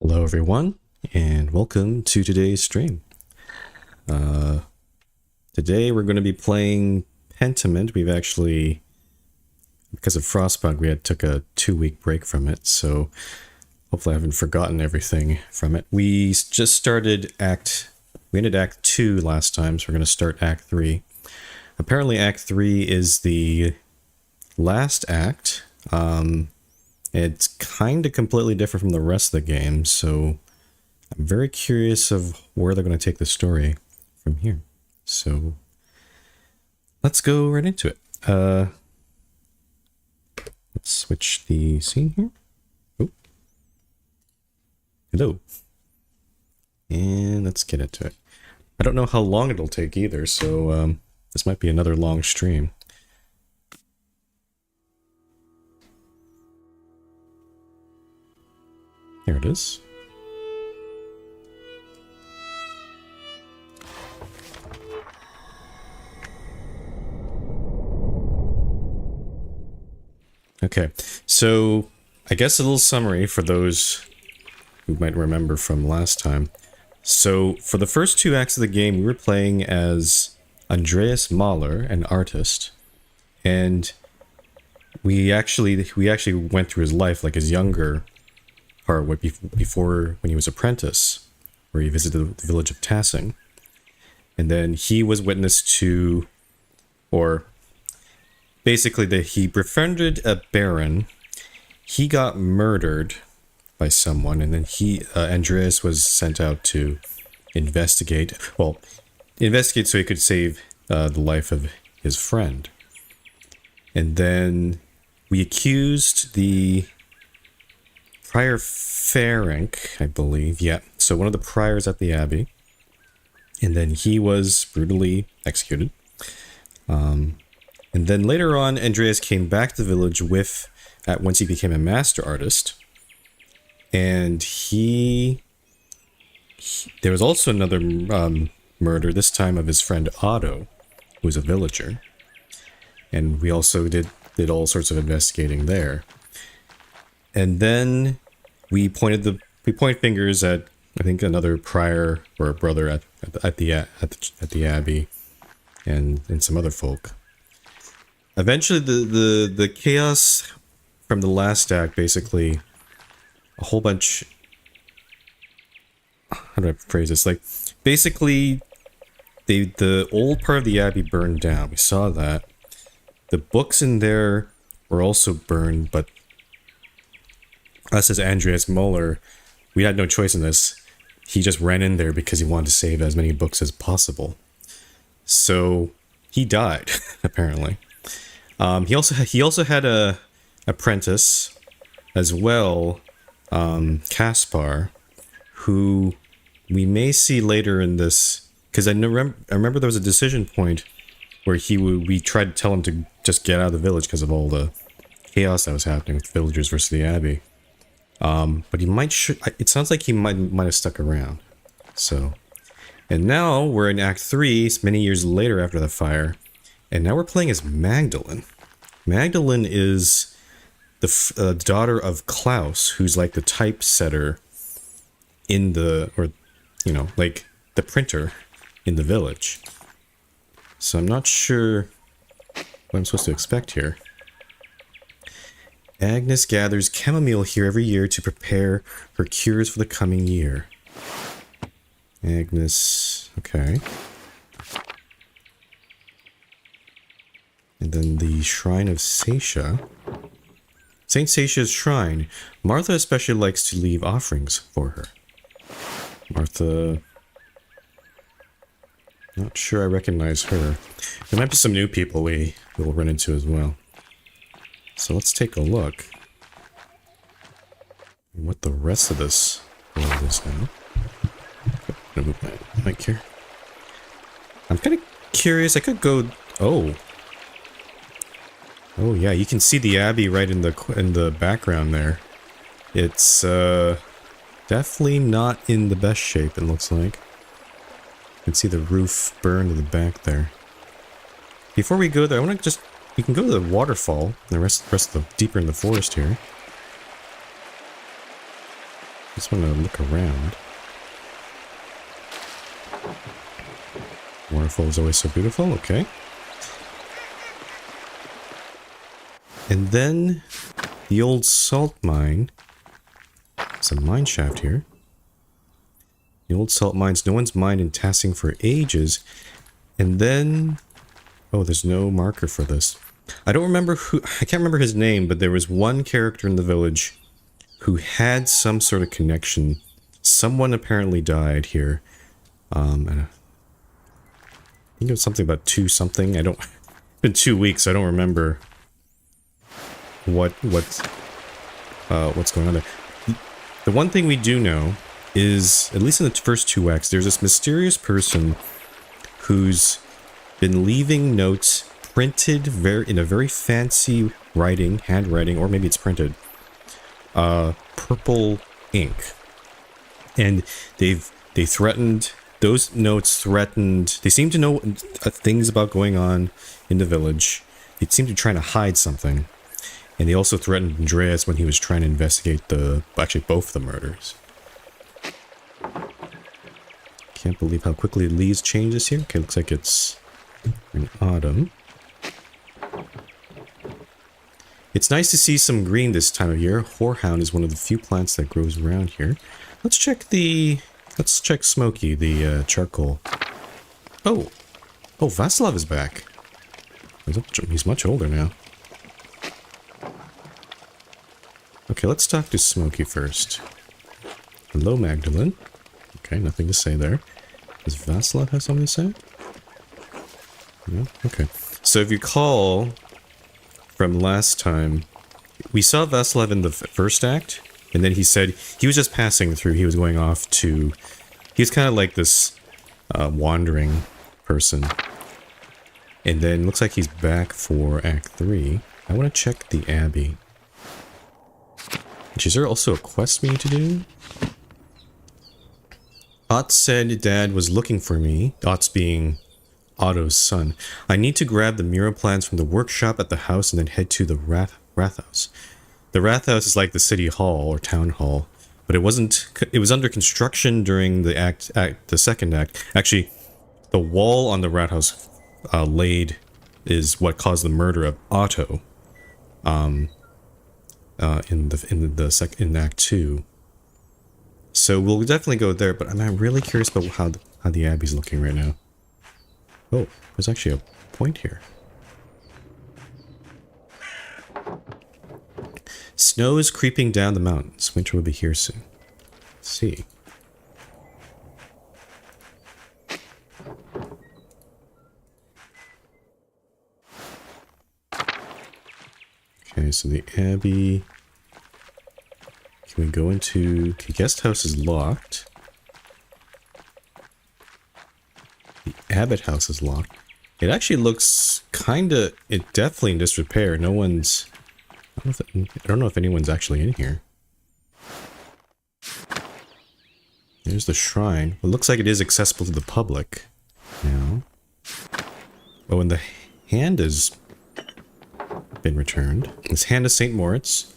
Hello everyone, and welcome to today's stream. Today we're going to be playing Pentiment. We've actually, because of Frostbug, took a 2-week break from it, so hopefully I haven't forgotten everything from it. We just started we ended Act 2 last time, so we're going to start Act 3. Apparently Act 3 is the last act. It's kind of completely different from the rest of the game, so I'm very curious of where they're going to take the story from here. So let's go right into it. Let's switch the scene here. Oh. Hello. And let's get into it. I don't know how long it'll take either, so this might be another long stream. Here it is. Okay, so I guess a little summary for those who might remember from last time. So for the first 2 acts of the game, we were playing as Andreas Mahler, an artist, and we actually went through his life, like his younger part, before when he was apprentice, where he visited the village of Tassing, and then he was witness to, or basically that he befriended a baron. He got murdered by someone, and then Andreas was sent out to investigate so he could save the life of his friend. And then we accused the Prior Ferenc, I believe, yeah. So one of the priors at the abbey, and then he was brutally executed. And then later on, Andreas came back to the village once he became a master artist, and there was also another murder, this time of his friend Otto, who was a villager, and we also did all sorts of investigating there. And then we point fingers at, I think, another prior or a brother at the abbey, and some other folk. Eventually, the chaos from the last act, basically, a whole bunch. How do I phrase this? Like, basically, the old part of the abbey burned down. We saw that. The books in there were also burned, but us as Andreas Moeller, we had no choice in this. He just ran in there because he wanted to save as many books as possible. So he died, apparently. He also had a apprentice as well, Caspar, who we may see later in this, because I remember there was a decision point where we tried to tell him to just get out of the village because of all the chaos that was happening with villagers versus the abbey. But it sounds like he might have stuck around. So, and now we're in Act 3, many years later after the fire, and now we're playing as Magdalene. Magdalene is the daughter of Klaus, who's like the typesetter like the printer in the village. So I'm not sure what I'm supposed to expect here. Agnes gathers chamomile here every year to prepare her cures for the coming year. Agnes, okay. And then the Shrine of Sasha. Saint Sasha's Shrine. Martha especially likes to leave offerings for her. Martha... Not sure I recognize her. There might be some new people we will run into as well. So let's take a look at what the rest of this world is now. I'm gonna move my mic here. I'm kind of curious. I could go... Oh yeah, you can see the abbey right in the background there. It's definitely not in the best shape, it looks like. You can see the roof burned in the back there. Before we go there, I want to we can go to the waterfall, and the rest of the deeper in the forest here. Just want to look around. Waterfall is always so beautiful. Okay. And then the old salt mine. It's a mine shaft here. The old salt mines. No one's mined in Tassing for ages. And then... Oh, there's no marker for this. I don't remember who... I can't remember his name, but there was one character in the village who had some sort of connection. Someone apparently died here. And I think it was something about 2 something. I don't... It's been 2 weeks, I don't remember what's going on there. The one thing we do know is, at least in the first 2 acts, there's this mysterious person who's been leaving notes printed in a very fancy writing, handwriting, or maybe it's printed, purple ink. And they threatened, those notes threatened, they seem to know things about going on in the village. They seem to be trying to hide something. And they also threatened Andreas when he was trying to investigate actually both the murders. Can't believe how quickly the leaves change this year. Okay, looks like it's in autumn. It's nice to see some green this time of year. Horehound is one of the few plants that grows around here. Let's check Smokey, the charcoal. Oh, Vaslav is back. He's much older now. Okay, let's talk to Smokey first. Hello, Magdalene. Okay, nothing to say there. Does Vaslav have something to say? No? Okay. So if you recall from last time, we saw Vaslav in the first act, and then he said he was just passing through. He was going off to... He's kind of like this wandering person. And then looks like he's back for Act 3. I want to check the Abbey. Is there also a quest we need to do? Ott said Dad was looking for me. Ott's being Otto's son. I need to grab the mural plans from the workshop at the house and then head to the Rathaus. The Rathaus is like the city hall or town hall, but it was under construction during the second act. Actually, the wall on the Rathaus laid is what caused the murder of Otto. In Act 2. So we'll definitely go there, but I'm really curious about how the Abbey's looking right now. Oh, there's actually a point here. Snow is creeping down the mountains. Winter will be here soon. Let's see. Okay, so the Abbey... Can we go into... Okay, guest house is locked. The Abbot house is locked. It actually looks kinda... It definitely in disrepair. No one's... I don't know if anyone's actually in here. There's the shrine. It looks like it is accessible to the public now. Oh, and the hand has been returned. This hand of St. Moritz.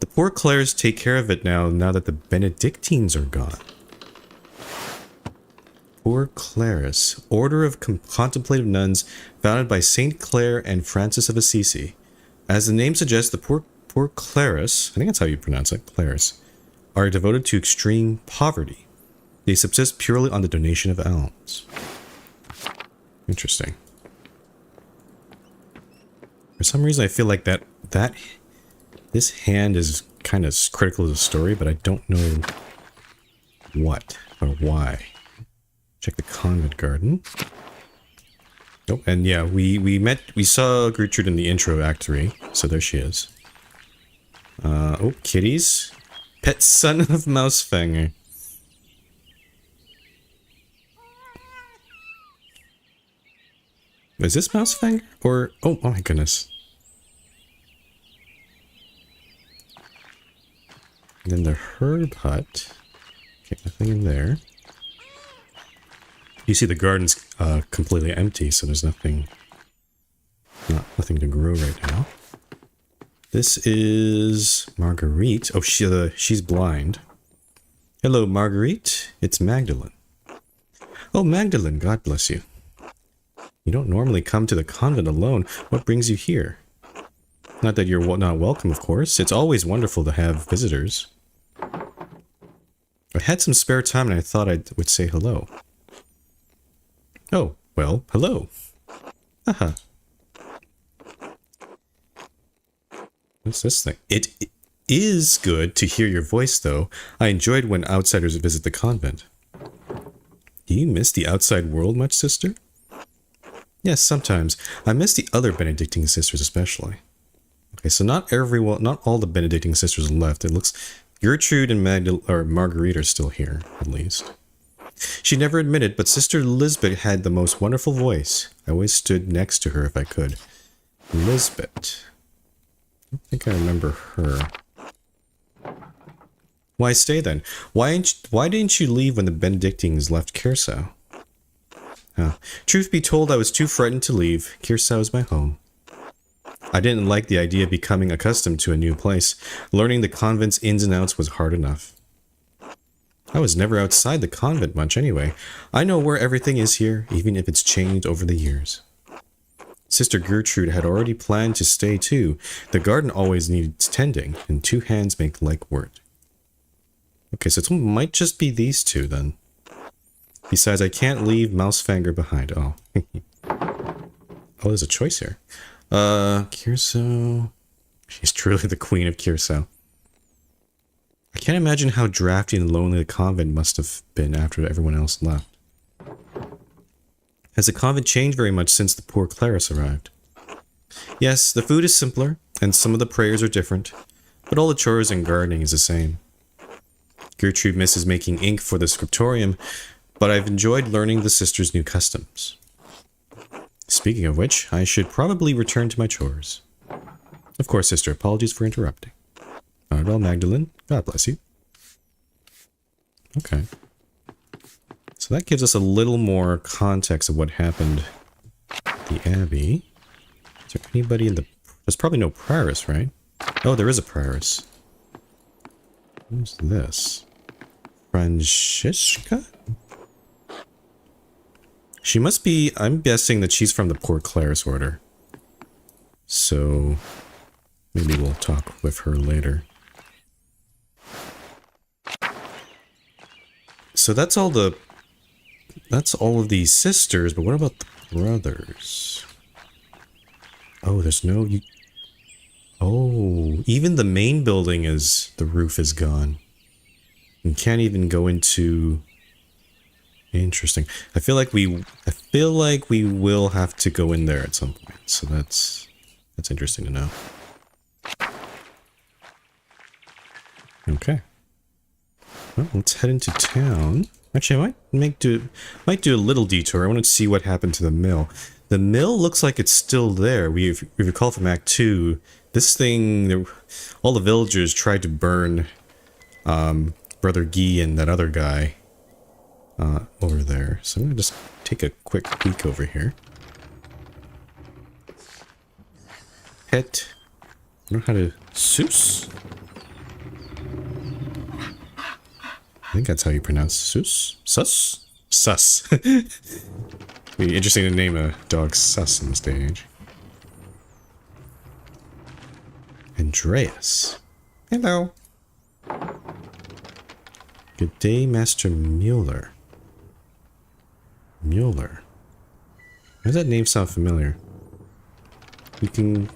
The poor Clares take care of it now that the Benedictines are gone. Poor Claris, order of contemplative nuns founded by Saint Clare and Francis of Assisi. As the name suggests, the poor Claris, I think that's how you pronounce it, Claris, are devoted to extreme poverty. They subsist purely on the donation of alms. Interesting. For some reason, I feel like this hand is kind of critical to the story, but I don't know what or why. Check the convent garden. Oh, and yeah, we saw Gertrude in the intro of Act 3, so there she is. Oh, kitties. Pet son of Mousefanger. Is this Mousefanger? Or, oh my goodness. And then the herb hut. Okay, nothing in there. You see the garden's completely empty, so there's nothing to grow right now. This is Marguerite. Oh, she's blind. Hello, Marguerite. It's Magdalene. Oh, Magdalene, God bless you. You don't normally come to the convent alone. What brings you here? Not that you're not welcome, of course. It's always wonderful to have visitors. I had some spare time and I thought I would say hello. Oh, well, hello. Haha. What's this thing? It is good to hear your voice, though. I enjoyed when outsiders visit the convent. Do you miss the outside world much, sister? Yes, sometimes. I miss the other Benedictine sisters especially. Okay, so not all the Benedictine sisters left. It looks Gertrude and Marguerite are still here, at least. She never admitted, but Sister Lisbeth had the most wonderful voice. I always stood next to her if I could. Lisbeth. I don't think I remember her. Why stay then? Why didn't you leave when the Benedictines left Curacao? Truth be told, I was too frightened to leave. Curacao is my home. I didn't like the idea of becoming accustomed to a new place. Learning the convent's ins and outs was hard enough. I was never outside the convent much anyway. I know where everything is here, even if it's changed over the years. Sister Gertrude had already planned to stay too. The garden always needs tending, and two hands make light work. Okay, so it might just be these two then. Besides, I can't leave Mousefanger behind. Oh. There's a choice here. Curacao. She's truly the queen of Curacao. I can't imagine how drafty and lonely the convent must have been after everyone else left. Has the convent changed very much since the poor Clarice arrived? Yes, the food is simpler, and some of the prayers are different, but all the chores and gardening is the same. Gertrude misses making ink for the scriptorium, but I've enjoyed learning the sisters' new customs. Speaking of which, I should probably return to my chores. Of course, sister, apologies for interrupting. Alright, well, Magdalene, God bless you. Okay. So that gives us a little more context of what happened at the Abbey. Is there anybody in the... There's probably no prioress, right? Oh, there is a prioress. Who's this? Francisca? She must be... I'm guessing that she's from the Poor Clarice order. So... maybe we'll talk with her later. So that's all the... That's all of these sisters, but what about the brothers? Oh, there's no... Oh, even the main building is... The roof is gone. You can't even go into... Interesting. I feel like we will have to go in there at some point. So that's interesting to know. Okay. Well, let's head into town. Actually, I might do a little detour. I want to see what happened to the mill. The mill looks like it's still there. We recall from Act 2, this thing, all the villagers tried to burn Brother Guy and that other guy over there. So I'm going to just take a quick peek over here. Pet. I don't know how to... Seuss? I think that's how you pronounce Seuss? Sus? Sus. Be interesting to name a dog Sus in this day and age. Andreas. Hello. Good day, Master Mueller. Mueller. Why does that name sound familiar? We can...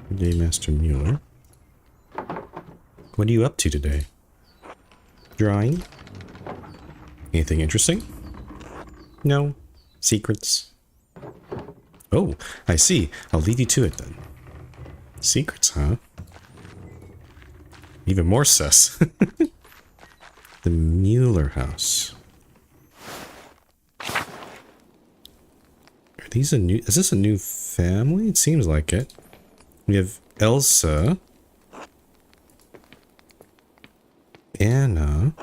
Good day, Master Mueller. What are you up to today? Drawing? Anything interesting? No. Secrets? Oh, I see. I'll leave you to it then. Secrets, huh? Even more sus. The Mueller house. Are these a new... Is this a new family? It seems like it. We have Elsa. Anna.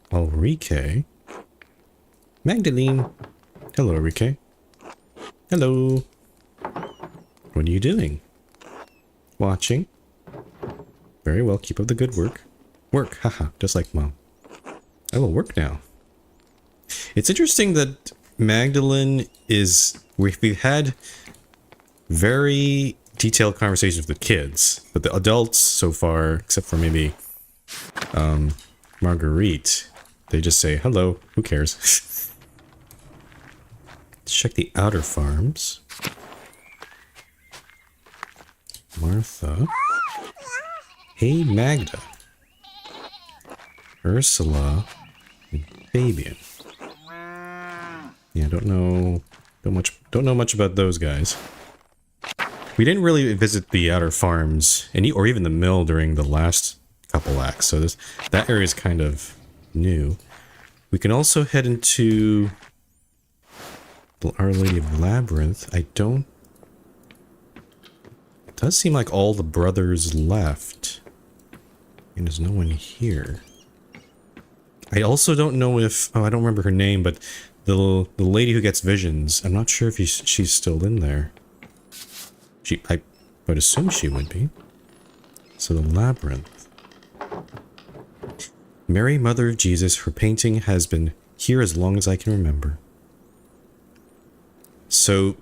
Ulrike. Magdalene. Hello, Ulrike. Hello. What are you doing? Watching. Very well, keep up the good work. Work, haha, just like mom. I will work now. It's interesting that Magdalene is... We've had very detailed conversations with the kids, but the adults so far, except for maybe Marguerite, they just say, hello, who cares? Let's check the outer farms. Martha. Hey, Magda. Ursula. And Fabian. Yeah, don't know much about those guys. We didn't really visit the outer farms, or even the mill during the last couple acts, so that area is kind of new. We can also head into Our Lady of Labyrinth. It does seem like all the brothers left, and there's no one here. I also don't know if... Oh, I don't remember her name, but the lady who gets visions, I'm not sure if she's still in there. I would assume she would be. So the labyrinth. Mary, Mother of Jesus, her painting has been here as long as I can remember. So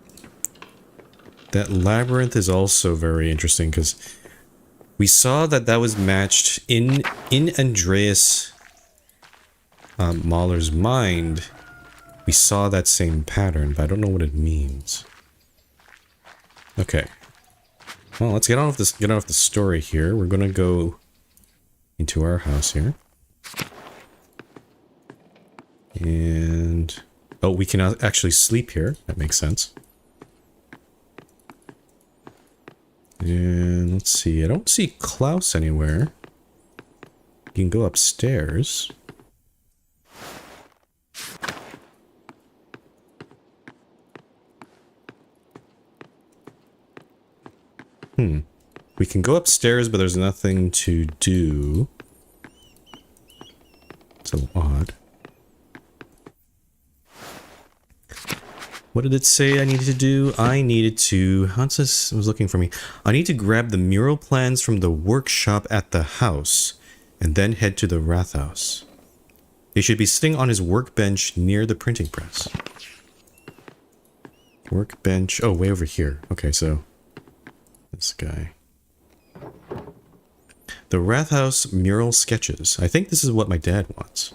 that labyrinth is also very interesting because we saw that was matched in Andreas Mahler's mind. We saw that same pattern, but I don't know what it means. Okay. Well, let's get on with this. Get off the story here. We're gonna go into our house here, and oh, we can actually sleep here. That makes sense. And let's see. I don't see Klaus anywhere. You can go upstairs. We can go upstairs, but there's nothing to do. It's a little odd. What did it say I needed to do? I needed to... What's this? It was looking for me. I need to grab the mural plans from the workshop at the house, and then head to the Rathaus. He should be sitting on his workbench near the printing press. Workbench... Oh, way over here. Okay, so... This guy. The Rathaus mural sketches. I think this is what my dad wants.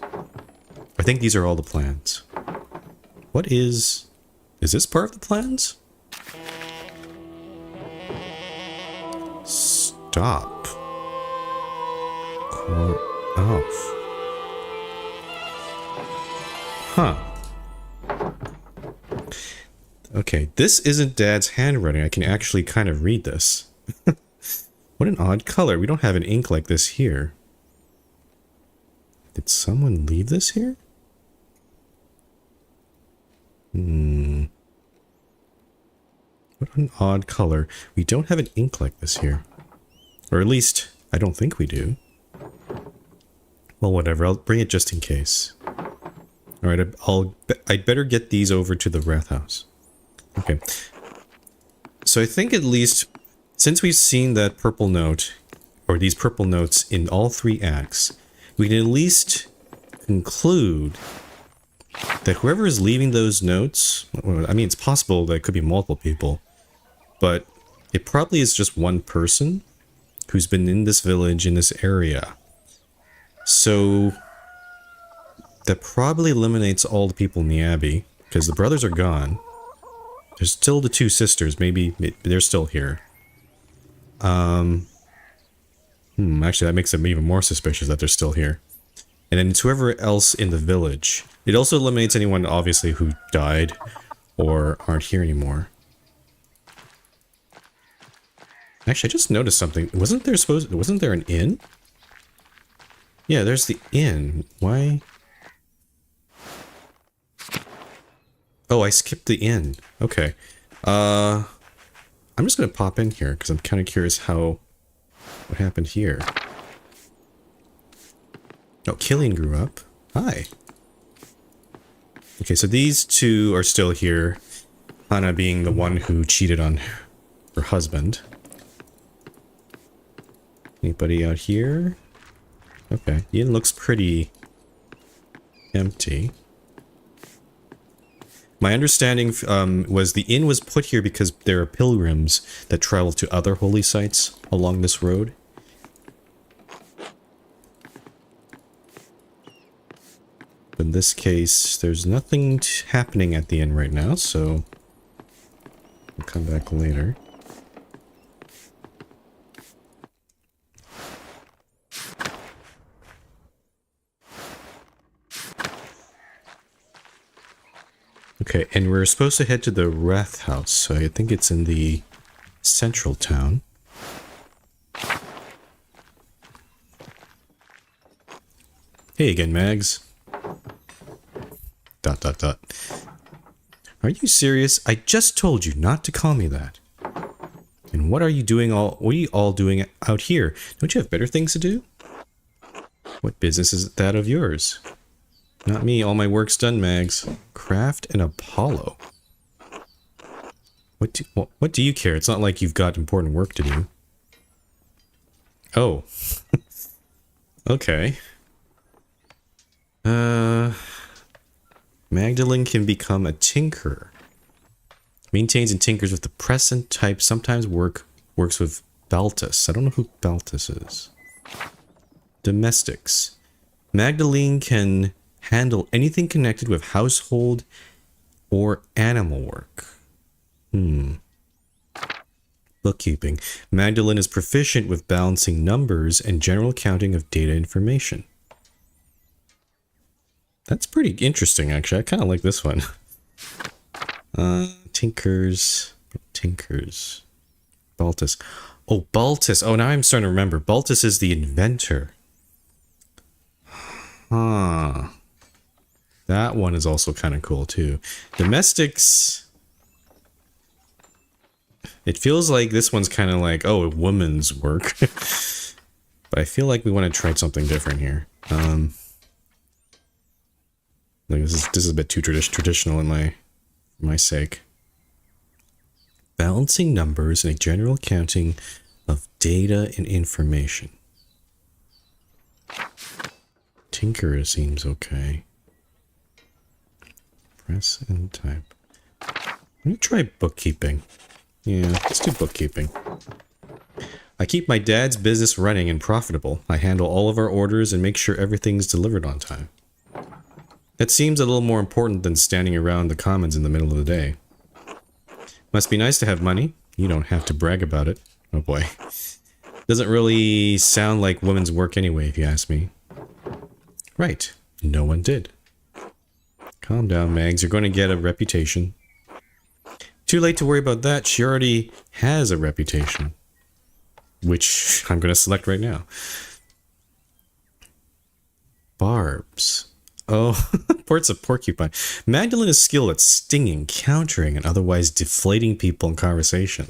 I think these are all the plans. What is... Is this part of the plans? Stop. Call off. Huh. Okay, this isn't Dad's handwriting. I can actually kind of read this. What an odd color. We don't have an ink like this here. Did someone leave this here? What an odd color. We don't have an ink like this here. Or at least, I don't think we do. Well, whatever. I'll bring it just in case. Alright, I'd better get these over to the Rathaus. Okay. So I think at least, since we've seen that purple note, or these purple notes in all 3 acts, we can at least conclude that whoever is leaving those notes, I mean, it's possible that it could be multiple people, but it probably is just one person who's been in this village, in this area. So that probably eliminates all the people in the Abbey, because the brothers are gone. There's still the 2 sisters. Maybe they're still here. Actually, that makes them even more suspicious that they're still here. And then it's whoever else in the village. It also eliminates anyone, obviously, who died or aren't here anymore. Actually, I just noticed something. Wasn't there an inn? Yeah, there's the inn. Why? Oh, I skipped the inn. Okay. I'm just gonna pop in here because I'm kind of curious what happened here. Oh, Killian grew up. Hi. Okay, so these 2 are still here. Hannah being the one who cheated on her husband. Anybody out here? Okay, the inn looks pretty empty. My understanding was the inn was put here because there are pilgrims that travel to other holy sites along this road. In this case, there's nothing happening at the inn right now, so we'll come back later. Okay, and we're supposed to head to the Wrath House, so I think it's in the central town. Hey again, Mags. ... Are you serious? I just told you not to call me that. And what are you doing what are you all doing out here? Don't you have better things to do? What business is that of yours? Not me, all my work's done, Mags. Craft and Apollo. What do you care? It's not like you've got important work to do. Oh. Okay. Magdalene can become a tinkerer. Maintains and tinkers with the present type, sometimes works with Baltus. I don't know who Baltus is. Domestics. Magdalene can handle anything connected with household or animal work. Bookkeeping. Magdalene is proficient with balancing numbers and general counting of data information. That's pretty interesting, actually. I kind of like this one. Tinkers. Baltus. Oh, Baltus. Oh, now I'm starting to remember. Baltus is the inventor. Huh. That one is also kind of cool, too. Domestics. It feels like this one's kind of like, oh, a woman's work. But I feel like we want to try something different here. Like this is a bit too traditional in my sake. Balancing numbers and a general counting of data and information. Tinkerer seems okay. Press and type. Let me try bookkeeping. Yeah, let's do bookkeeping. I keep my dad's business running and profitable. I handle all of our orders and make sure everything's delivered on time. That seems a little more important than standing around the commons in the middle of the day. Must be nice to have money. You don't have to brag about it. Oh boy. Doesn't really sound like women's work anyway, if you ask me. Right. No one did. Calm down, Mags. You're going to get a reputation. Too late to worry about that. She already has a reputation. Which I'm going to select right now. Barbs. Oh, ports of porcupine. Magdalene is skilled at stinging, countering, and otherwise deflating people in conversation.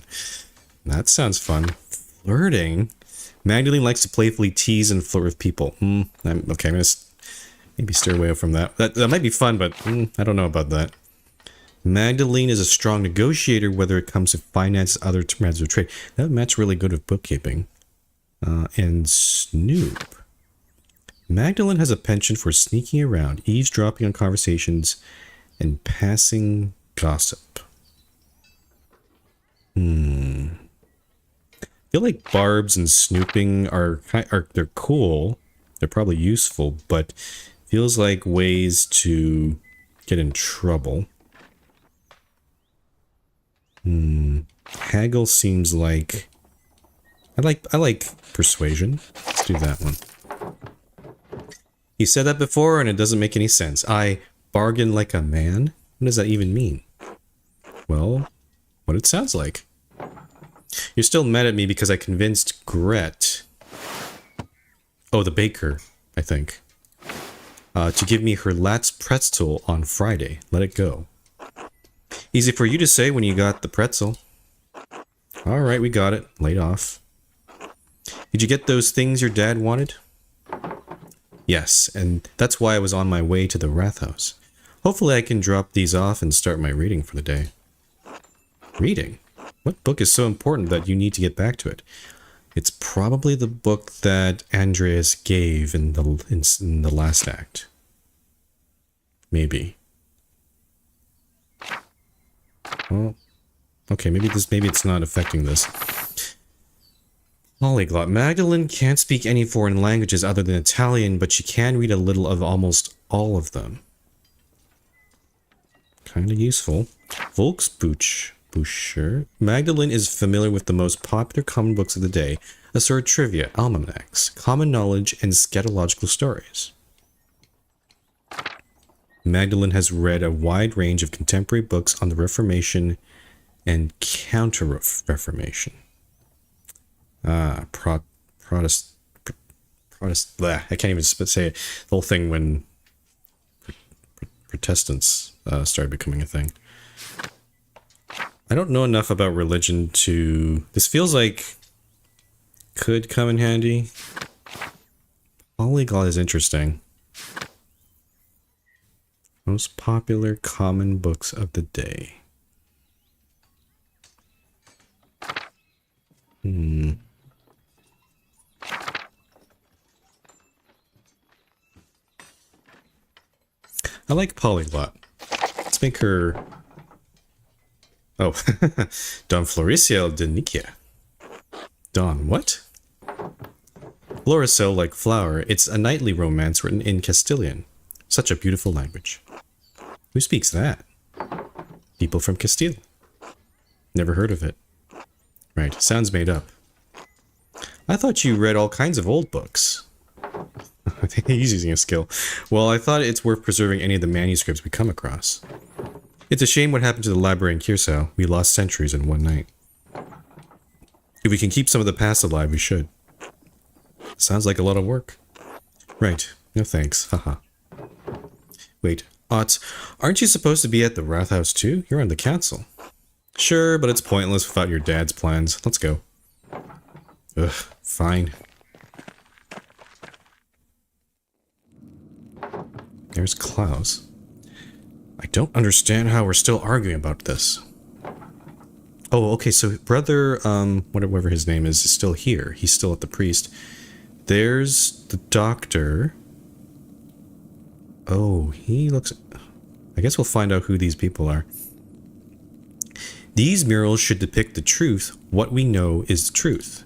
That sounds fun. Flirting. Magdalene likes to playfully tease and flirt with people. Okay, I'm going to maybe steer away from that. That might be fun, but I don't know about that. Magdalene is a strong negotiator, whether it comes to finance, other matters of trade. That would match really good with bookkeeping. And Snoop. Magdalene has a penchant for sneaking around, eavesdropping on conversations, and passing gossip. I feel like barbs and snooping they're cool. They're probably useful, but feels like ways to get in trouble. Haggle seems like I like persuasion. Let's do that one. You said that before and it doesn't make any sense. I bargain like a man? What does that even mean? Well, what it sounds like. You're still mad at me because I convinced Gret, oh, the baker, I think, to give me her Latz pretzel on Friday. Let it go. Easy for you to say when you got the pretzel. Alright, we got it. Laid off. Did you get those things your dad wanted? Yes, and that's why I was on my way to the Wrath House. Hopefully I can drop these off and start my reading for the day. Reading? What book is so important that you need to get back to it? It's probably the book that Andreas gave in the last act. Maybe. Well, okay, maybe it's not affecting this. Polyglot. Magdalene can't speak any foreign languages other than Italian, but she can read a little of almost all of them. Kind of useful. Volksbücher. Magdalene is familiar with the most popular common books of the day, assorted trivia, almanacs, common knowledge, and scatological stories. Magdalene has read a wide range of contemporary books on the Reformation and Counter-Reformation. Protest, blah, I can't even say it. The whole thing when Protestants started becoming a thing. I don't know enough about religion to... This feels like could come in handy. Polyglot is interesting. Most popular common books of the day. I like Polyglot. Let's make her... Oh, Don Floriciel de Nicia. Don what? Floricel like flower. It's a knightly romance written in Castilian. Such a beautiful language. Who speaks that? People from Castile. Never heard of it. Right, sounds made up. I thought you read all kinds of old books. I think he's using a skill. Well, I thought it's worth preserving any of the manuscripts we come across. It's a shame what happened to the library in Curacao. We lost centuries in one night. If we can keep some of the past alive, we should. Sounds like a lot of work. Right. No thanks. Haha. Wait, Otz, aren't you supposed to be at the Rathaus too? You're on the council. Sure, but it's pointless without your dad's plans. Let's go. Ugh, fine. There's Klaus. I don't understand how we're still arguing about this. Oh, okay, so brother, whatever his name is still here. He's still at the priest. There's the doctor. Oh, he looks... I guess we'll find out who these people are. These murals should depict the truth. What we know is the truth.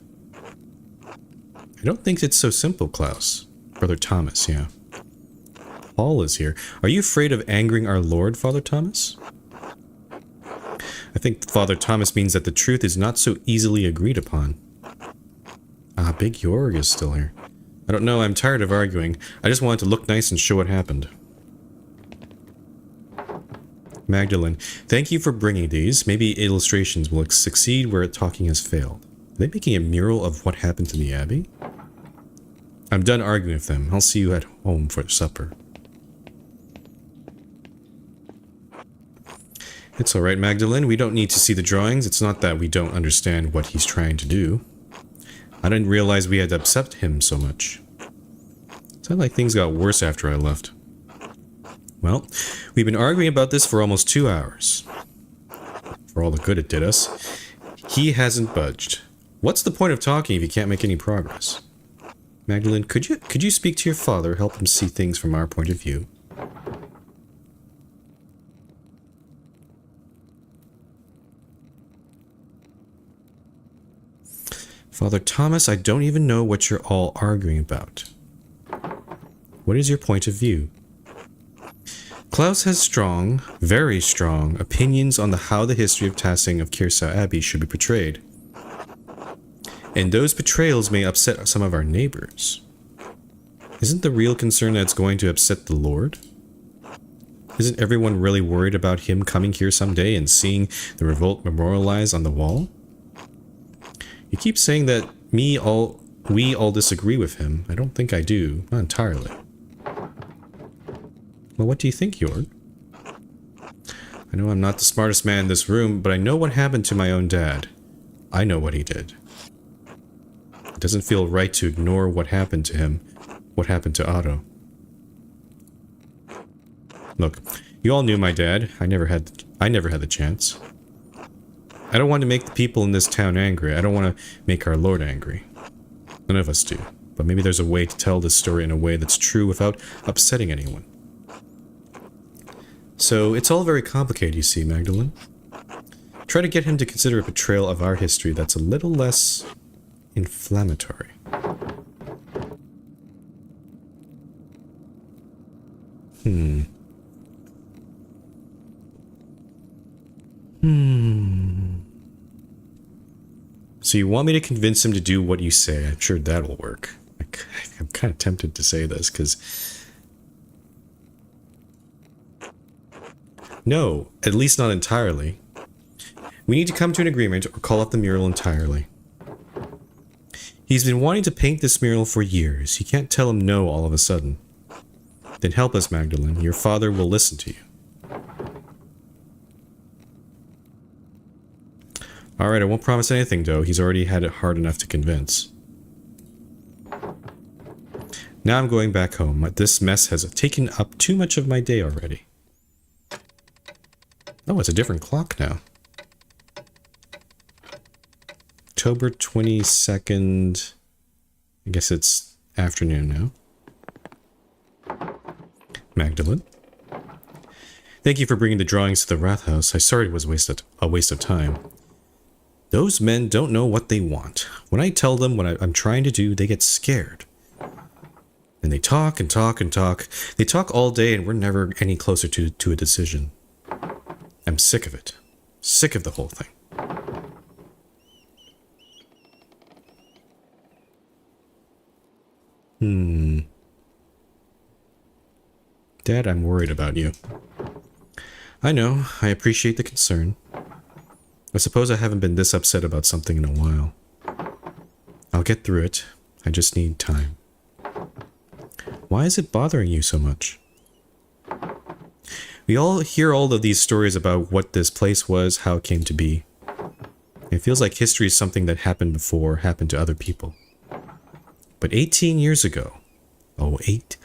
I don't think it's so simple, Klaus. Brother Thomas, yeah. Paul is here. Are you afraid of angering our Lord, Father Thomas? I think Father Thomas means that the truth is not so easily agreed upon. Ah, Big Jorg is still here. I don't know, I'm tired of arguing. I just wanted to look nice and show what happened. Magdalene, thank you for bringing these. Maybe illustrations will succeed where talking has failed. Are they making a mural of what happened to the Abbey? I'm done arguing with them. I'll see you at home for supper. It's alright, Magdalene. We don't need to see the drawings. It's not that we don't understand what he's trying to do. I didn't realize we had upset him so much. Sounded like things got worse after I left. Well, we've been arguing about this for almost 2 hours. For all the good it did us. He hasn't budged. What's the point of talking if you can't make any progress? Magdalene, could you speak to your father, help him see things from our point of view? Father Thomas, I don't even know what you're all arguing about. What is your point of view? Klaus has strong, very strong, opinions on how the history of Tassing of Curacao Abbey should be portrayed. And those portrayals may upset some of our neighbors. Isn't the real concern that it's going to upset the Lord? Isn't everyone really worried about him coming here someday and seeing the revolt memorialized on the wall? You keep saying that we all disagree with him. I don't think I do. Not entirely. Well, what do you think, Jorg? I know I'm not the smartest man in this room, but I know what happened to my own dad. I know what he did. It doesn't feel right to ignore what happened to him, what happened to Otto. Look, you all knew my dad. I never had the chance. I don't want to make the people in this town angry. I don't want to make our Lord angry. None of us do. But maybe there's a way to tell this story in a way that's true without upsetting anyone. So, it's all very complicated, you see, Magdalene. Try to get him to consider a portrayal of our history that's a little less inflammatory. So you want me to convince him to do what you say? I'm sure that'll work. I'm kind of tempted to say this, because... No, at least not entirely. We need to come to an agreement or call off the mural entirely. He's been wanting to paint this mural for years. You can't tell him no all of a sudden. Then help us, Magdalene. Your father will listen to you. Alright, I won't promise anything, though. He's already had it hard enough to convince. Now I'm going back home. This mess has taken up too much of my day already. Oh, it's a different clock now. October 22nd. I guess it's afternoon now. Magdalene? Thank you for bringing the drawings to the Wrath House. I'm sorry it was a waste of time. Those men don't know what they want. When I tell them what I'm trying to do, they get scared. And they talk and talk and talk. They talk all day and we're never any closer to a decision. I'm sick of it. Sick of the whole thing. Dad, I'm worried about you. I know. I appreciate the concern. I suppose I haven't been this upset about something in a while. I'll get through it. I just need time. Why is it bothering you so much? We all hear all of these stories about what this place was, how it came to be. It feels like history is something that happened before, happened to other people. But 18 years ago... Oh, 8?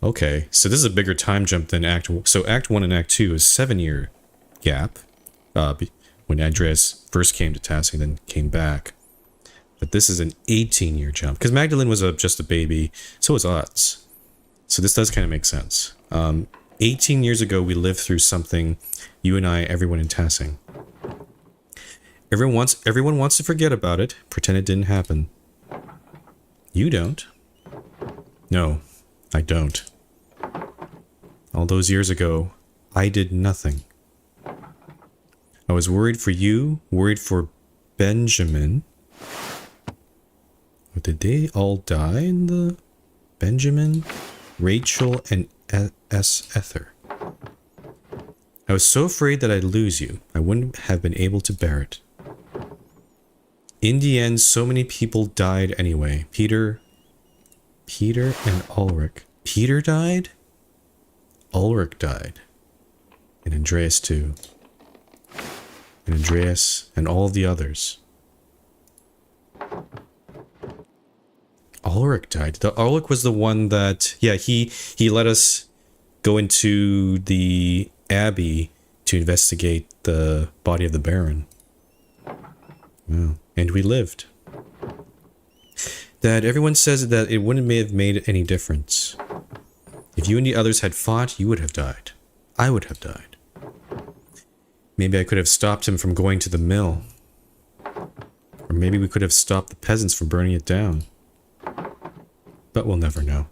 Okay, so this is a bigger time jump than Act 1. So Act 1 and Act 2 is 7-year gap. When Andreas first came to Tassing, then came back. But this is an 18-year jump. Because Magdalene was just a baby, so was Utz. So this does kind of make sense. 18 years ago, we lived through something, you and I, everyone in Tassing. Everyone wants to forget about it, pretend it didn't happen. You don't. No, I don't. All those years ago, I did nothing. I was worried for you, worried for Benjamin. Did they all die in the... Benjamin, Rachel, and Ether? I was so afraid that I'd lose you. I wouldn't have been able to bear it. In the end, so many people died anyway. Peter and Ulrich. Peter died? Ulrich died. And Andreas too. And Andreas and all the others. Ulrich died. Ulrich was the one that... Yeah, he let us go into the Abbey to investigate the body of the Baron. Wow. And we lived. That everyone says that it wouldn't have made any difference. If you and the others had fought, you would have died. I would have died. Maybe I could have stopped him from going to the mill. Or maybe we could have stopped the peasants from burning it down. But we'll never know.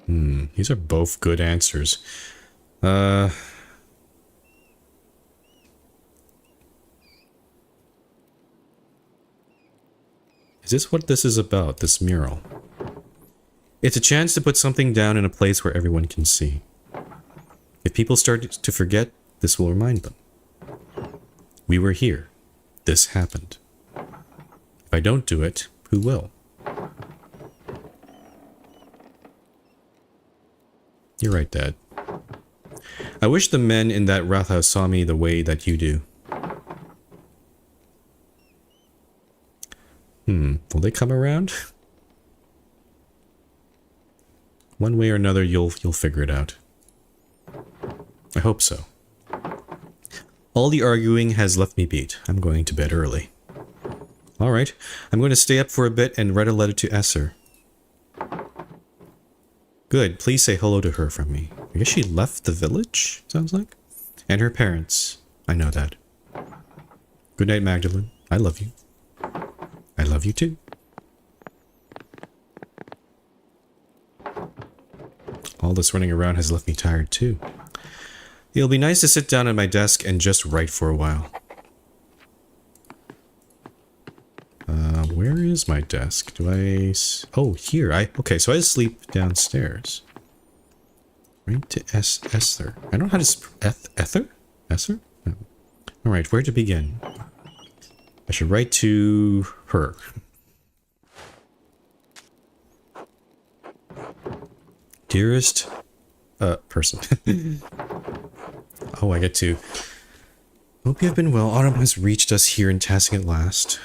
These are both good answers. Is this what this is about, this mural? It's a chance to put something down in a place where everyone can see. If people start to forget, this will remind them. We were here. This happened. If I don't do it, who will? You're right, Dad. I wish the men in that Wrath House saw me the way that you do. Will they come around? One way or another, you'll figure it out. I hope so. All the arguing has left me beat. I'm going to bed early. Alright, I'm going to stay up for a bit and write a letter to Esser. Good, please say hello to her from me. I guess she left the village, sounds like. And her parents. I know that. Good night, Magdalene. I love you. I love you too. All this running around has left me tired too. It'll be nice to sit down at my desk and just write for a while. Where is my desk? Do I... Oh, here. Okay, so I sleep downstairs. Right to Esther. I don't know how to... Ether? Esser? No. Alright, where to begin? I should write to her. Dearest... person. Oh, I get to... Hope you have been well. Autumn has reached us here in Tassing at last.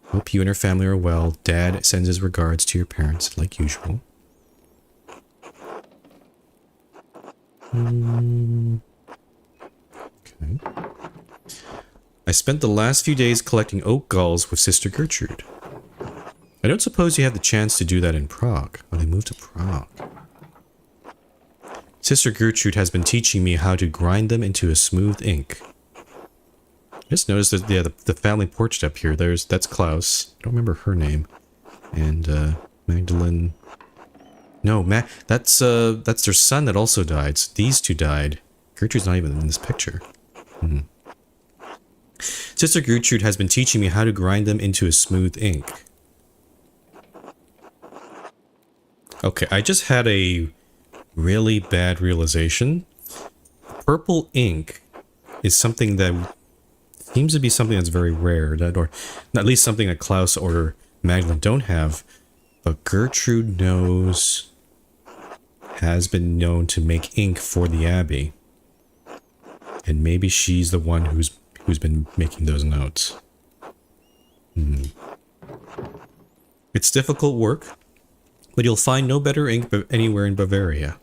Hope you and her family are well. Dad sends his regards to your parents, like usual. Okay. I spent the last few days collecting oak galls with Sister Gertrude. I don't suppose you had the chance to do that in Prague, when I moved to Prague. Sister Gertrude has been teaching me how to grind them into a smooth ink. Just noticed that, yeah, the family portrait up here, that's Klaus. I don't remember her name. And, Magdalene... No, that's their son that also died. So these two died. Gertrude's not even in this picture. Sister Gertrude has been teaching me how to grind them into a smooth ink. Okay, I just had a really bad realization. Purple ink is something that seems to be something that's very rare, or at least something that Klaus or Magdalene don't have. But Gertrude has been known to make ink for the Abbey, and maybe she's the one who's been making those notes. It's difficult work, but you'll find no better ink anywhere in Bavaria.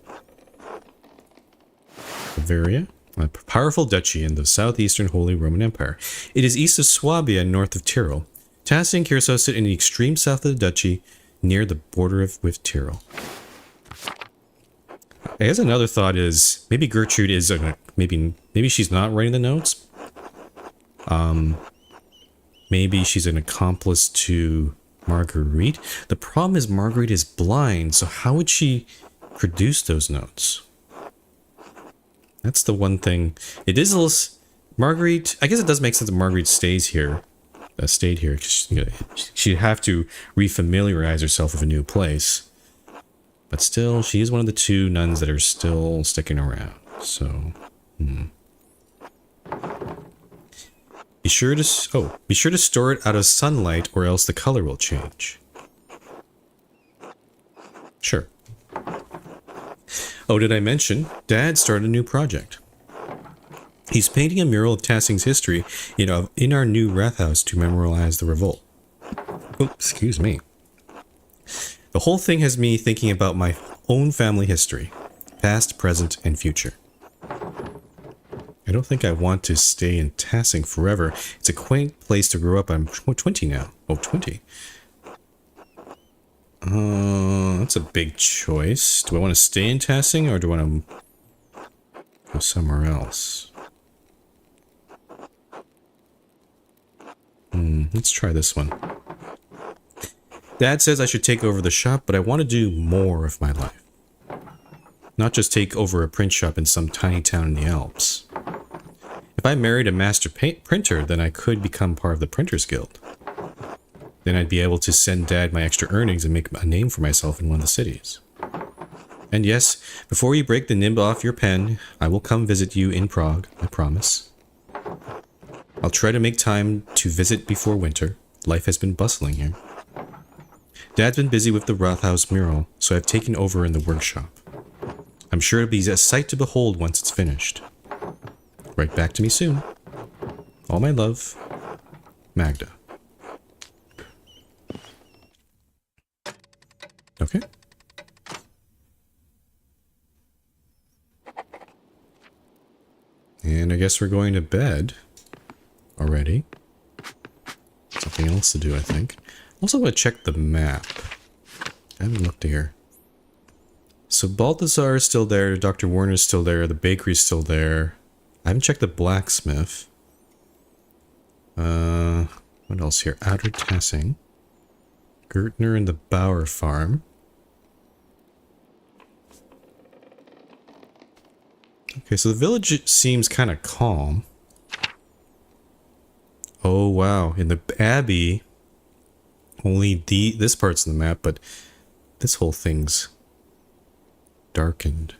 Bavaria? A powerful duchy in the southeastern Holy Roman Empire. It is east of Swabia and north of Tyrol. Tassing and Curacao sit in the extreme south of the duchy, near the border with Tyrol. I guess another thought is maybe Gertrude is maybe she's not writing the notes. Maybe she's an accomplice to Marguerite. The problem is Marguerite is blind, so how would she produce those notes? That's the one thing. It is a little... Marguerite... I guess it does make sense that Marguerite stayed here. She'd have to refamiliarize herself with a new place. But still, she is one of the two nuns that are still sticking around. So... Be sure to store it out of sunlight or else the color will change. Sure. Oh, did I mention? Dad started a new project. He's painting a mural of Tassing's history, in our new Rathaus to memorialize the revolt. Oh, excuse me. The whole thing has me thinking about my own family history, past, present, and future. I don't think I want to stay in Tassing forever. It's a quaint place to grow up. I'm 20 now. Oh, 20. That's a big choice. Do I want to stay in Tassing or do I want to go somewhere else? Let's try this one. Dad says I should take over the shop, but I want to do more of my life. Not just take over a print shop in some tiny town in the Alps. If I married a master printer, then I could become part of the Printers Guild. Then I'd be able to send Dad my extra earnings and make a name for myself in one of the cities. And yes, before you break the nib off your pen, I will come visit you in Prague, I promise. I'll try to make time to visit before winter. Life has been bustling here. Dad's been busy with the Rathaus mural, so I've taken over in the workshop. I'm sure it'll be a sight to behold once it's finished. Write back to me soon. All my love, Magda. Okay. And I guess we're going to bed already. Something else to do, I think. Also, want to check the map. I haven't looked here. So Balthazar is still there, Dr. Warner's still there, the bakery's still there. I haven't checked the blacksmith. What else here? Outer Tassing. Gertner and the Bauer farm. Okay, so the village seems kind of calm. Oh wow, in the Abbey, only this part's in the map, but this whole thing's darkened.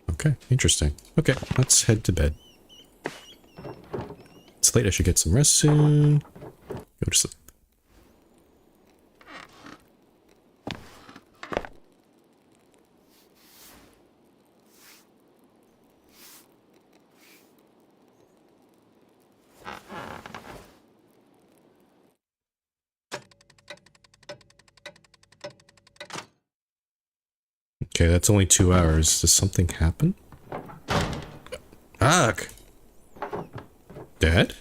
Okay, interesting. Okay, let's head to bed. It's late, I should get some rest soon. Go to sleep. Okay, that's only 2 hours. Does something happen? Ugh! Dad?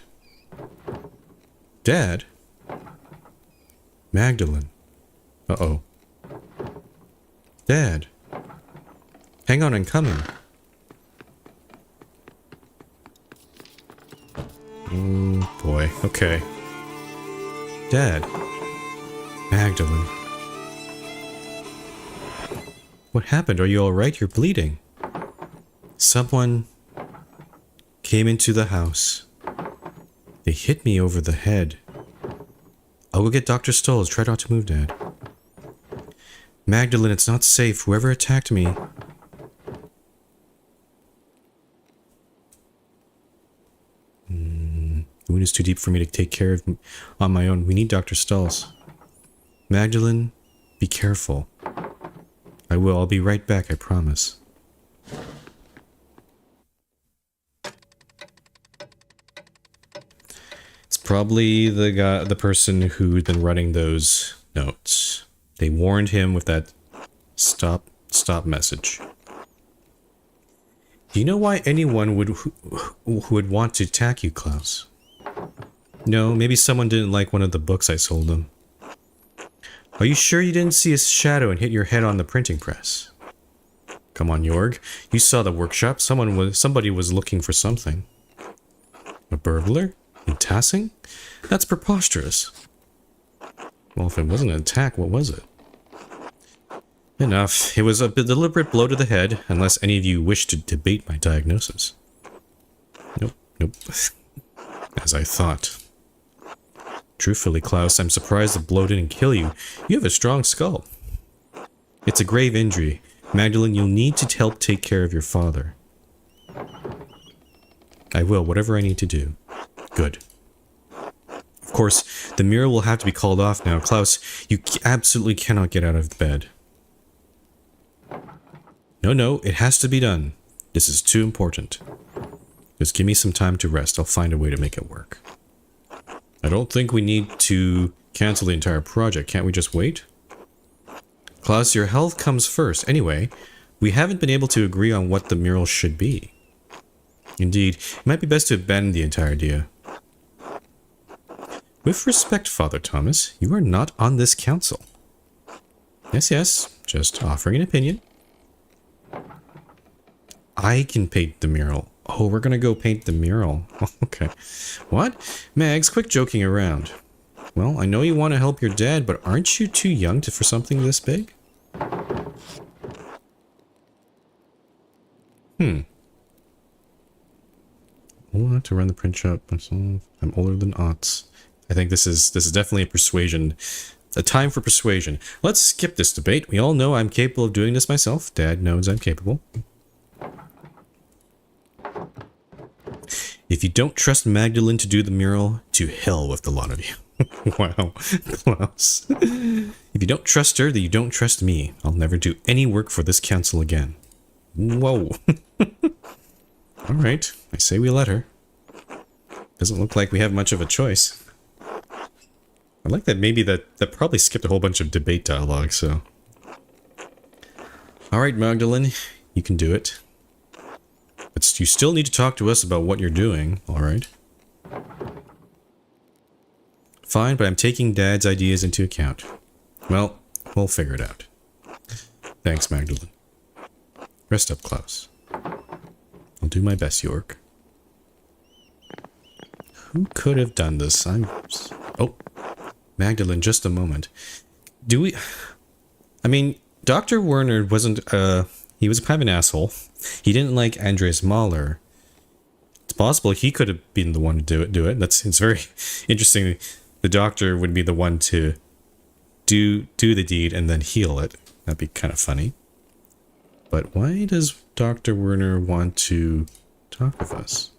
Dad? Magdalene. Uh-oh. Dad. Hang on, I'm coming. Oh, boy. Okay. Dad. Magdalene. What happened? Are you alright? You're bleeding. Someone came into the house. They hit me over the head. I'll go get Dr. Stolz. Try not to move, Dad. Magdalene, it's not safe. Whoever attacked me... The wound is too deep for me to take care of on my own. We need Dr. Stolz. Magdalene, be careful. I will. I'll be right back, I promise. It's probably the person who'd been running those notes. They warned him with that stop message. Do you know why anyone who would want to attack you, Klaus? No, maybe someone didn't like one of the books I sold them. Are you sure you didn't see a shadow and hit your head on the printing press? Come on, Jorg. You saw the workshop. Somebody was looking for something. A burglar? In Tassing? That's preposterous. Well, if it wasn't an attack, what was it? Enough. It was a deliberate blow to the head, unless any of you wish to debate my diagnosis. Nope. As I thought. Truthfully, Klaus, I'm surprised the blow didn't kill you. You have a strong skull. It's a grave injury. Magdalene, you'll need to help take care of your father. I will, whatever I need to do. Good. Of course, the mural will have to be called off now. Klaus, you absolutely cannot get out of bed. No, it has to be done. This is too important. Just give me some time to rest. I'll find a way to make it work. I don't think we need to cancel the entire project. Can't we just wait? Klaus, your health comes first. Anyway, we haven't been able to agree on what the mural should be. Indeed, it might be best to abandon the entire idea. With respect, Father Thomas, you are not on this council. Yes, just offering an opinion. I can paint the mural. Oh, we're gonna go paint the mural. Okay. What? Mags, quit joking around. Well, I know you want to help your dad, but aren't you too young for something this big? Old enough to run the print shop myself. I'm older than aughts. I think this is definitely a time for persuasion. Let's skip this debate. We all know I'm capable of doing this myself. Dad knows I'm capable. If you don't trust Magdalene to do the mural, to hell with the lot of you. Wow, Klaus. If you don't trust her, then you don't trust me. I'll never do any work for this council again. Whoa. Alright, I say we let her. Doesn't look like we have much of a choice. I like that maybe that probably skipped a whole bunch of debate dialogue, so... Alright, Magdalene. You can do it. But you still need to talk to us about what you're doing, alright? Fine, but I'm taking Dad's ideas into account. Well, we'll figure it out. Thanks, Magdalene. Rest up, Klaus. I'll do my best, York. Who could have done this? Oh, Magdalene, just a moment. I mean, Dr. Werner wasn't, he was kind of an asshole. He didn't like Andreas Mahler. It's possible he could have been the one to do it. It's very interesting. The doctor would be the one to do the deed and then heal it. That'd be kind of funny. But why does Dr. Werner want to talk with us?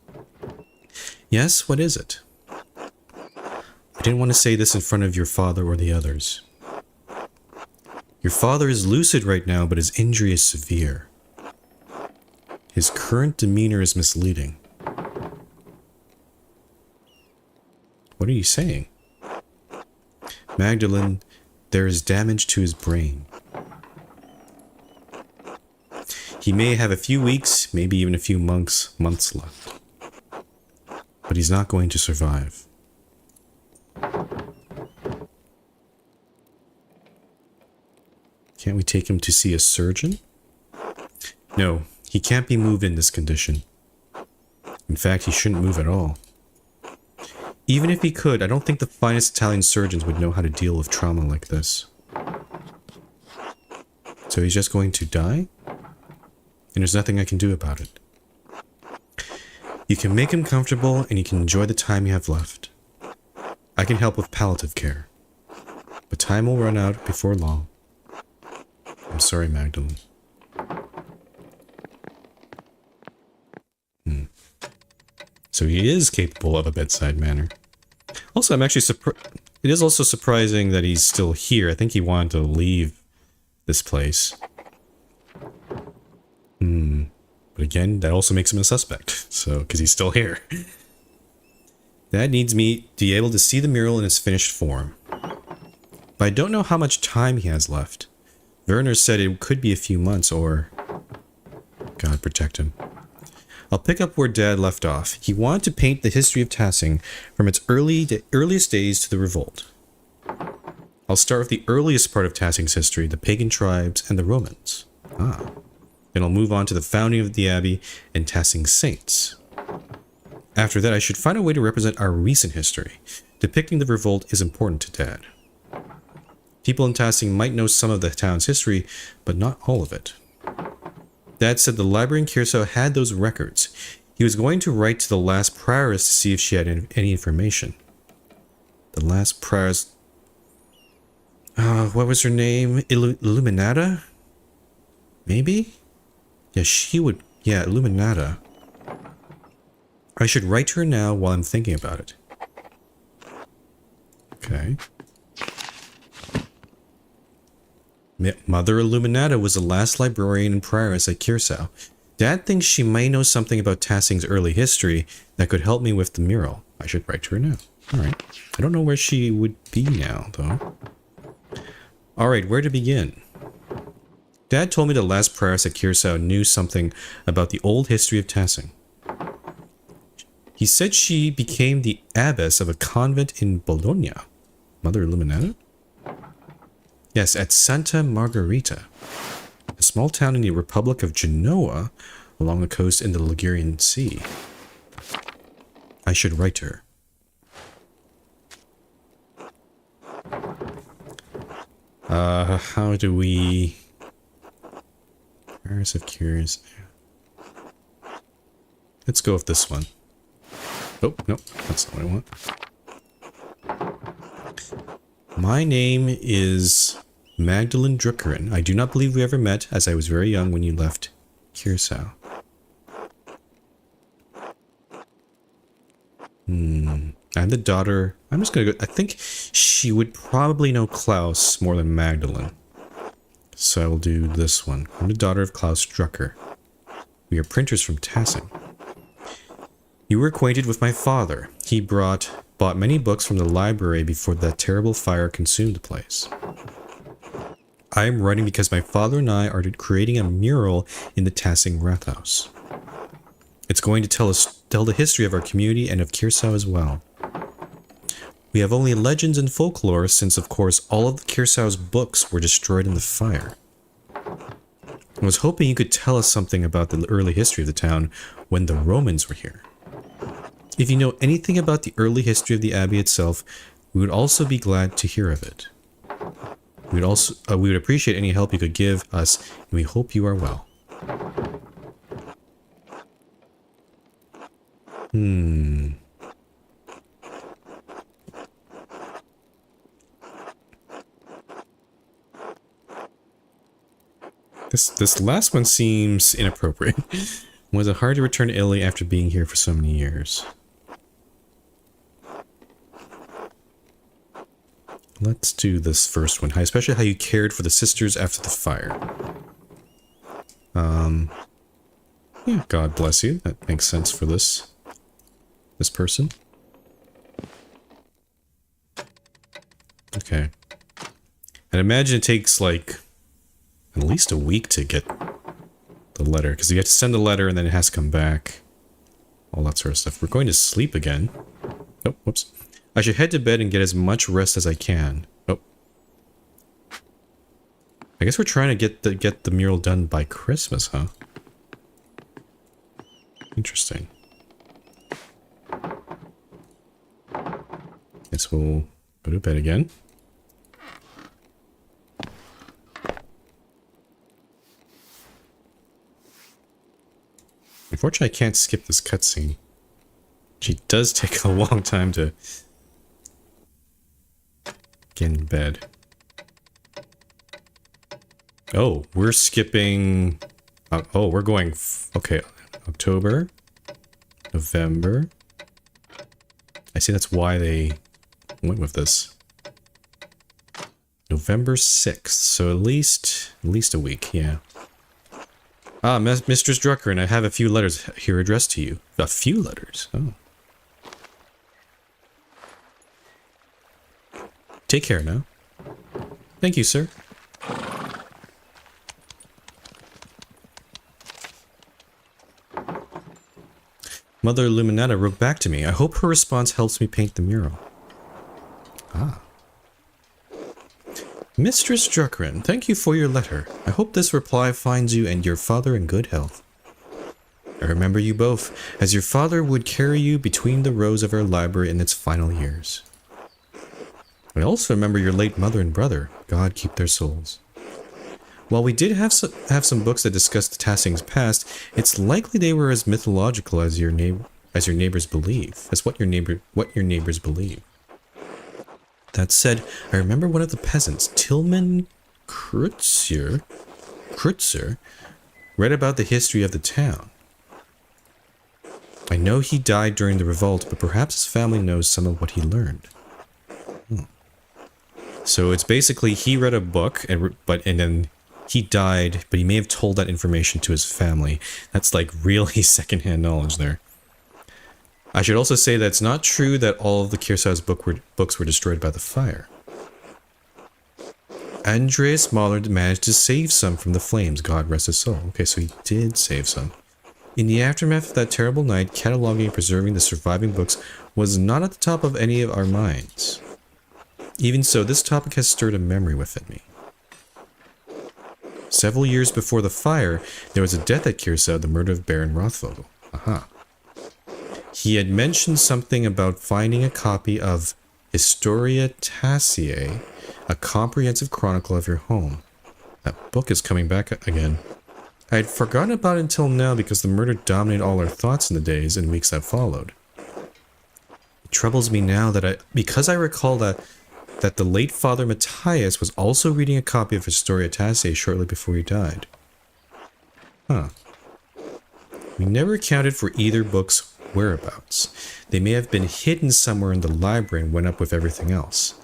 Yes, what is it? I didn't want to say this in front of your father or the others. Your father is lucid right now, but his injury is severe. His current demeanor is misleading. What are you saying? Magdalene, there is damage to his brain. He may have a few weeks, maybe even a few months left. But he's not going to survive. Can't we take him to see a surgeon? No, he can't be moved in this condition. In fact, he shouldn't move at all. Even if he could, I don't think the finest Italian surgeons would know how to deal with trauma like this. So he's just going to die? And there's nothing I can do about it. You can make him comfortable and you can enjoy the time you have left. I can help with palliative care. But time will run out before long. I'm sorry, Magdalene. So he is capable of a bedside manner. Also, I'm actually surprised. It is also surprising that he's still here. I think he wanted to leave this place. But again, that also makes him a suspect. So, because he's still here. That needs me to be able to see the mural in its finished form. But I don't know how much time he has left. Werner said it could be a few months or... God protect him. I'll pick up where Dad left off. He wanted to paint the history of Tassing from its earliest days to the revolt. I'll start with the earliest part of Tassing's history, the pagan tribes and the Romans. Then I'll move on to the founding of the Abbey and Tassing's saints. After that, I should find a way to represent our recent history. Depicting the revolt is important to Dad. People in Tassing might know some of the town's history, but not all of it. Dad said the library in Curacao had those records. He was going to write to the last prioress to see if she had any information. The last prioress... what was her name? Illuminata? Maybe? Yeah, she would... Yeah, Illuminata. I should write to her now while I'm thinking about it. Okay. Mother Illuminata was the last librarian and prioress at Curacao. Dad thinks she may know something about Tassing's early history that could help me with the mural. I should write to her now. Alright. I don't know where she would be now, though. Alright, where to begin? Dad told me the last prioress at Curacao knew something about the old history of Tassing. He said she became the abbess of a convent in Bologna. Mother Illuminata? Yes, at Santa Margherita, a small town in the Republic of Genoa along the coast in the Ligurian Sea. I should write to her. How do we... Paris of Curious... Let's go with this one. Oh, no, that's not what I want. My name is Magdalene Druckeren. I do not believe we ever met, as I was very young when you left Curacao. I'm the daughter... I'm just gonna go... I think she would probably know Klaus more than Magdalene. So I will do this one. I'm the daughter of Klaus Drucker. We are printers from Tassing. You were acquainted with my father. He bought many books from the library before that terrible fire consumed the place. I'm writing because my father and I are creating a mural in the Tassing Rathaus. It's going to tell the history of our community and of Kirsau as well. We have only legends and folklore since, of course, all of the Kirsau's books were destroyed in the fire. I was hoping you could tell us something about the early history of the town when the Romans were here. If you know anything about the early history of the abbey itself, we would also be glad to hear of it. We would appreciate any help you could give us, and we hope you are well. This last one seems inappropriate. Was it hard to return to Italy after being here for so many years? Let's do this first one. Especially how you cared for the sisters after the fire. Yeah, God bless you. That makes sense for this person. Okay. I'd imagine it takes like at least a week to get the letter, because you have to send a letter and then it has to come back. All that sort of stuff. We're going to sleep again. Oh, whoops. I should head to bed and get as much rest as I can. Oh. I guess we're trying to get the mural done by Christmas, huh? Interesting. Guess we'll go to bed again. Unfortunately, I can't skip this cutscene. She does take a long time to get in bed. Oh, we're skipping... oh, we're going... okay, October, November. I see that's why they went with this. November 6th, so at least a week, yeah. Ah, Mistress Drucker, and I have a few letters here addressed to you. A few letters? Oh. Take care now. Thank you, sir. Mother Luminata wrote back to me. I hope her response helps me paint the mural. Ah. Mistress Druckrin, thank you for your letter. I hope this reply finds you and your father in good health. I remember you both, as your father would carry you between the rows of our library in its final years. I also remember your late mother and brother. God keep their souls. While we did have some books that discussed the Tassing's past, it's likely they were as mythological as your neighbors believe. As what your neighbors believe. That said, I remember one of the peasants, Tillman Kreutzer, read about the history of the town. I know he died during the revolt, but perhaps his family knows some of what he learned. So it's basically he read a book, and then he died, but he may have told that information to his family. That's like really secondhand knowledge there. I should also say that it's not true that all of the Kirsau's books were destroyed by the fire. Andreas Mahler managed to save some from the flames, God rest his soul. Okay, so he did save some. In the aftermath of that terrible night, cataloging and preserving the surviving books was not at the top of any of our minds. Even so, this topic has stirred a memory within me. Several years before the fire, there was a death at Kirsau, the murder of Baron Rothvogel. Aha. He had mentioned something about finding a copy of Historia Tassiae, a comprehensive chronicle of your home. That book is coming back again. I had forgotten about it until now because the murder dominated all our thoughts in the days and weeks that followed. It troubles me now that because I recall that the late Father Matthias was also reading a copy of Historia Tassiae shortly before he died. Huh. We never accounted for either book's whereabouts. They may have been hidden somewhere in the library and went up with everything else.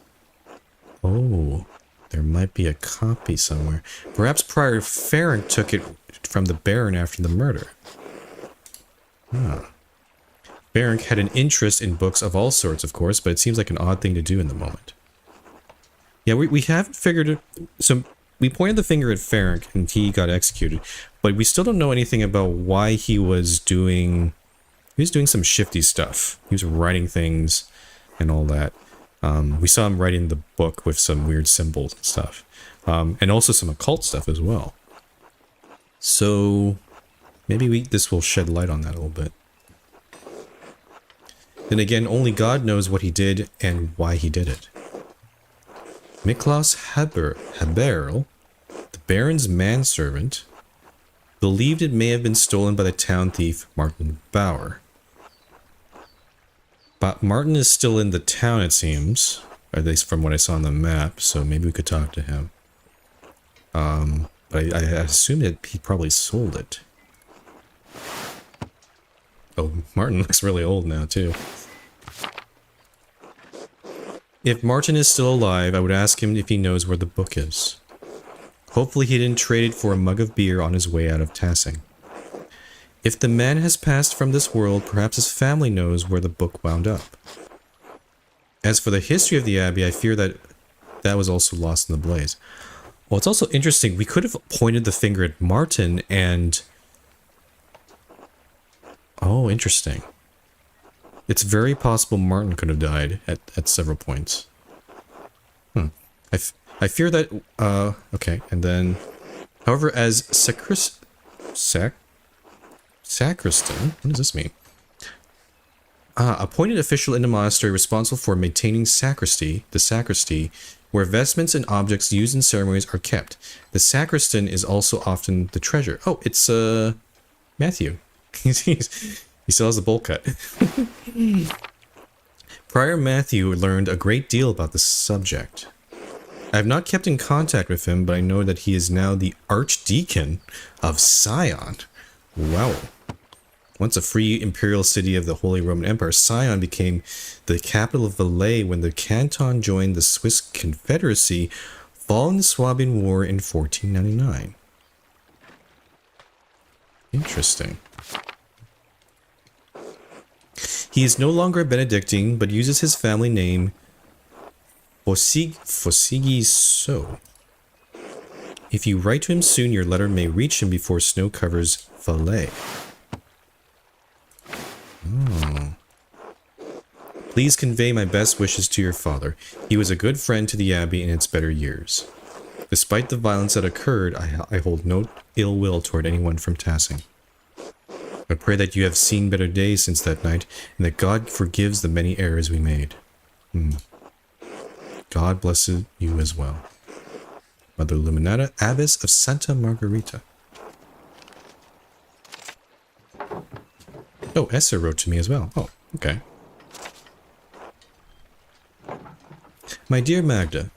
Oh, there might be a copy somewhere. Perhaps Prior Ferenc took it from the Baron after the murder. Huh. Ferenc had an interest in books of all sorts, of course, but it seems like an odd thing to do in the moment. Yeah, we haven't figured it. So we pointed the finger at Ferenc and he got executed, but we still don't know anything about why he was doing some shifty stuff. He was writing things and all that. We saw him writing the book with some weird symbols and stuff. And also some occult stuff as well. So maybe this will shed light on that a little bit. Then again, only God knows what he did and why he did it. Miklas Haberl, the Baron's manservant, believed it may have been stolen by the town thief Martin Bauer. But Martin is still in the town, it seems, at least from what I saw on the map, so maybe we could talk to him. But I assume that he probably sold it. Oh, Martin looks really old now, too. If Martin is still alive, I would ask him if he knows where the book is. Hopefully he didn't trade it for a mug of beer on his way out of Tassing. If the man has passed from this world, perhaps his family knows where the book wound up. As for the history of the Abbey, I fear that was also lost in the blaze. Well, it's also interesting. We could have pointed the finger at Martin and... Oh, interesting. It's very possible Martin could have died at several points. I fear that... okay, and then... However, as sacristan... What does this mean? Appointed official in the monastery responsible for maintaining the sacristy, where vestments and objects used in ceremonies are kept. The sacristan is also often the treasurer. Oh, it's, Matthew. He still has the bowl cut. Prior Matthew learned a great deal about the subject. I have not kept in contact with him, but I know that he is now the Archdeacon of Sion. Wow. Once a free imperial city of the Holy Roman Empire, Sion became the capital of Valais when the canton joined the Swiss Confederacy following the Swabian War in 1499. Interesting. He is no longer a Benedictine, but uses his family name Fossigi So. If you write to him soon, your letter may reach him before snow covers Valais. Oh. Please convey my best wishes to your father. He was a good friend to the Abbey in its better years. Despite the violence that occurred, I hold no ill will toward anyone from Tassing. I pray that you have seen better days since that night, and that God forgives the many errors we made. God bless you as well. Mother Luminata, Abbess of Santa Margherita. Oh, Esther wrote to me as well. Oh, okay. My dear Magda,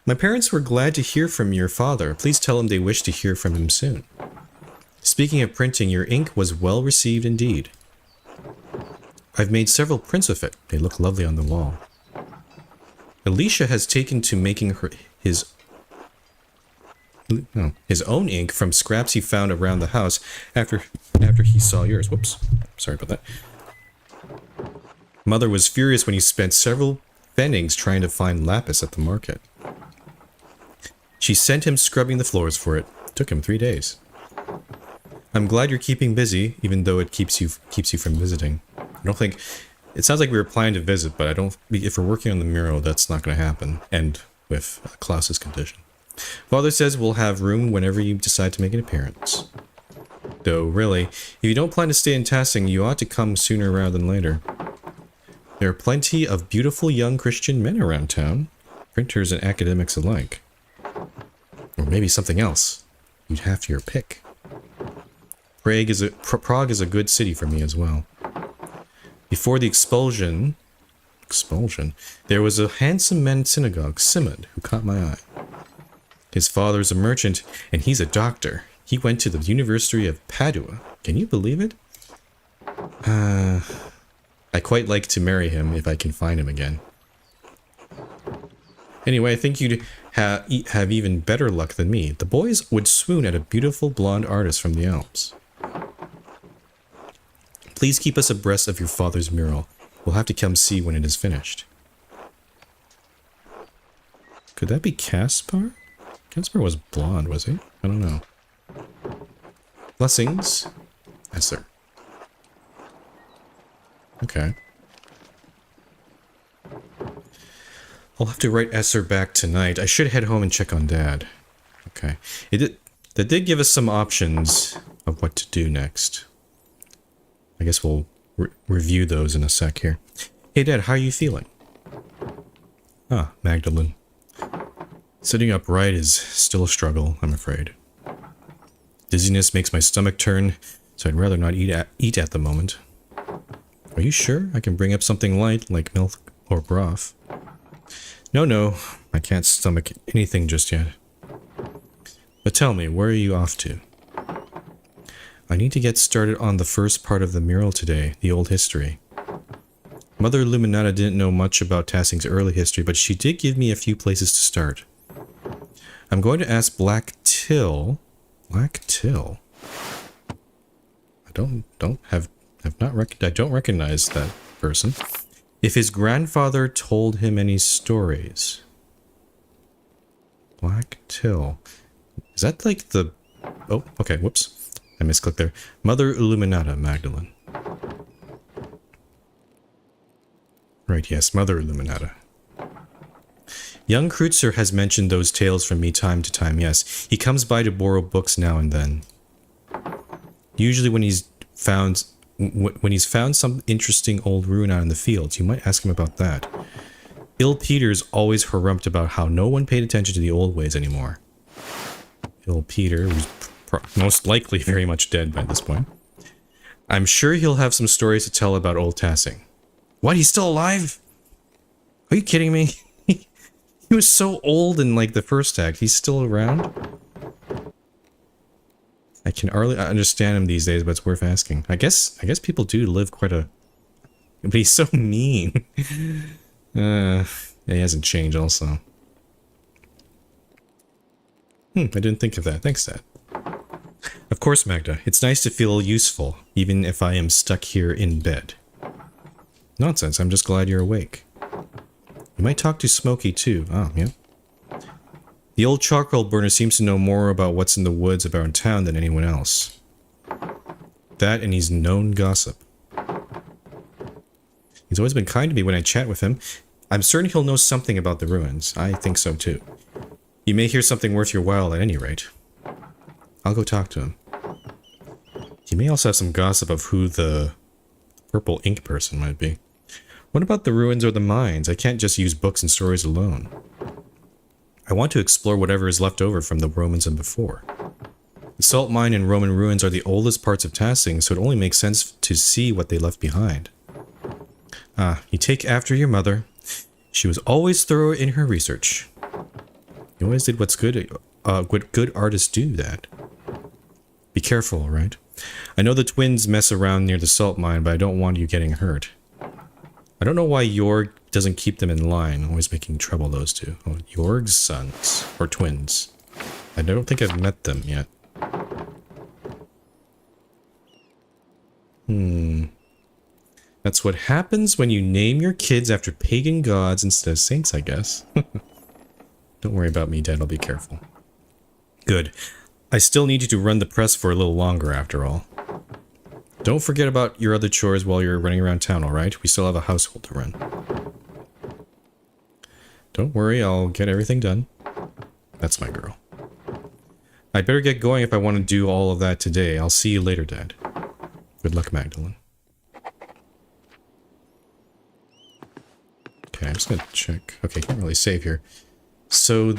my parents were glad to hear from your father. Please tell them they wish to hear from him soon. Speaking of printing, your ink was well received indeed. I've made several prints of it. They look lovely on the wall. Alicia has taken to making his own ink from scraps he found around the house after he saw yours. Whoops. Sorry about that. Mother was furious when he spent several pfennigs trying to find lapis at the market. She sent him scrubbing the floors for it. It took him 3 days. I'm glad you're keeping busy, even though it keeps you from visiting. I don't think... It sounds like we were planning to visit, but I don't... If we're working on the mural, that's not going to happen. And with Klaus's condition. Father says we'll have room whenever you decide to make an appearance. Though, really, if you don't plan to stay in Tassing, you ought to come sooner rather than later. There are plenty of beautiful young Christian men around town. Printers and academics alike. Or maybe something else. You'd have your pick. Prague is a good city for me as well. Before the expulsion, there was a handsome man in synagogue, Simon, who caught my eye. His father's a merchant, and he's a doctor. He went to the University of Padua. Can you believe it? I quite like to marry him if I can find him again. Anyway, I think you'd have even better luck than me. The boys would swoon at a beautiful blonde artist from the Alps. Please keep us abreast of your father's mural. We'll have to come see when it is finished. Could that be Caspar? Caspar was blonde, was he? I don't know. Blessings. Yes, sir. Okay. I'll have to write Esser back tonight. I should head home and check on Dad. Okay. That did give us some options of what to do next. I guess we'll review those in a sec here. Hey Dad, how are you feeling? Ah, Magdalene. Sitting upright is still a struggle, I'm afraid. Dizziness makes my stomach turn, so I'd rather not eat at the moment. Are you sure I can bring up something light, like milk or broth? No, I can't stomach anything just yet. But tell me, where are you off to? I need to get started on the first part of the mural today, the old history. Mother Illuminata didn't know much about Tassing's early history, but she did give me a few places to start. I'm going to ask Black Till. Black Till? I don't recognize that person. If his grandfather told him any stories. Black Till. Is that like the... Oh, okay, whoops. I misclicked there. Mother Illuminata, Magdalene. Right, yes, Mother Illuminata. Young Kreutzer has mentioned those tales from me time to time, yes. He comes by to borrow books now and then. Usually when he's found some interesting old ruin out in the fields, you might ask him about that. Ill Peter's always harumphed about how no one paid attention to the old ways anymore. Ill Peter, who's most likely very much dead by this point. I'm sure he'll have some stories to tell about old Tassing. What, he's still alive? Are you kidding me? He was so old in, like, the first act. He's still around? I can hardly understand him these days, but it's worth asking. I guess people do live quite a... But he's so mean. Yeah, he hasn't changed also. I didn't think of that. Thanks, Dad. Of course, Magda. It's nice to feel useful, even if I am stuck here in bed. Nonsense, I'm just glad you're awake. You might talk to Smokey, too. Oh, yeah. The old charcoal burner seems to know more about what's in the woods around town than anyone else. That, and he's known gossip. He's always been kind to me when I chat with him. I'm certain he'll know something about the ruins. I think so, too. You may hear something worth your while at any rate. I'll go talk to him. He may also have some gossip of who the purple ink person might be. What about the ruins or the mines? I can't just use books and stories alone. I want to explore whatever is left over from the Romans and before. The salt mine and Roman ruins are the oldest parts of Tassing, so it only makes sense to see what they left behind. Ah, you take after your mother. She was always thorough in her research. You always did what's good. What good artists do that. Be careful, alright? I know the twins mess around near the salt mine, but I don't want you getting hurt. I don't know why Jorg doesn't keep them in line, always making trouble, those two. Oh, Jorg's sons. Or twins. I don't think I've met them yet. That's what happens when you name your kids after pagan gods instead of saints, I guess. Don't worry about me, Dad. I'll be careful. Good. I still need you to run the press for a little longer, after all. Don't forget about your other chores while you're running around town, alright? We still have a household to run. Don't worry, I'll get everything done. That's my girl. I'd better get going if I want to do all of that today. I'll see you later, Dad. Good luck, Magdalene. Okay, I'm just gonna check. Okay, can't really save here. So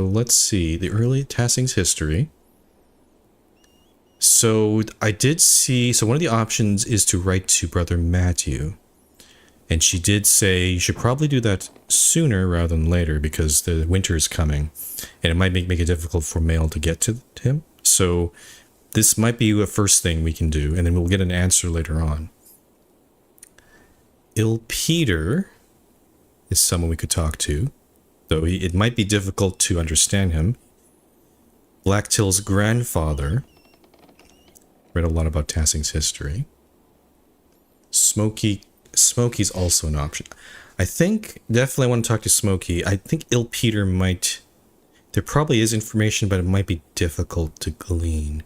let's see, the early Tassing's history. So I did see, so one of the options is to write to Brother Matthew. And she did say you should probably do that sooner rather than later because the winter is coming. And it might make it difficult for mail to get to him. So this might be a first thing we can do, and then we'll get an answer later on. Ill Peter is someone we could talk to. Though it might be difficult to understand him. Black Till's grandfather. Read a lot about Tassing's history. Smokey's also an option. I think definitely I want to talk to Smokey. I think Il Peter might... There probably is information, but it might be difficult to glean.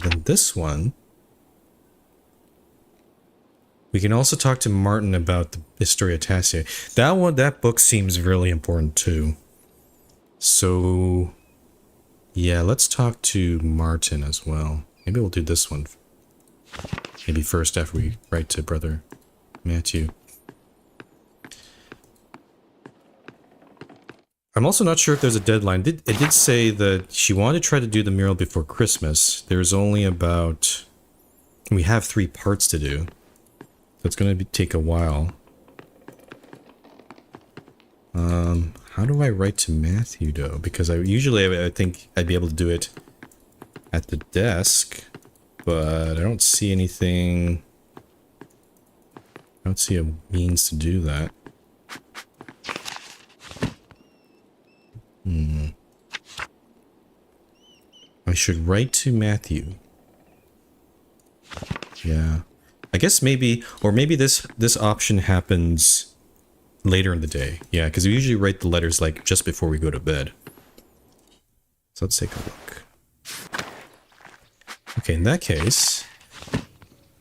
Then this one... We can also talk to Martin about the Historia Tassia. That book seems really important too. So... Yeah, let's talk to Martin as well. Maybe we'll do this one. Maybe first after we write to Brother Matthew. I'm also not sure if there's a deadline. It did say that she wanted to try to do the mural before Christmas. There's only about... We have 3 parts to do. So it's going to take a while. How do I write to Matthew, though? Because I think I'd be able to do it at the desk. But I don't see anything... I don't see a means to do that. I should write to Matthew. Yeah. I guess maybe... Or maybe this option happens later in the day. Yeah, because we usually write the letters like just before we go to bed. So let's take a look. Okay, in that case,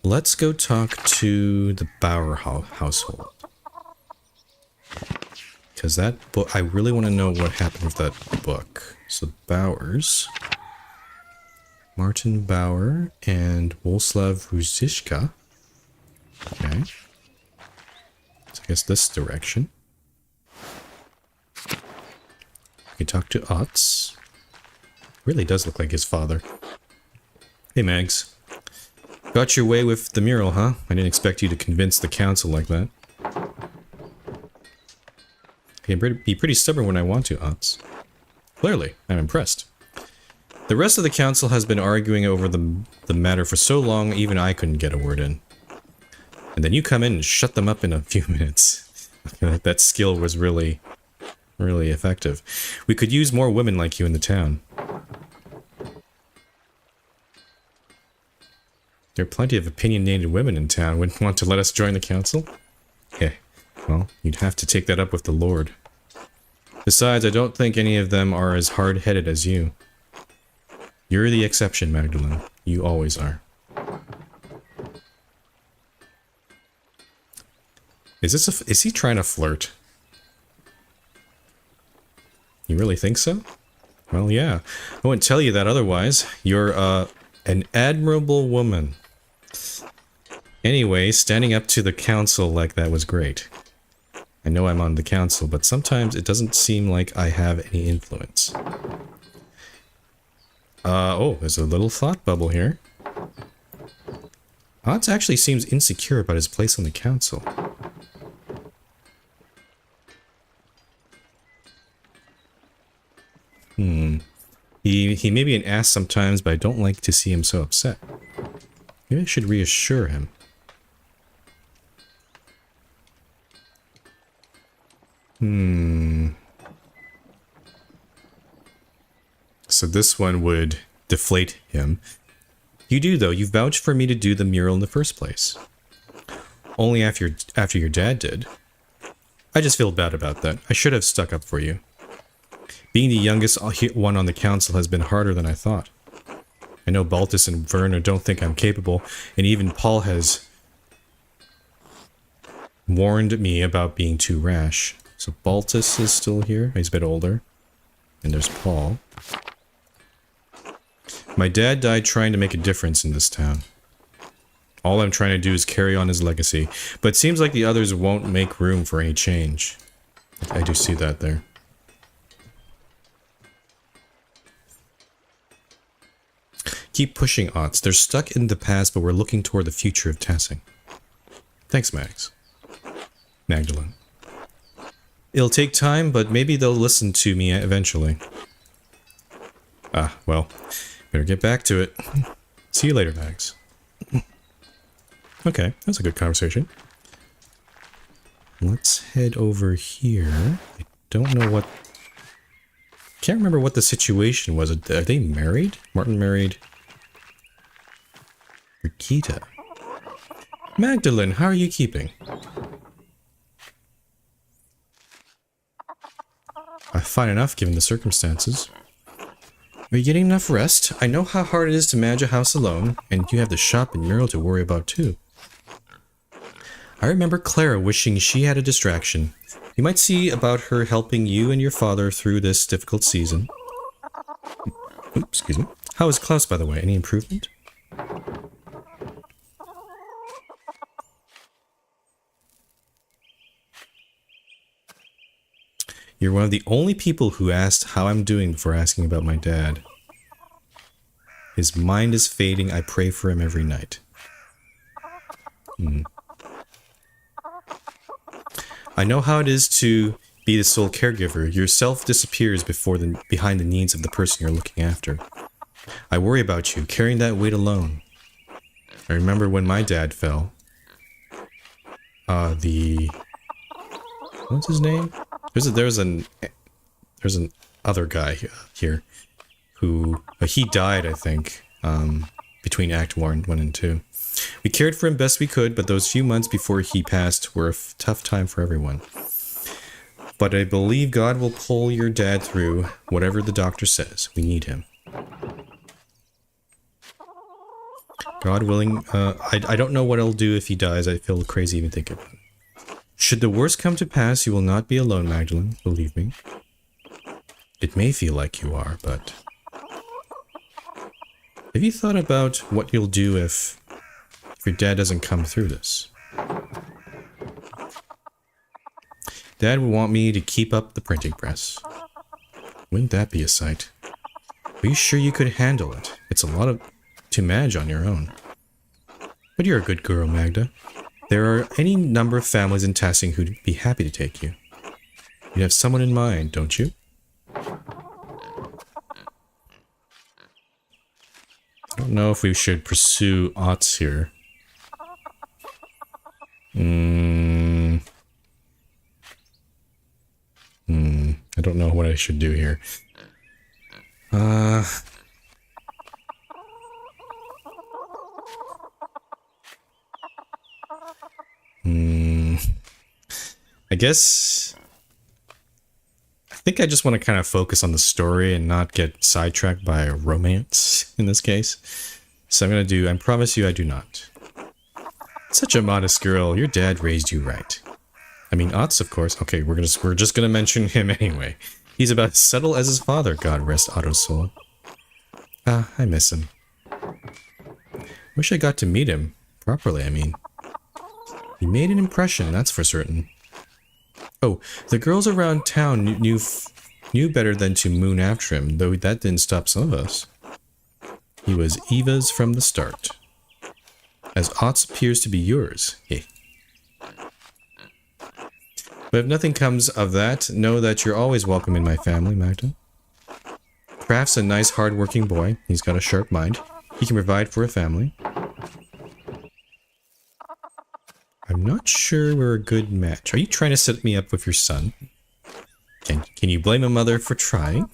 let's go talk to the Bauer household. Because that book, I really want to know what happened with that book. So Bowers, Martin Bauer, and Włoslaw Ruzicka. Okay. So I guess this direction. We can talk to Otz. Really does look like his father. Hey, Mags. Got your way with the mural, huh? I didn't expect you to convince the council like that. I can be pretty stubborn when I want to, Otz. Clearly, I'm impressed. The rest of the council has been arguing over the matter for so long, even I couldn't get a word in. And then you come in and shut them up in a few minutes. That skill was really, really effective. We could use more women like you in the town. There are plenty of opinionated women in town. Wouldn't want to let us join the council? Yeah, well, you'd have to take that up with the Lord. Besides, I don't think any of them are as hard-headed as you. You're the exception, Magdalene. You always are. Is he trying to flirt? You really think so? Well, yeah. I wouldn't tell you that otherwise. You're, an admirable woman. Anyway, standing up to the council like that was great. I know I'm on the council, but sometimes it doesn't seem like I have any influence. Oh, there's a little thought bubble here. Otz actually seems insecure about his place on the council. He may be an ass sometimes, but I don't like to see him so upset. Maybe I should reassure him. So this one would deflate him. You do, though. You vouched for me to do the mural in the first place. Only after your dad did. I just feel bad about that. I should have stuck up for you. Being the youngest one on the council has been harder than I thought. I know Baltus and Werner don't think I'm capable, and even Paul has warned me about being too rash. So Baltus is still here. He's a bit older. And there's Paul. My dad died trying to make a difference in this town. All I'm trying to do is carry on his legacy, but it seems like the others won't make room for any change. I do see that there. Keep pushing, Otz. They're stuck in the past, but we're looking toward the future of Tassing. Thanks, Mags. Magdalene. It'll take time, but maybe they'll listen to me eventually. Ah, well, better get back to it. See you later, Mags. Okay, that's a good conversation. Let's head over here. I don't know what... Can't remember what the situation was. Are they married? Martin married... Rikita. Magdalene, how are you keeping? Fine enough given the circumstances. Are you getting enough rest? I know how hard it is to manage a house alone, and you have the shop and Earl to worry about too. I remember Clara wishing she had a distraction. You might see about her helping you and your father through this difficult season. Oops, excuse me. How is Klaus, by the way? Any improvement? You're one of the only people who asked how I'm doing before asking about my dad. His mind is fading. I pray for him every night. I know how it is to be the sole caregiver. Yourself disappears behind the needs of the person you're looking after. I worry about you, carrying that weight alone. I remember when my dad fell. What's his name? There's an other guy here who he died, I think, between Act 1 and 2. We cared for him best we could, but those few months before he passed were a tough time for everyone. But I believe God will pull your dad through whatever the doctor says. We need him. God willing, I don't know what I'll do if he dies. I feel crazy even thinking about it. Should the worst come to pass, you will not be alone, Magdalene. Believe me. It may feel like you are, but... Have you thought about what you'll do if your dad doesn't come through this? Dad would want me to keep up the printing press. Wouldn't that be a sight? Are you sure you could handle it? It's a lot to manage on your own. But you're a good girl, Magda. There are any number of families in Tassing who'd be happy to take you. You have someone in mind, don't you? I don't know if we should pursue Otts here. I don't know what I should do here. I guess... I think I just want to kind of focus on the story and not get sidetracked by romance in this case. So I'm going to do, I promise you I do not. Such a modest girl, your dad raised you right. I mean, Otts, of course. Okay, we're just gonna mention him anyway. He's about as subtle as his father, God rest Otto's soul. Ah, I miss him. Wish I got to meet him. Properly, I mean. He made an impression, that's for certain. Oh, the girls around town knew better than to moon after him, though that didn't stop some of us. He was Eva's from the start. As Otts appears to be yours. Hey. But if nothing comes of that, know that you're always welcome in my family, Magda. Kraft's a nice, hard-working boy. He's got a sharp mind. He can provide for a family. I'm not sure we're a good match. Are you trying to set me up with your son? Can you blame a mother for trying?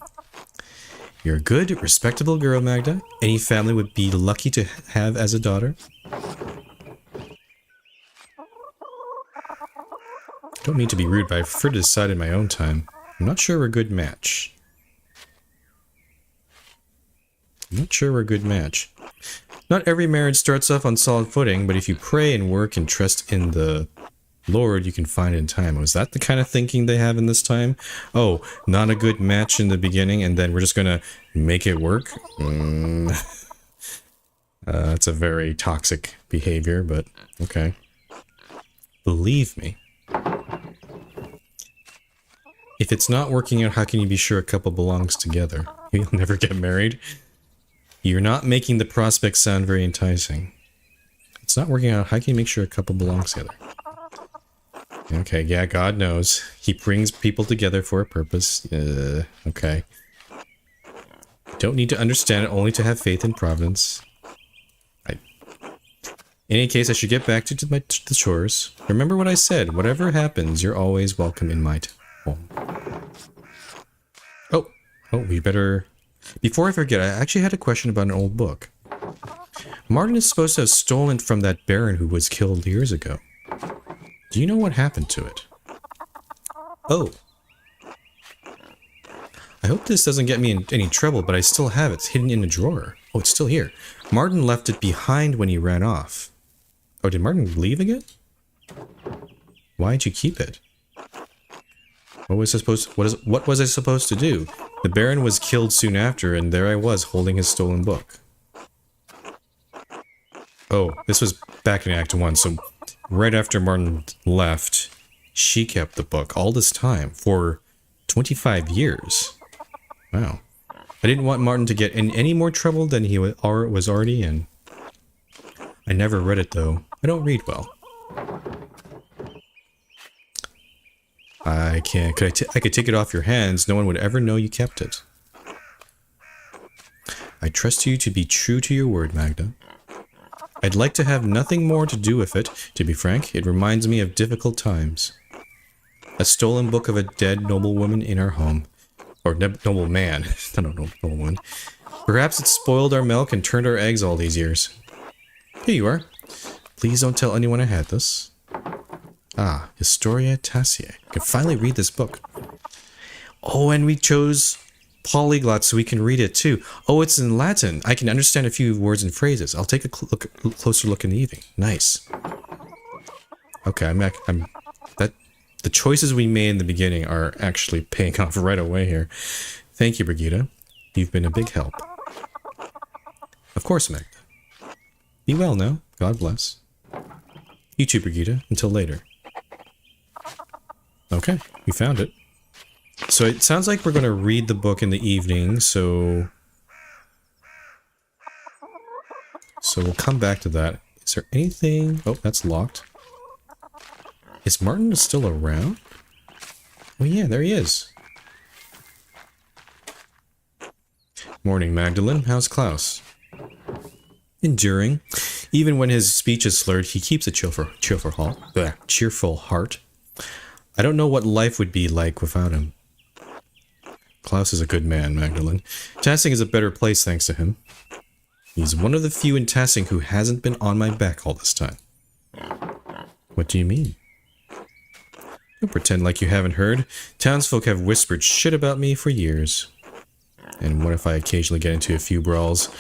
You're a good, respectable girl, Magda. Any family would be lucky to have as a daughter. Don't mean to be rude, but I prefer to decide in my own time. I'm not sure we're a good match. Not every marriage starts off on solid footing, but if you pray and work and trust in the Lord, you can find it in time. Was that the kind of thinking they have in this time? Oh, not a good match in the beginning, and then we're just gonna make it work? That's a very toxic behavior, but okay. Believe me. If it's not working out, how can you be sure a couple belongs together? You'll never get married. You're not making the prospect sound very enticing. It's not working out, how can you make sure a couple belongs together? Okay, yeah, God knows. He brings people together for a purpose. Okay. Don't need to understand it, only to have faith in Providence. In any case, I should get back to the chores. Remember what I said. Whatever happens, you're always welcome in my home. Oh, we better... Before I forget, I actually had a question about an old book. Martin is supposed to have stolen from that baron who was killed years ago. Do you know what happened to it? Oh. hope this doesn't get me in any trouble, but I still have it. It's hidden in a drawer. Oh, it's still here. Martin left it behind when he ran off. Oh, did Martin leave again? Why'd you keep it? What was I supposed to do? The Baron was killed soon after, and there I was holding his stolen book. Oh, this was back in Act 1, so right after Martin left, she kept the book all this time, for 25 years. Wow. I didn't want Martin to get in any more trouble than he was already in. I never read it, though. I don't read well. I could take it off your hands. No one would ever know you kept it. I trust you to be true to your word, Magda. I'd like to have nothing more to do with it. To be frank, it reminds me of difficult times. A stolen book of a dead noblewoman in our home. Or noble man. I don't know, noblewoman. Perhaps it spoiled our milk and turned our eggs all these years. Here you are. Please don't tell anyone I had this. Ah, Historia Taciae. I can finally read this book. Oh, and we chose Polyglot so we can read it too. Oh, it's in Latin. I can understand a few words and phrases. I'll take a closer look in the evening. Nice. Okay, the choices we made in the beginning are actually paying off right away here. Thank you, Brigitte. You've been a big help. Of course, Magda. Be well now. God bless. You too, Brigitte. Until later. Okay, we found it. So it sounds like we're going to read the book in the evening, so we'll come back to that. Is there anything? Oh, that's locked. Is Martin still around? Oh yeah, there he is. Morning, Magdalene. How's Klaus? Enduring. Even when his speech is slurred, he keeps a cheerful heart. I don't know what life would be like without him. Klaus is a good man, Magdalene. Tassing is a better place thanks to him. He's one of the few in Tassing who hasn't been on my back all this time. What do you mean? Don't pretend like you haven't heard. Townsfolk have whispered shit about me for years. And what if I occasionally get into a few brawls?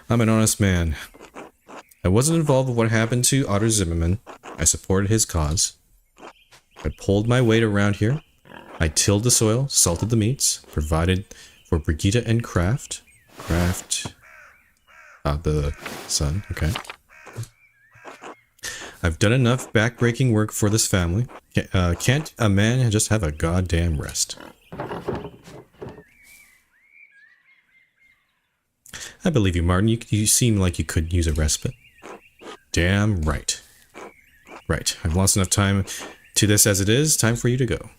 I'm an honest man. I wasn't involved with what happened to Otto Zimmerman. I supported his cause. I pulled my weight around here. I tilled the soil, salted the meats, provided for Brigitte and Kraft. The son, okay. I've done enough backbreaking work for this family. Can't a man just have a goddamn rest? I believe you, Martin. You seem like you could use a respite. Damn right. Right, I've lost enough time to this as it is. Time for you to go.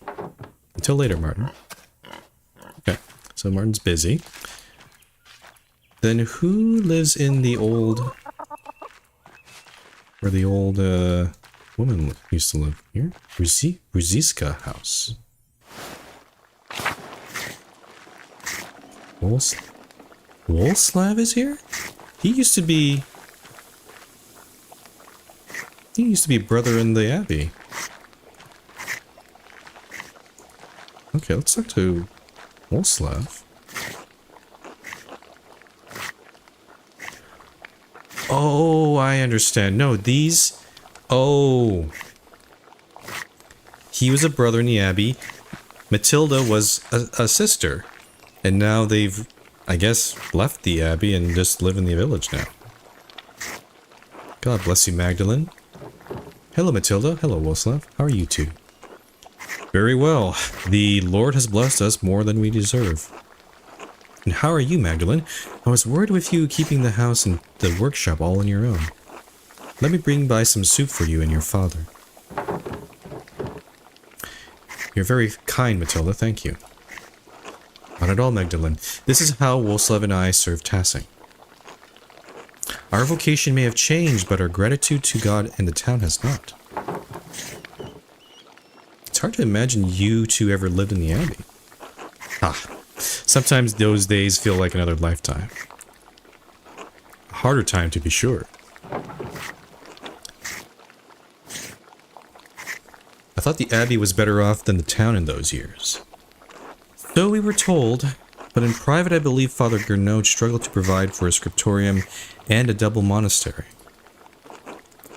Until later, Martin. Okay, so Martin's busy. Then who lives in the old... where the old woman used to live? Here? Ruziska house. Wolslav is here? He used to be a brother in the Abbey. Okay, let's talk to Wolslav. Oh, I understand. No, these... Oh. He was a brother in the Abbey. Matilda was a sister. And now they've, I guess, left the Abbey and just live in the village now. God bless you, Magdalene. Hello, Matilda. Hello, Wolslav. How are you two? Very well. The Lord has blessed us more than we deserve. And how are you, Magdalene? I was worried with you keeping the house and the workshop all on your own. Let me bring by some soup for you and your father. You're very kind, Matilda. Thank you. Not at all, Magdalene. This is how Wolslav and I serve Tassing. Our vocation may have changed, but our gratitude to God and the town has not. It's hard to imagine you two ever lived in the Abbey. Sometimes those days feel like another lifetime. A harder time, to be sure. I thought the Abbey was better off than the town in those years. So we were told, But in private, I believe Father Gernot struggled to provide for a scriptorium and a double monastery.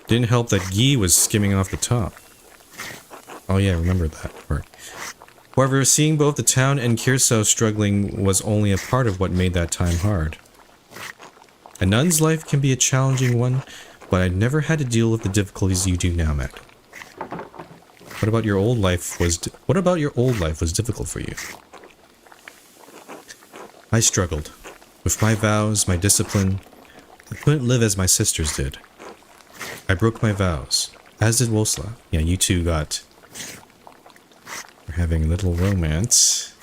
Didn't help that Guy was skimming off the top. Oh yeah, remember that part. However, seeing both the town and Kirsau struggling was only a part of what made that time hard. A nun's life can be a challenging one, but I never had to deal with the difficulties you do now, Mac. What about your old life was difficult for you? I struggled. With my vows, my discipline, I couldn't live as my sisters did. I broke my vows, as did Woslav. Yeah, you two were having a little romance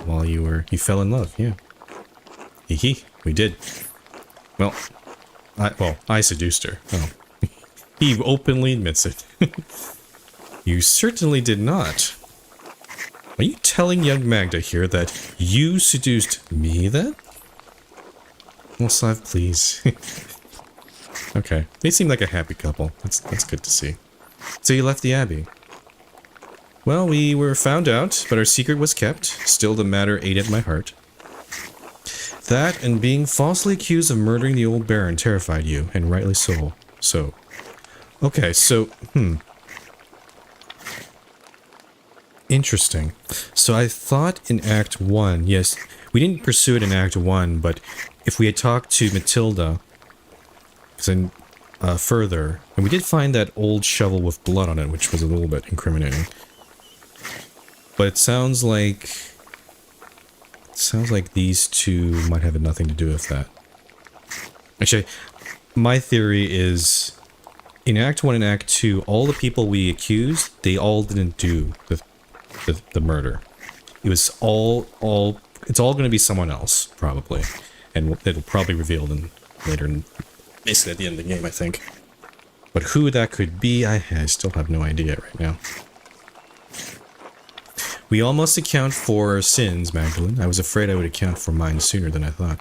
while you fell in love, yeah. Hee, we did. Well, I seduced her. Oh. He openly admits it. You certainly did not. Are you telling young Magda here that you seduced me then? Woslav, please. Okay, they seem like a happy couple. That's good to see. So you left the Abbey. Well, we were found out, but our secret was kept. Still, the matter ate at my heart. That and being falsely accused of murdering the old Baron terrified you, and rightly so. Okay, so, interesting. So I thought in Act 1, yes, we didn't pursue it in Act 1, but if we had talked to Matilda further, and we did find that old shovel with blood on it, which was a little bit incriminating. But it sounds like these two might have nothing to do with that. Actually, my theory is in Act 1 and Act 2, all the people we accused, they all didn't do the murder. It was it's all going to be someone else, probably. And it'll probably reveal them later, basically at the end of the game, I think. But who that could be, I still have no idea right now. We all must account for sins, Magdalene. I was afraid I would account for mine sooner than I thought.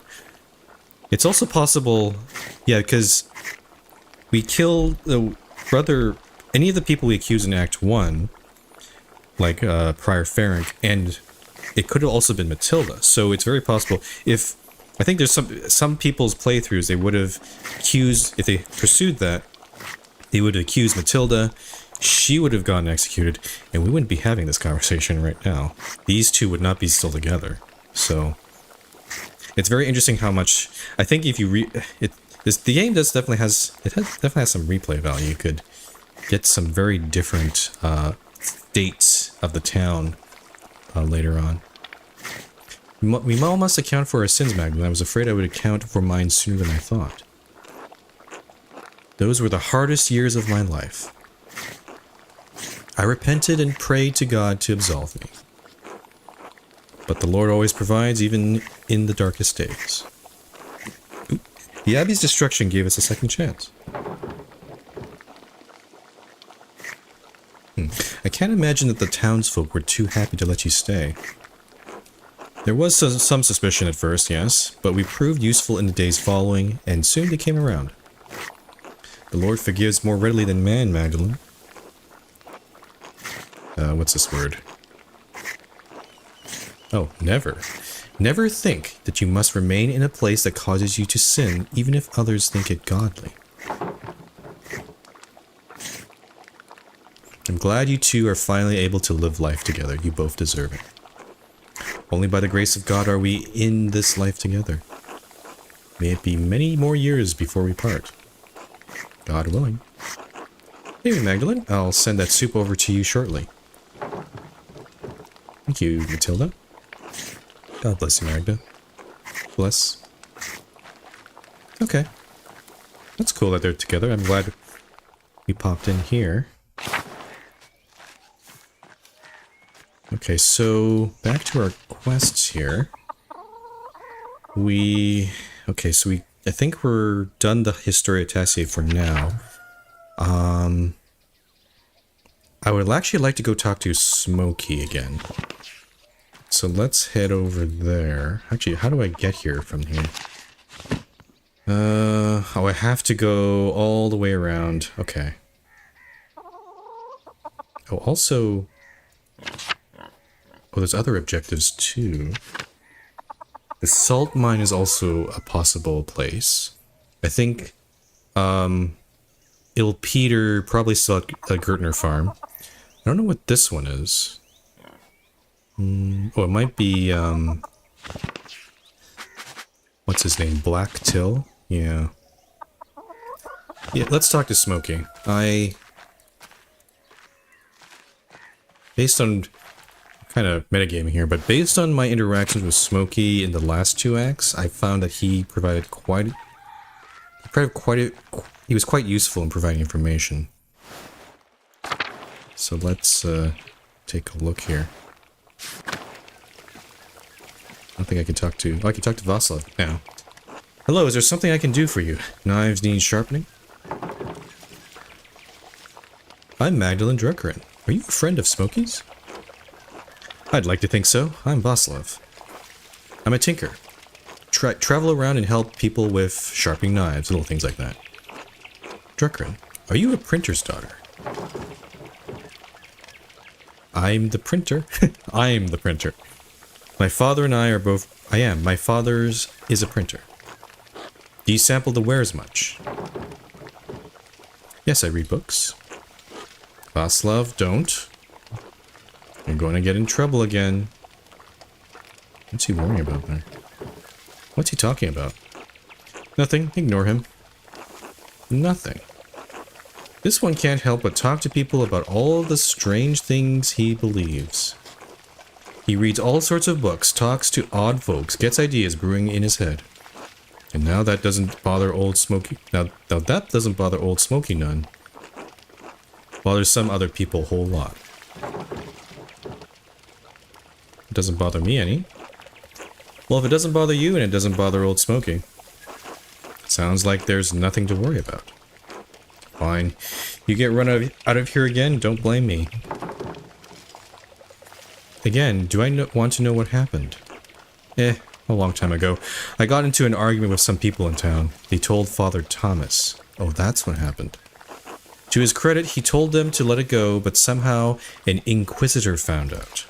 It's also possible, yeah, because we killed the brother, any of the people we accused in Act 1, like Prior Ferenc, and it could have also been Matilda. So it's very possible. If I think there's some people's playthroughs, they would have accused, if they pursued that, they would have accused Matilda. She would have gotten executed, and we wouldn't be having this conversation right now. These two would not be still together. So it's very interesting how much I think if you the game definitely has some replay value. You could get some very different states of the town later on. We all must account for our sins, Magdalene. I was afraid I would account for mine sooner than I thought. Those were the hardest years of my life. I repented and prayed to God to absolve me. But the Lord always provides, even in the darkest days. The Abbey's destruction gave us a second chance. I can't imagine that the townsfolk were too happy to let you stay. There was some suspicion at first, yes, but we proved useful in the days following, and soon they came around. The Lord forgives more readily than man, Magdalene. What's this word? Oh, never. Never think that you must remain in a place that causes you to sin, even if others think it godly. I'm glad you two are finally able to live life together. You both deserve it. Only by the grace of God are we in this life together. May it be many more years before we part. God willing. Hey, Magdalene, I'll send that soup over to you shortly. Thank you, Matilda. God bless you, Magda. Bless. Okay. That's cool that they're together. I'm glad we popped in here. Okay, so back to our quests here. I think we're done the Historia Tassae for now. I would actually like to go talk to Smokey again. So let's head over there. Actually, how do I get here from here? Oh, I have to go all the way around. Okay. Oh, also... Oh, there's other objectives too. The salt mine is also a possible place. I think Il Peter probably still at a Gertner farm. I don't know what this one is. Oh, it might be what's his name? Black Till? Yeah. Yeah, let's talk to Smokey. Based on kind of metagaming here, but based on my interactions with Smokey in the last 2 acts, I found that he was quite useful in providing information. So let's take a look here. I don't think I can talk to... Oh, I can talk to Vaslav now. Hello, is there something I can do for you? Knives need sharpening? I'm Magdalene Druckeren. Are you a friend of Smokey's? I'd like to think so. I'm Vaslav. I'm a tinker. Travel around and help people with sharpening knives, little things like that. Druckeren, are you a printer's daughter? I'm the printer. I'm the printer. My father and I are both... My father's is a printer. Do you sample the wares much? Yes, I read books. Vaslav, don't. You're going to get in trouble again. What's he worrying about there? What's he talking about? Nothing. Ignore him. Nothing. This one can't help but talk to people about all the strange things he believes. He reads all sorts of books, talks to odd folks, gets ideas brewing in his head. And now that doesn't bother old Smokey... Now that doesn't bother old Smokey none. Bothers some other people a whole lot. It doesn't bother me any. Well, if it doesn't bother you and it doesn't bother old Smokey, sounds like there's nothing to worry about. Fine. You get run out of here again, don't blame me. Again, do I want to know what happened? A long time ago. I got into an argument with some people in town. They told Father Thomas. Oh, that's what happened. To his credit, he told them to let it go, but somehow an inquisitor found out.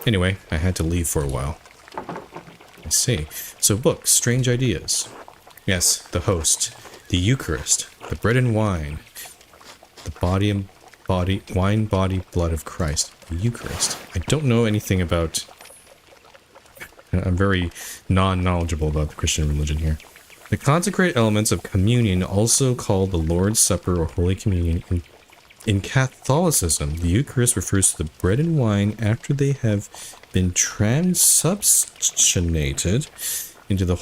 Anyway, I had to leave for a while. I see. So books, strange ideas. Yes, the host, the Eucharist, the bread and wine, the wine, body, blood of Christ, the Eucharist. I don't know anything about... I'm very non-knowledgeable about the Christian religion here. The consecrated elements of communion, also called the Lord's Supper or Holy Communion. In Catholicism, the Eucharist refers to the bread and wine after they have been transubstantiated into the...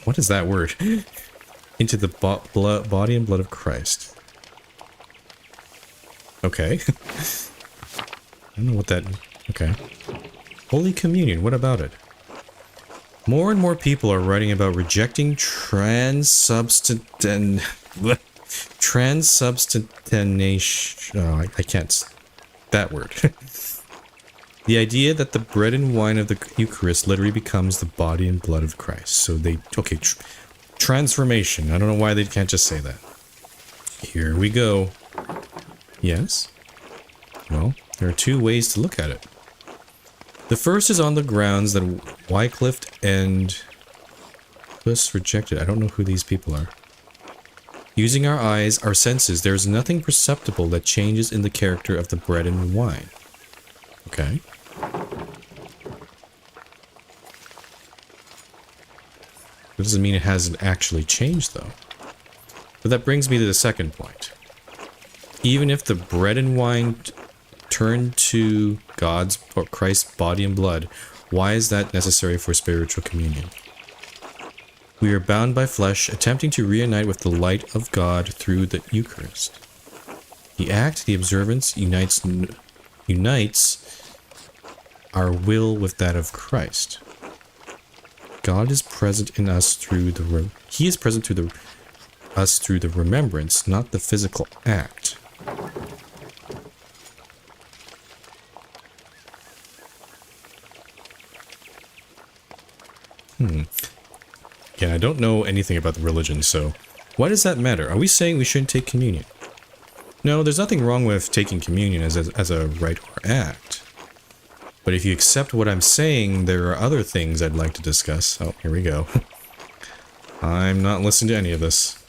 What is that word? Into the body and blood of Christ. Okay. I don't know what that... Okay. Holy Communion, what about it? More and more people are writing about rejecting transubstantiation... Oh, I can't... That word. The idea that the bread and wine of the Eucharist literally becomes the body and blood of Christ. So they... Okay, transformation. I don't know why they can't just say that. Here we go. Yes? Well, there are 2 ways to look at it. The first is on the grounds that Wycliffe and Cliffs rejected. I don't know who these people are. Using our eyes, our senses, there is nothing perceptible that changes in the character of the bread and wine. Okay. That doesn't mean it hasn't actually changed, though. But that brings me to the second point. Even if the bread and wine turn to God's or Christ's body and blood, why is that necessary for spiritual communion? We are bound by flesh, attempting to reunite with the light of God through the Eucharist. The act, the observance, unites our will with that of Christ. God is present in us through the... He is present through us through the remembrance, not the physical act. Again, I don't know anything about the religion, so why does that matter? Are we saying we shouldn't take communion? No, there's nothing wrong with taking communion as a rite or act. But if you accept what I'm saying, there are other things I'd like to discuss. Oh, here we go. I'm not listening to any of this.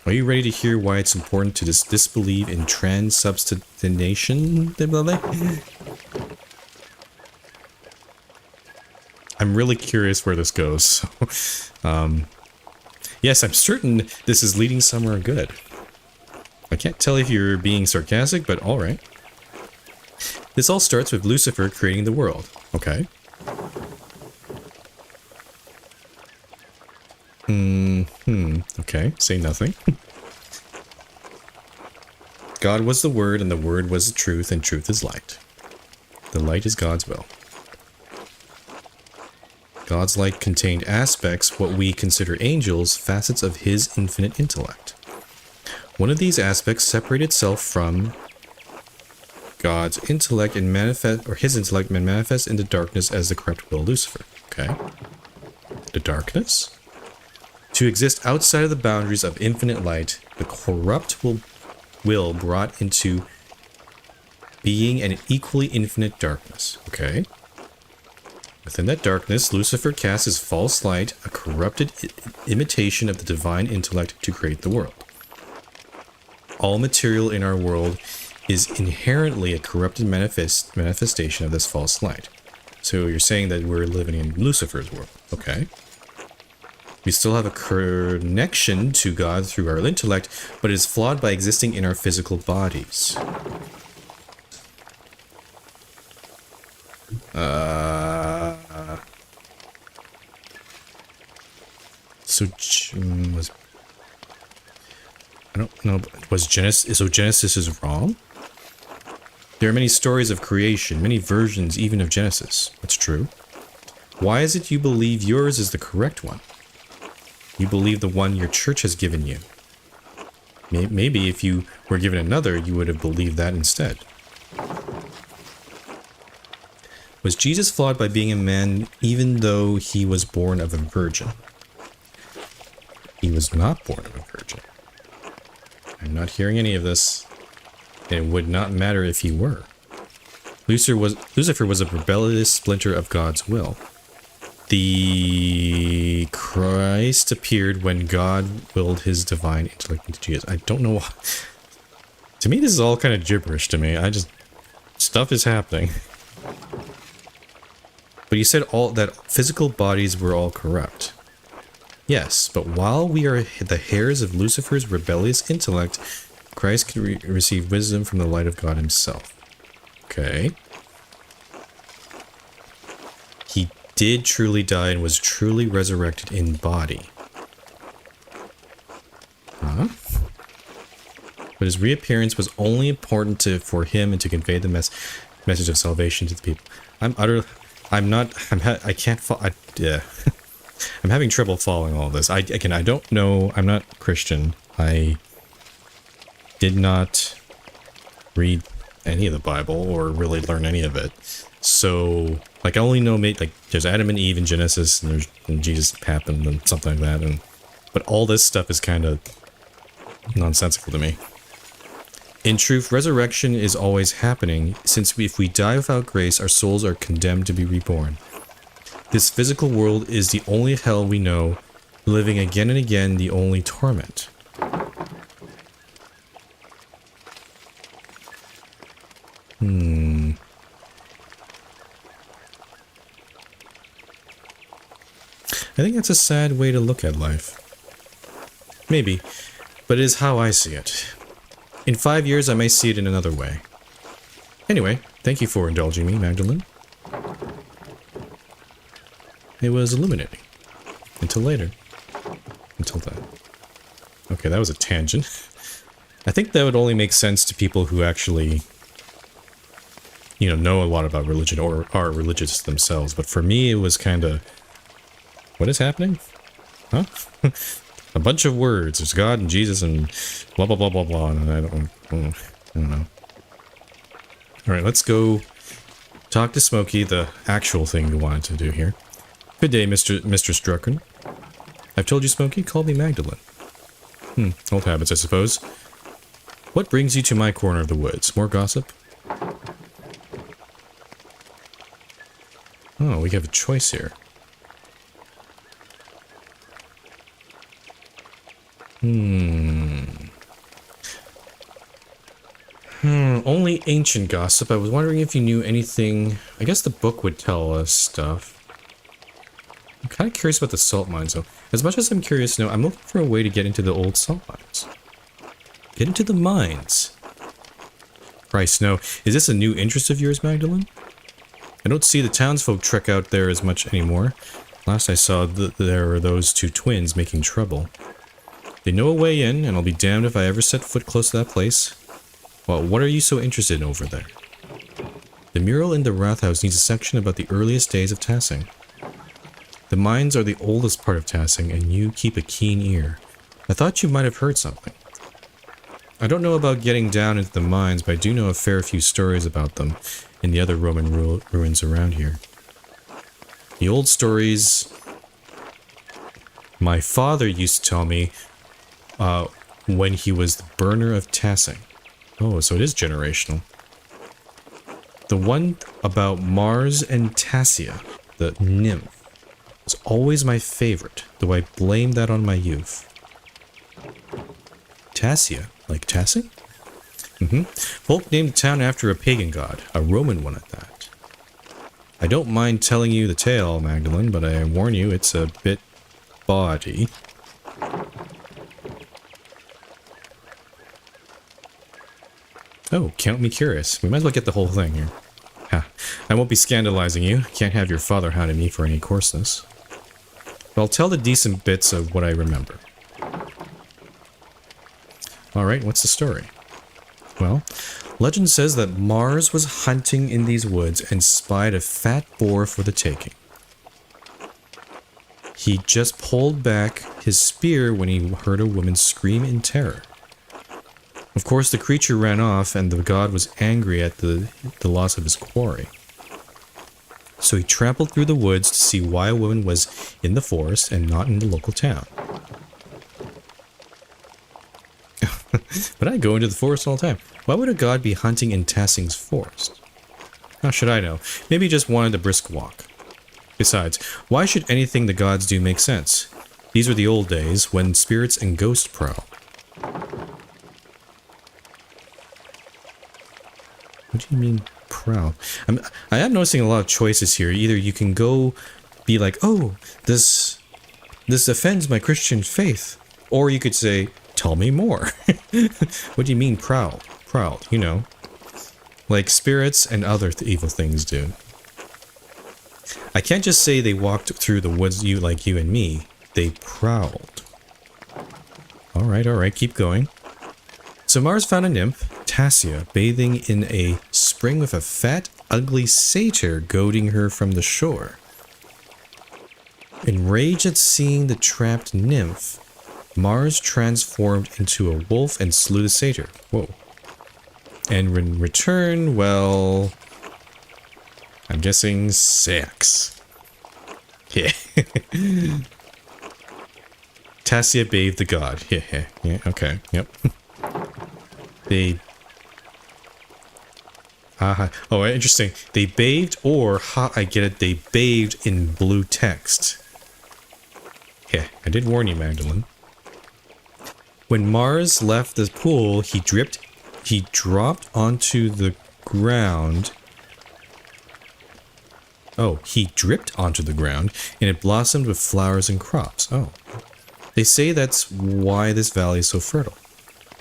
Are you ready to hear why it's important to disbelieve in transubstantiation? I'm really curious where this goes. So, yes, I'm certain this is leading somewhere good. I can't tell if you're being sarcastic, but alright. This all starts with Lucifer creating the world. Okay. Okay, say nothing. God was the Word, and the Word was the truth, and truth is light. The light is God's will. God's light contained aspects, what we consider angels, facets of his infinite intellect. One of these aspects separated itself from God's intellect and his intellect and manifest into darkness as the corrupt will of Lucifer. Okay. The darkness? To exist outside of the boundaries of infinite light, the corrupt will brought into being an equally infinite darkness. Okay. Within that darkness, Lucifer casts his false light, a corrupted imitation of the divine intellect, to create the world. All material in our world is inherently a corrupted manifestation of this false light. So you're saying that we're living in Lucifer's world. Okay. We still have a connection to God through our intellect, but it is flawed by existing in our physical bodies. So I don't know. Was Genesis? So Genesis is wrong? There are many stories of creation, many versions even of Genesis. That's true. Why is it you believe yours is the correct one? You believe the one your church has given you. Maybe if you were given another, you would have believed that instead. Was Jesus flawed by being a man even though he was born of a virgin? He was not born of a virgin. I'm not hearing any of this. And it would not matter if he were. Lucifer was a rebellious splinter of God's will. The Christ appeared when God willed his divine intellect into Jesus. I don't know why. To me, this is all kind of gibberish to me. Stuff is happening. But you said that physical bodies were all corrupt. Yes, but while we are the heirs of Lucifer's rebellious intellect, Christ can receive wisdom from the light of God himself. Okay. He did truly die and was truly resurrected in body. Huh? But his reappearance was only important for him and to convey the message of salvation to the people. I'm having trouble following all this. I don't know. I'm not Christian. I did not read any of the Bible or really learn any of it. So, like, I only know, like, there's Adam and Eve in Genesis, and Jesus happened, and something like that. But all this stuff is kind of nonsensical to me. In truth, resurrection is always happening, since if we die without grace, our souls are condemned to be reborn. This physical world is the only hell we know, living again and again the only torment. I think that's a sad way to look at life. Maybe, but it is how I see it. In 5 years, I may see it in another way. Anyway, thank you for indulging me, Magdalene. It was illuminating. Until later. Until then. Okay, that was a tangent. I think that would only make sense to people who actually, know a lot about religion or are religious themselves. But for me, it was kind of, what is happening? Huh? A bunch of words. There's God and Jesus and blah, blah, blah, blah, blah. And I don't know. Alright, let's go talk to Smokey, the actual thing we wanted to do here. Good day, Mr. Strucken. I've told you, Smokey, call me Magdalene. Old habits, I suppose. What brings you to my corner of the woods? More gossip? Oh, we have a choice here. Only ancient gossip. I was wondering if you knew anything. I guess the book would tell us stuff. I'm kind of curious about the salt mines, though. As much as I'm curious to know, I'm looking for a way to get into the old salt mines. Get into the mines. Christ, no. Is this a new interest of yours, Magdalene? I don't see the townsfolk trek out there as much anymore. Last I saw, there were those two twins making trouble. They know a way in, and I'll be damned if I ever set foot close to that place. Well, what are you so interested in over there? The mural in the Rathaus needs a section about the earliest days of Tassing. The mines are the oldest part of Tassing, and you keep a keen ear. I thought you might have heard something. I don't know about getting down into the mines, but I do know a fair few stories about them in the other Roman ruins around here. The old stories my father used to tell me when he was the burner of Tassing. Oh, so it is generational. The one about Mars and Tassia, the nymph, was always my favorite, though I blame that on my youth. Tassia? Like Tassing? Folk named the town after a pagan god, a Roman one at that. I don't mind telling you the tale, Magdalene, but I warn you, it's a bit bawdy. Oh, count me curious. We might as well get the whole thing here. Ha, I won't be scandalizing you. Can't have your father hounding me for any coarseness. But I'll tell the decent bits of what I remember. Alright, what's the story? Well, legend says that Mars was hunting in these woods and spied a fat boar for the taking. He just pulled back his spear when he heard a woman scream in terror. Of course, the creature ran off, and the god was angry at the loss of his quarry. So he trampled through the woods to see why a woman was in the forest and not in the local town. But I go into the forest all the time. Why would a god be hunting in Tassing's forest? How should I know? Maybe he just wanted a brisk walk. Besides, why should anything the gods do make sense? These were the old days, when spirits and ghosts prowl. What do you mean, prowl? I am noticing a lot of choices here. Either you can go be like, oh, this offends my Christian faith. Or you could say, tell me more. What do you mean, prowl? Prowl, you know. Like spirits and other evil things do. I can't just say they walked through the woods like you and me. They prowled. Alright, keep going. So Mars found a nymph, Tassia, bathing in a spring with a fat, ugly satyr goading her from the shore. Enraged at seeing the trapped nymph, Mars transformed into a wolf and slew the satyr. Whoa. And in return, well, I'm guessing sex. Yeah. Tassia bathed the god. Yeah, okay, yep. They... Oh, interesting. They bathed, or, I get it, they bathed in blue text. Yeah, I did warn you, Magdalene. When Mars left the pool, he dropped onto the ground. Oh, he dripped onto the ground, and it blossomed with flowers and crops. Oh. They say that's why this valley is so fertile.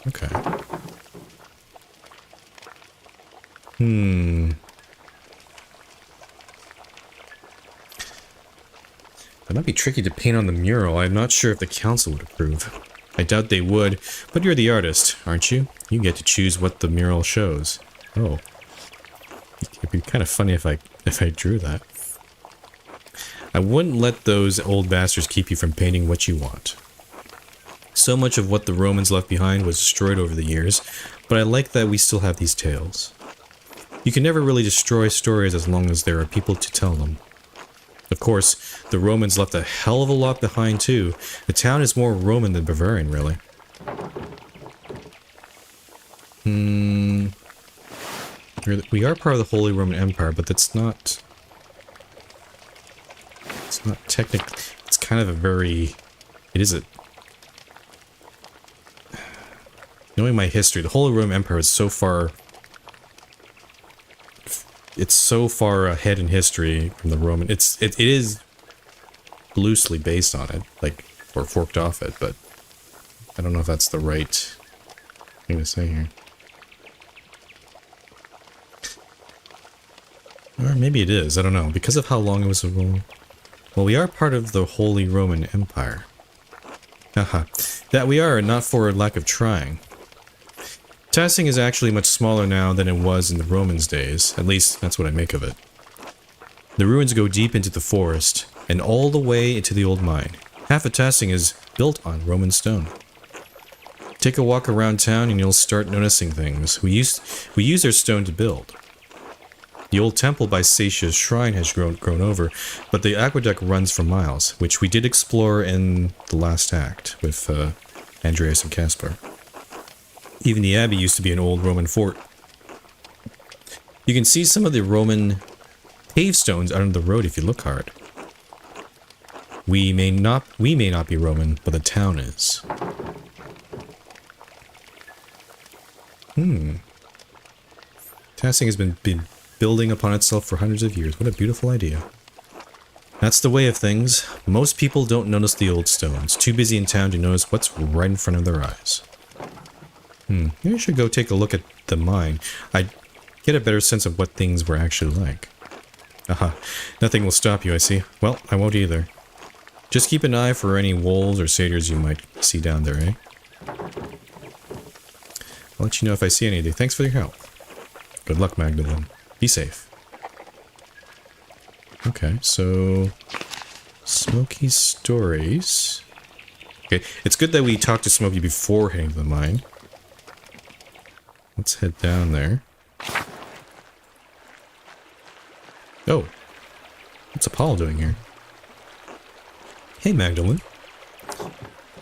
Okay. That might be tricky to paint on the mural. I'm not sure if the council would approve. I doubt they would, but you're the artist, aren't you? You get to choose what the mural shows. Oh. It'd be kind of funny if I drew that. I wouldn't let those old bastards keep you from painting what you want. So much of what the Romans left behind was destroyed over the years, but I like that we still have these tales. You can never really destroy stories as long as there are people to tell them. Of course, the Romans left a hell of a lot behind too. The town is more Roman than Bavarian, really. We are part of the Holy Roman Empire, but that's not... It's not technically... It's kind of a very... It is a... Knowing my history, the Holy Roman Empire is so far... It's so far ahead in history from the Roman... It is loosely based on it, like, or forked off it, but I don't know if that's the right thing to say here. Or maybe it is, I don't know. Because of how long it was a Roman... Well, we are part of the Holy Roman Empire. Haha. That we are, not for lack of trying. Tassing is actually much smaller now than it was in the Romans' days. At least, that's what I make of it. The ruins go deep into the forest, and all the way into the old mine. Half of Tassing is built on Roman stone. Take a walk around town and you'll start noticing things. We use their stone to build. The old temple by Satia's shrine has grown over, but the aqueduct runs for miles, which we did explore in the last act with Andreas and Caspar. Even the abbey used to be an old Roman fort. You can see some of the Roman paved stones under the road if you look hard. We may not be Roman, but the town is. Tassing has been building upon itself for hundreds of years. What a beautiful idea. That's the way of things. Most people don't notice the old stones. Too busy in town to notice what's right in front of their eyes. Maybe I should go take a look at the mine. I'd get a better sense of what things were actually like. Aha. Nothing will stop you, I see. Well, I won't either. Just keep an eye for any wolves or satyrs you might see down there, eh? I'll let you know if I see anything. Thanks for your help. Good luck, Magdalene. Be safe. Okay, so... Smokey's stories. Okay, it's good that we talked to Smokey before heading to the mine. Let's head down there. Oh. What's Apollo doing here? Hey, Magdalene.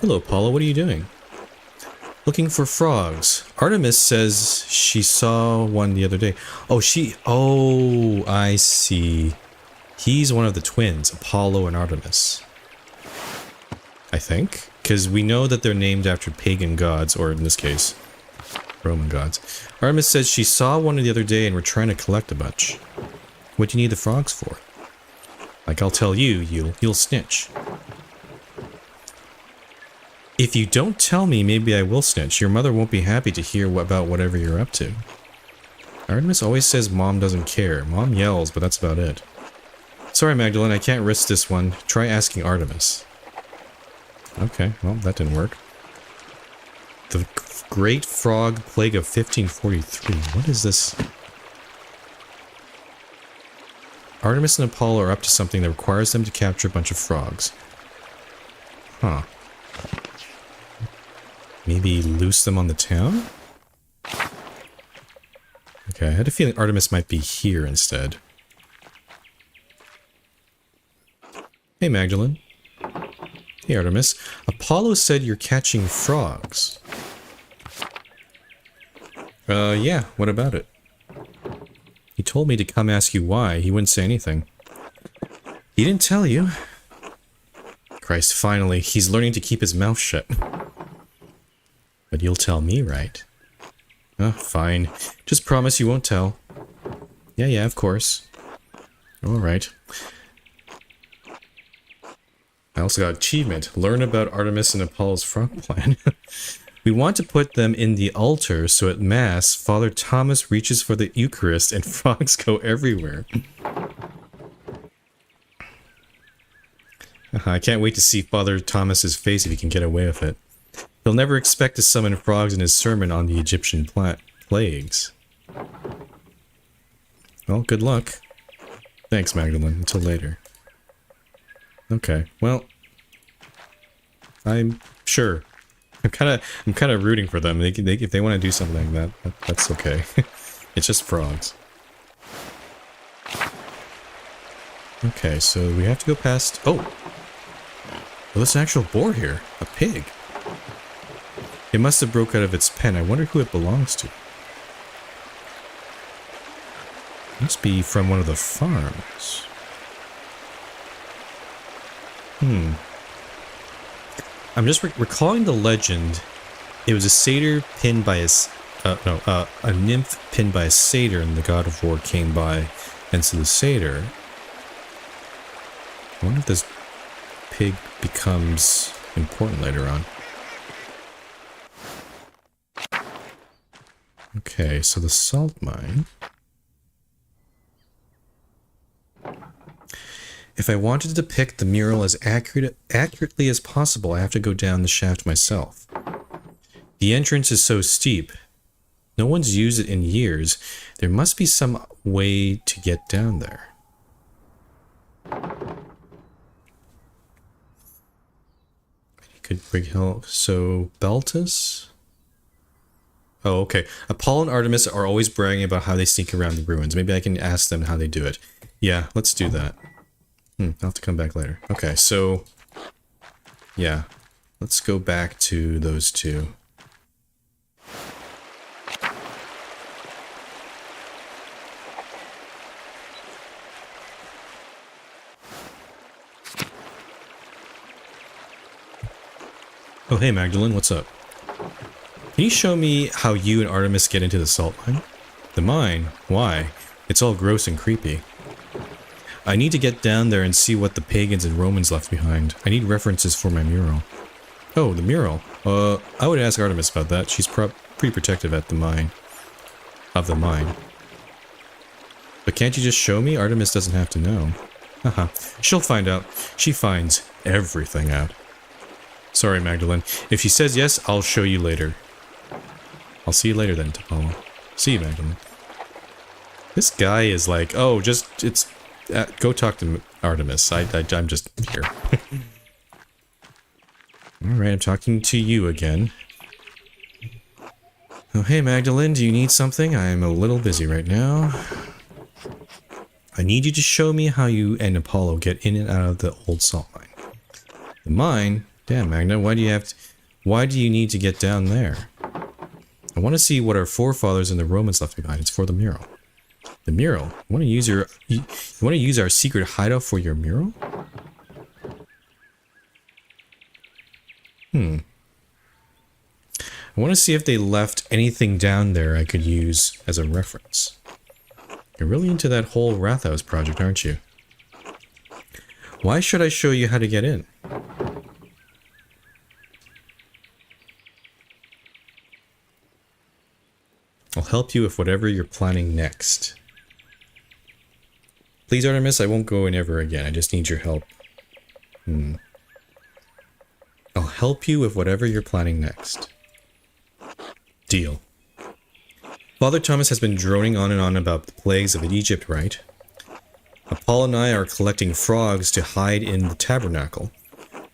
Hello, Apollo. What are you doing? Looking for frogs. Artemis says she saw one the other day. Oh, Oh, I see. He's one of the twins, Apollo and Artemis. I think. Because we know that they're named after pagan gods, or in this case, Roman gods. Artemis says she saw one the other day and we're trying to collect a bunch. What do you need the frogs for? Like I'll tell you, you'll snitch. If you don't tell me, maybe I will snitch. Your mother won't be happy to hear about whatever you're up to. Artemis always says Mom doesn't care. Mom yells, but that's about it. Sorry, Magdalene, I can't risk this one. Try asking Artemis. Okay, well, that didn't work. The Great Frog Plague of 1543. What is this? Artemis and Apollo are up to something that requires them to capture a bunch of frogs. Huh. Maybe loose them on the town? Okay, I had a feeling Artemis might be here instead. Hey, Magdalene. Hey, Artemis. Apollo said you're catching frogs. Yeah, what about it? He told me to come ask you why. He wouldn't say anything. He didn't tell you. Christ, finally, he's learning to keep his mouth shut. But you'll tell me, right? Oh, fine. Just promise you won't tell. Yeah, of course. Alright. I also got achievement. Learn about Artemis and Apollo's frog plan. We want to put them in the altar so at Mass, Father Thomas reaches for the Eucharist and frogs go everywhere. I can't wait to see Father Thomas's face if he can get away with it. He'll never expect to summon frogs in his sermon on the Egyptian plagues. Well, good luck. Thanks, Magdalene. Until later. Okay, well... I'm sure. I'm kind of rooting for them. If they want to do something like that, that's okay. It's just frogs. Okay, so we have to go past... Oh! Well, there's an actual boar here. A pig. It must have broke out of its pen. I wonder who it belongs to. Must be from one of the farms. Hmm. I'm just recalling the legend. It was a satyr pinned by a nymph pinned by a satyr, and the god of war came by, and so the satyr. I wonder if this pig becomes important later on. Okay, so the salt mine. If I wanted to depict the mural as accurately as possible, I have to go down the shaft myself. The entrance is so steep. No one's used it in years. There must be some way to get down there. Could bring help. So, Beltus? Oh, okay. Apollo and Artemis are always bragging about how they sneak around the ruins. Maybe I can ask them how they do it. Yeah, let's do that. I'll have to come back later. Okay, so... yeah. Let's go back to those two. Oh, hey Magdalene, what's up? Can you show me how you and Artemis get into the salt mine? The mine? Why? It's all gross and creepy. I need to get down there and see what the pagans and Romans left behind. I need references for my mural. Oh, the mural. I would ask Artemis about that. She's pretty protective at the mine. Of the mine. But can't you just show me? Artemis doesn't have to know. Haha. She'll find out. She finds everything out. Sorry, Magdalene. If she says yes, I'll show you later. I'll see you later then, Apollo. See you, Magdalene. This guy is like, oh, go talk to Artemis. I'm just here. Alright, I'm talking to you again. Oh, hey Magdalene, do you need something? I'm a little busy right now. I need you to show me how you and Apollo get in and out of the old salt mine. The mine? Damn, Magna, why do you need to get down there? I want to see what our forefathers and the Romans left behind. It's for the mural. The mural? You want to use our secret hideout for your mural? I want to see if they left anything down there I could use as a reference. You're really into that whole Rathaus project, aren't you? Why should I show you how to get in? I'll help you with whatever you're planning next. Please, Artemis, I won't go in ever again. I just need your help. I'll help you with whatever you're planning next. Deal. Father Thomas has been droning on and on about the plagues of Egypt, right? Apollo and I are collecting frogs to hide in the tabernacle.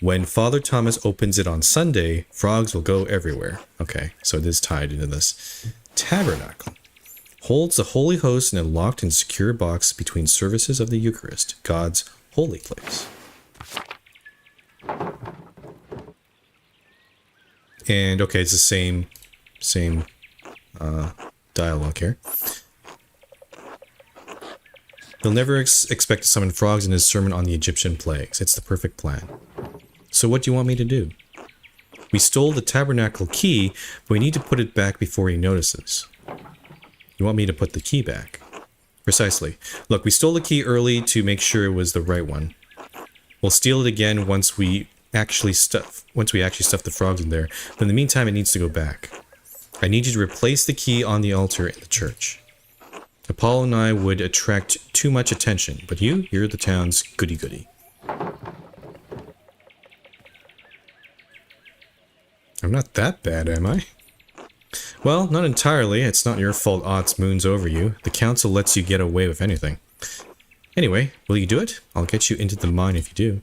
When Father Thomas opens it on Sunday, frogs will go everywhere. Okay, so it is tied into this. Tabernacle holds the Holy Host in a locked and secure box between services of the Eucharist, God's holy place. And okay, it's the same dialogue here. He'll never expect to summon frogs in his sermon on the Egyptian plagues. It's the perfect plan. So what do you want me to do? We stole the tabernacle key, but we need to put it back before he notices. You want me to put the key back? Precisely. Look, we stole the key early to make sure it was the right one. We'll steal it again once we actually stuff the frogs in there. But in the meantime, it needs to go back. I need you to replace the key on the altar in the church. Apollo and I would attract too much attention, but you're the town's goody-goody. I'm not that bad, am I? Well, not entirely. It's not your fault Ots moons over you. The council lets you get away with anything. Anyway, will you do it? I'll get you into the mine if you do.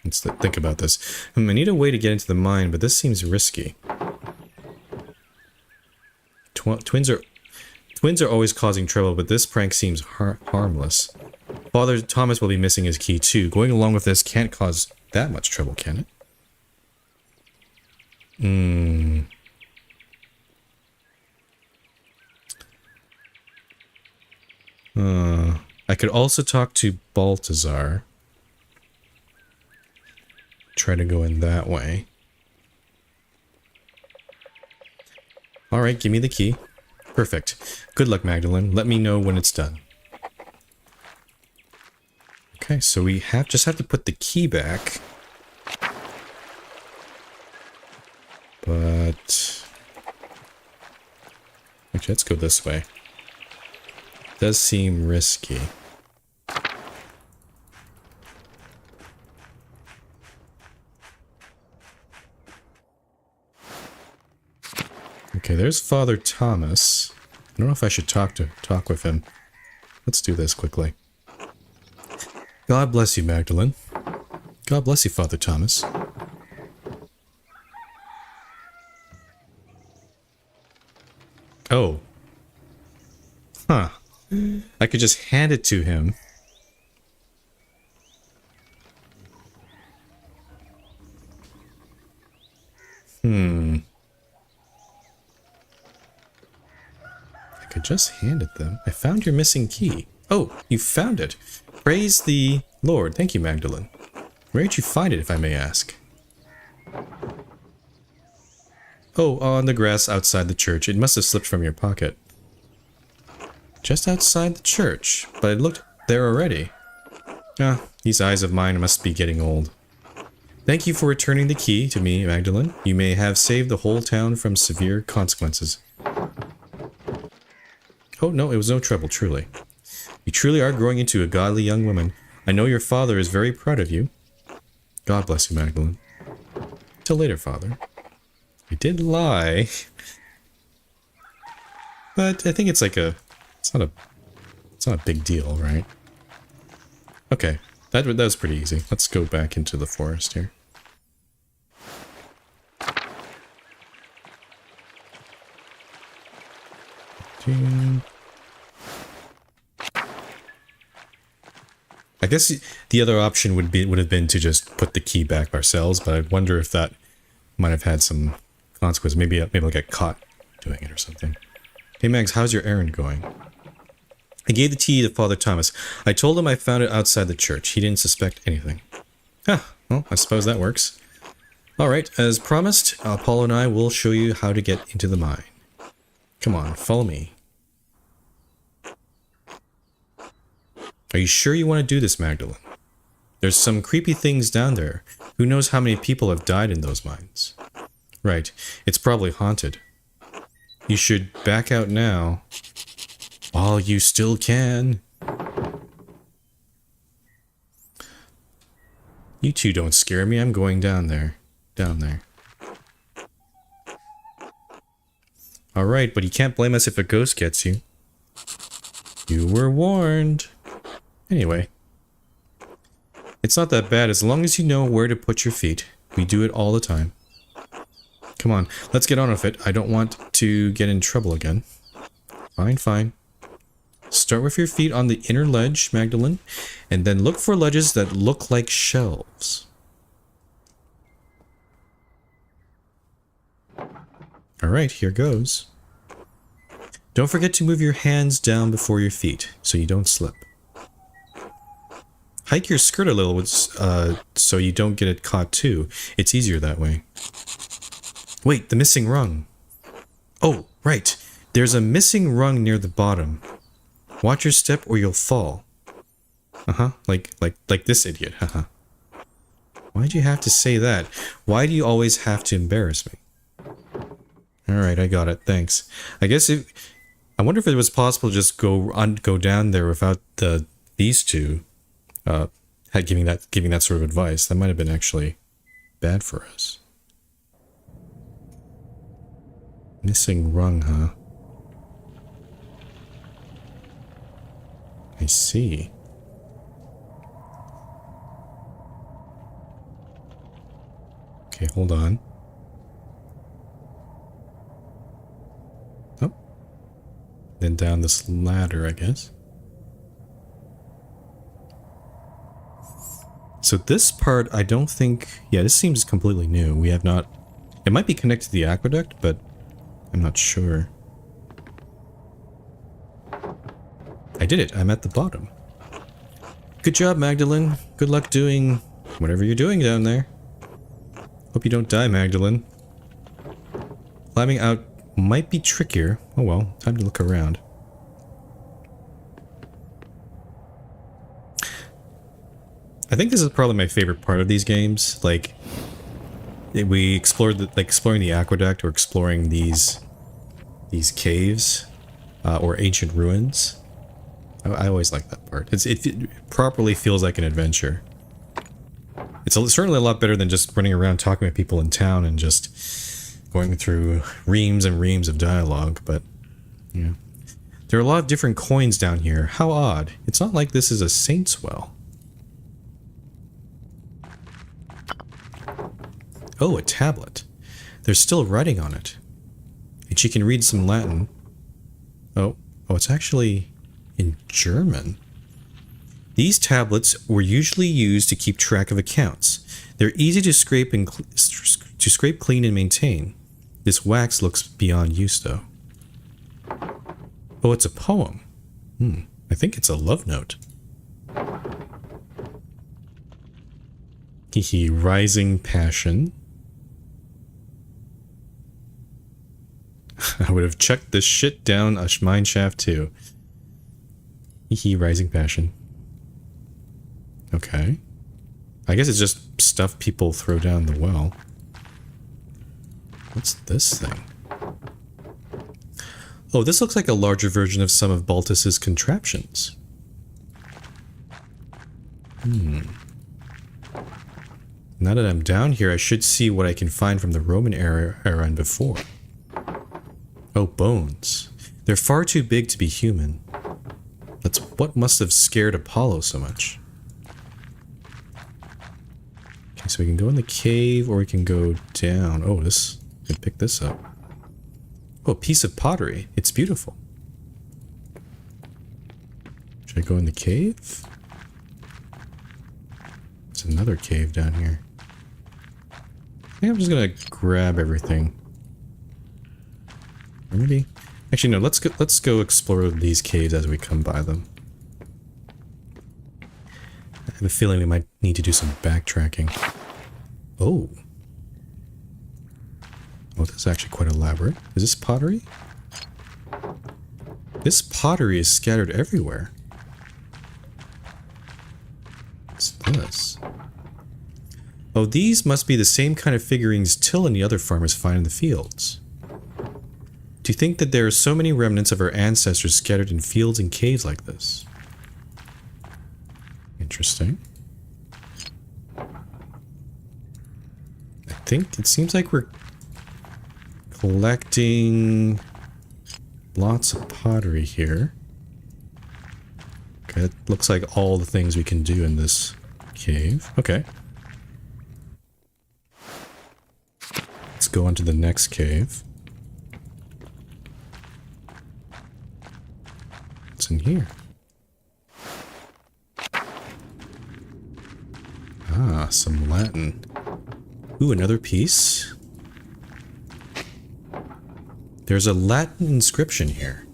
Let's think about this. I need a way to get into the mine, but this seems risky. Twins are always causing trouble, but this prank seems harmless. Father Thomas will be missing his key too. Going along with this can't cause that much trouble, can it? I could also talk to Balthazar. try to go in that way. Alright, give me the key. Perfect. Good luck, Magdalene. Let me know when it's done. Okay, so we just have to put the key back. But... actually, let's go this way. Does seem risky. Okay, there's Father Thomas. I don't know if I should talk with him. Let's do this quickly. God bless you, Magdalene. God bless you, Father Thomas. Oh. Huh. I could just hand it to him. I could just hand it them. I found your missing key. Oh, you found it. Praise the Lord. Thank you, Magdalene. Where did you find it, if I may ask? Oh, on the grass outside the church. It must have slipped from your pocket. Just outside the church, but I looked there already. Ah, these eyes of mine must be getting old. Thank you for returning the key to me, Magdalene. You may have saved the whole town from severe consequences. Oh, no, it was no trouble, truly. You truly are growing into a godly young woman. I know your father is very proud of you. God bless you, Magdalene. Till later, Father. I did lie. But I think it's like a... It's not a big deal, right? Okay. That was pretty easy. Let's go back into the forest here. I guess the other option would have been to just put the key back ourselves, but I wonder if that might have had some consequence. Maybe I'll get caught doing it or something. Hey Mags, how's your errand going? I gave the key to Father Thomas. I told him I found it outside the church. He didn't suspect anything. Ah, well, I suppose that works. Alright, as promised, Apollo and I will show you how to get into the mine. Come on, follow me. Are you sure you want to do this, Magdalene? There's some creepy things down there. Who knows how many people have died in those mines? Right, it's probably haunted. You should back out now. While you still can. You two don't scare me. I'm going down there. Down there. Alright, but you can't blame us if a ghost gets you. You were warned. Anyway. It's not that bad as long as you know where to put your feet. We do it all the time. Come on, let's get on with it. I don't want to get in trouble again. Fine, fine. Start with your feet on the inner ledge, Magdalene, and then look for ledges that look like shelves. Alright, here goes. Don't forget to move your hands down before your feet, so you don't slip. Hike your skirt a little so you don't get it caught too. It's easier that way. Wait, the missing rung. Oh, right. There's a missing rung near the bottom. Watch your step or you'll fall. Like this idiot, haha. Why'd you have to say that? Why do you always have to embarrass me? Alright, I got it, thanks. I guess I wonder if it was possible to just go down there without these two giving that sort of advice. That might have been actually bad for us. Missing rung, huh? I see. Okay, hold on. Oh. Then down this ladder, I guess. So this part, I don't think... Yeah, this seems completely new. We have not... It might be connected to the aqueduct, but I'm not sure. I did it. I'm at the bottom. Good job, Magdalene. Good luck doing whatever you're doing down there. Hope you don't die, Magdalene. Climbing out might be trickier. Oh well, time to look around. I think this is probably my favorite part of these games. Like, we explored exploring the aqueduct or exploring these caves or ancient ruins. I always like that part. It properly feels like an adventure. It's certainly a lot better than just running around talking with people in town and just going through reams and reams of dialogue, but yeah. There are a lot of different coins down here. How odd. It's not like this is a saint's well. Oh, a tablet. There's still writing on it. And she can read some Latin. Oh, it's actually in German. These tablets were usually used to keep track of accounts. They're easy to scrape clean and maintain. This wax looks beyond use, though. Oh, it's a poem. I think it's a love note. Hehe, rising passion. I would have chucked this shit down a mine shaft too. Hehe, rising passion. Okay. I guess it's just stuff people throw down the well. What's this thing? Oh, this looks like a larger version of some of Baltus's contraptions. Now that I'm down here, I should see what I can find from the Roman era and before. Oh, bones. They're far too big to be human. That's what must have scared Apollo so much. Okay, so we can go in the cave or we can go down. Oh, this... I can pick this up. Oh, a piece of pottery. It's beautiful. Should I go in the cave? There's another cave down here. I think I'm just gonna grab everything. Or maybe... Actually, no, let's go explore these caves as we come by them. I have a feeling we might need to do some backtracking. Oh. Oh, this is actually quite elaborate. Is this pottery? This pottery is scattered everywhere. What's this? Oh, these must be the same kind of figurines Till and the other farmers find in the fields. To think that there are so many remnants of our ancestors scattered in fields and caves like this. Interesting. I think it seems like we're collecting lots of pottery here. Okay, it looks like all the things we can do in this cave. Okay. Let's go on to the next cave. What's in here? Ah, some Latin. Ooh, another piece. There's a Latin inscription here.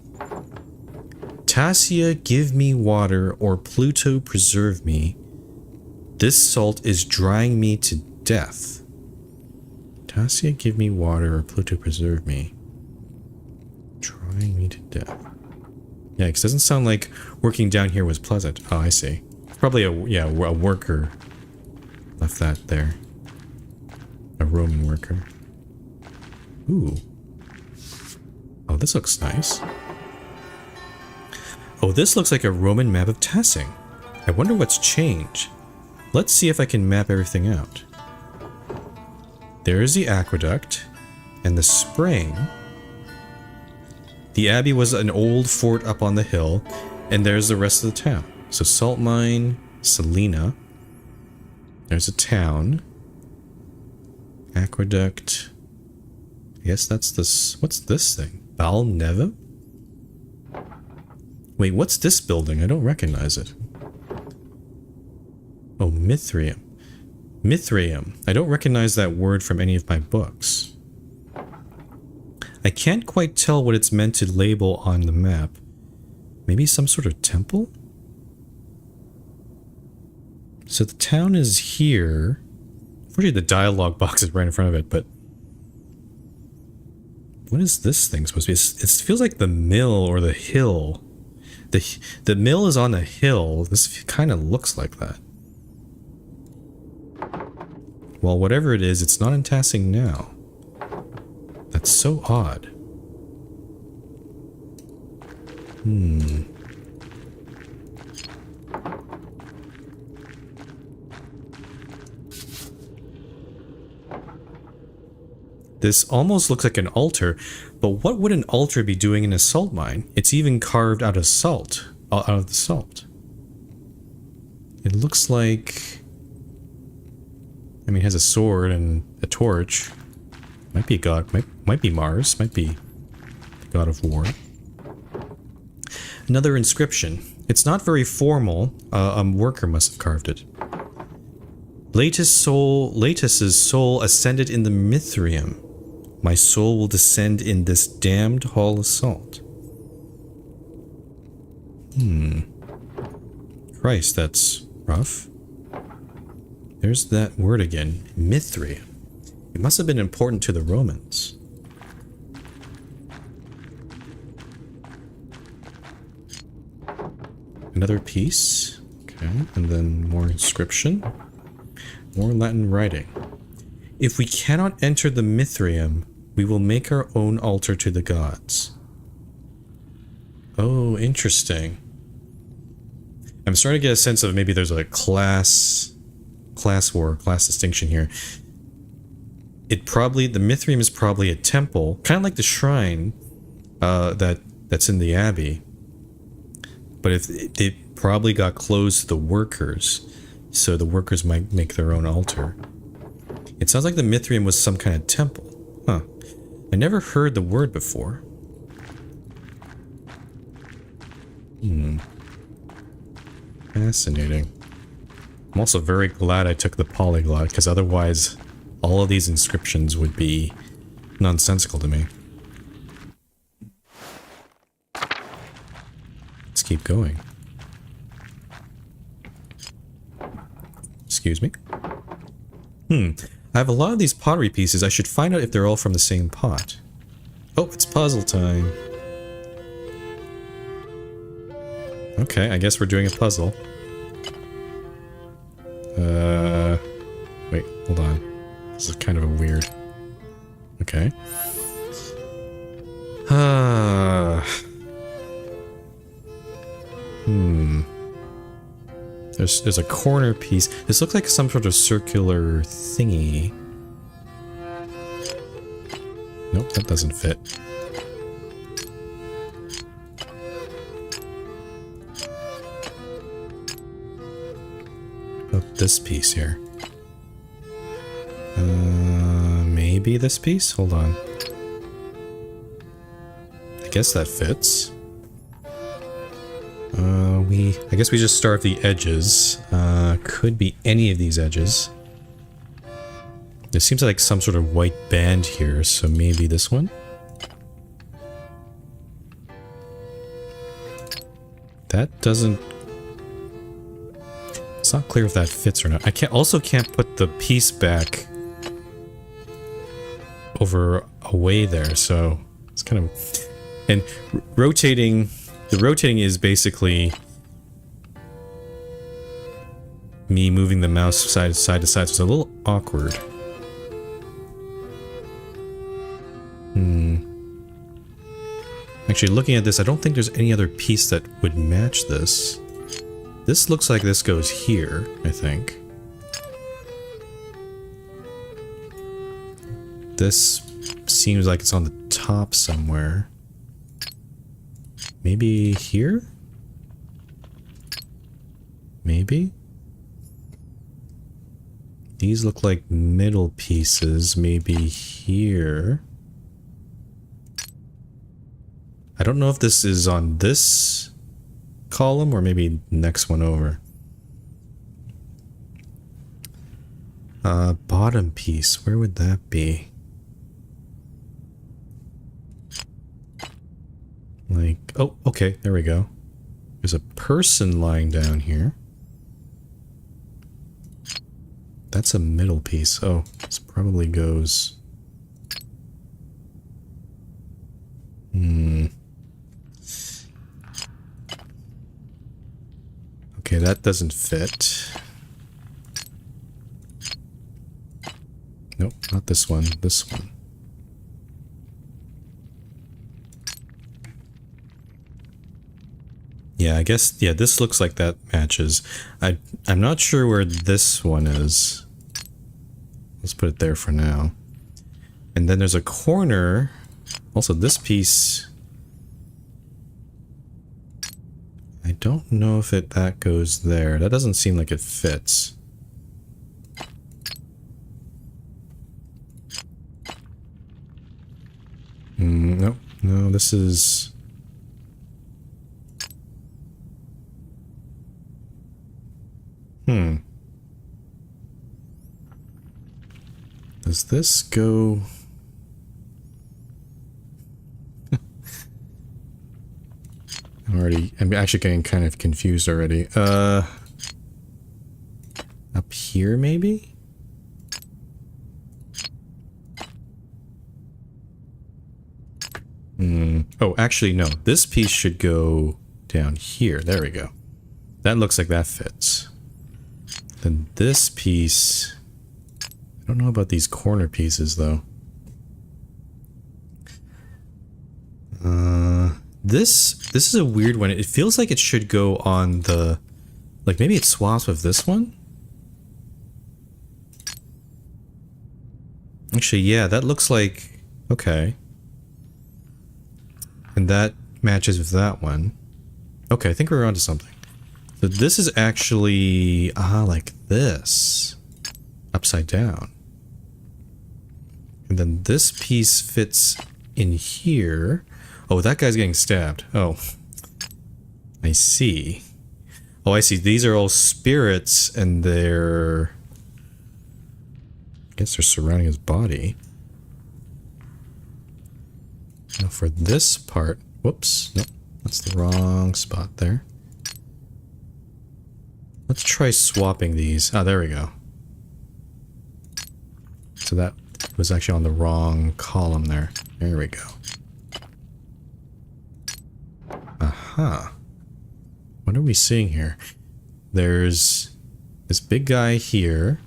Tassia, give me water, or Pluto, preserve me. This salt is drying me to death. Tassia, give me water, or Pluto, preserve me. Drying me to death. Yeah, because it doesn't sound like working down here was pleasant. Oh, I see. Probably a worker left that there. A Roman worker. Ooh. Oh, this looks nice. Oh, this looks like a Roman map of Tassing. I wonder what's changed. Let's see if I can map everything out. There's the aqueduct and the spring. The abbey was an old fort up on the hill, and there's the rest of the town. So salt mine, Salina. There's a town. Aqueduct. I guess that's this. What's this thing? Balneva? Wait, what's this building? I don't recognize it. Oh, Mithraeum. Mithraeum. I don't recognize that word from any of my books. I can't quite tell what it's meant to label on the map. Maybe some sort of temple? So the town is here. If Unfortunately, the dialogue box is right in front of it, but... What is this thing supposed to be? It feels like the mill or the hill. The mill is on a hill. This kind of looks like that. Well, whatever it is, it's not in Tassing now. That's so odd. This almost looks like an altar, but what would an altar be doing in a salt mine? It's even carved out of salt, out of the salt. It looks like... I mean, it has a sword and a torch. Might be a god, might be Mars, might be the god of war. Another inscription. It's not very formal. A worker must have carved it. Latus's soul ascended in the Mithrium. My soul will descend in this damned hall of salt. Christ, that's rough. There's that word again. Mithrium. It must have been important to the Romans. Another piece. Okay, and then more inscription. More Latin writing. If we cannot enter the Mithrium, we will make our own altar to the gods. Oh, interesting. I'm starting to get a sense of maybe there's a class war, class distinction here. The Mithrium is probably a temple, kind of like the shrine that's in the abbey. But if it probably got closed to the workers, so the workers might make their own altar. It sounds like the Mithrium was some kind of temple. Huh. I never heard the word before. Fascinating. I'm also very glad I took the polyglot, because otherwise all of these inscriptions would be nonsensical to me. Let's keep going. Excuse me. I have a lot of these pottery pieces. I should find out if they're all from the same pot. Oh, it's puzzle time. Okay, I guess we're doing a puzzle. Wait, hold on. This is kind of a weird... Okay. There's a corner piece. This looks like some sort of circular thingy. Nope, that doesn't fit. Oh, this piece here. Maybe this piece? Hold on. I guess that fits. I guess we just start at the edges. Could be any of these edges. There seems like some sort of white band here, so maybe this one? That doesn't... It's not clear if that fits or not. I can't put the piece back over away there, so it's kind of... And rotating... The rotating is basically me moving the mouse side to side, so it's a little awkward. Actually, looking at this, I don't think there's any other piece that would match this. This looks like this goes here, I think. This seems like it's on the top somewhere. Maybe here? Maybe? These look like middle pieces. Maybe here. I don't know if this is on this column or maybe next one over. Bottom piece. Where would that be? Like, oh, okay, there we go. There's a person lying down here. That's a middle piece. Oh, this probably goes... Okay, that doesn't fit. Nope, not this one. This one. Yeah, I guess, yeah, this looks like that matches. I'm not sure where this one is. Let's put it there for now. And then there's a corner. Also, this piece... I don't know if that goes there. That doesn't seem like it fits. Nope. No, this is... Does this go... I'm actually getting kind of confused already. Up here, maybe? Oh, actually, no. This piece should go down here. There we go. That looks like that fits. Then this piece... I don't know about these corner pieces, though. This is a weird one. It feels like it should go on the... Like, maybe it swaps with this one? Actually, yeah, that looks like... Okay. And that matches with that one. Okay, I think we're onto something. So this is actually... like this. Upside down. And then this piece fits in here. Oh, that guy's getting stabbed. Oh. I see. Oh, I see. These are all spirits, and they're... I guess they're surrounding his body. Now for this part... Whoops. Nope. That's the wrong spot there. Let's try swapping these. Ah, there we go. So that was actually on the wrong column there. There we go. Aha. What are we seeing here? There's this big guy here.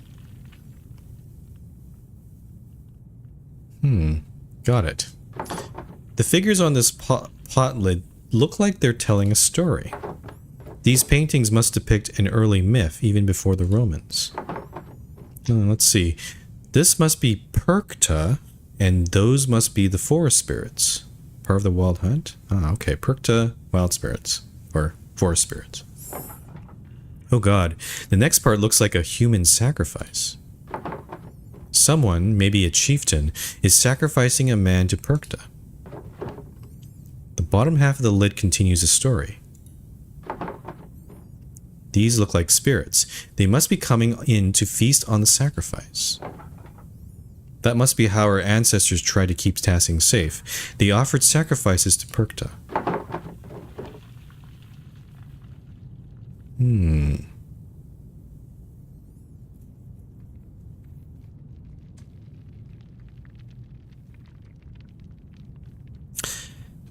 Got it. The figures on this pot lid look like they're telling a story. These paintings must depict an early myth, even before the Romans. Let's see. This must be Perkta, and those must be the forest spirits. Part of the wild hunt? Ah, okay. Perkta, wild spirits. Or forest spirits. Oh god. The next part looks like a human sacrifice. Someone, maybe a chieftain, is sacrificing a man to Perkta. The bottom half of the lid continues the story. These look like spirits. They must be coming in to feast on the sacrifice. That must be how our ancestors tried to keep Tassing safe. They offered sacrifices to Perkta.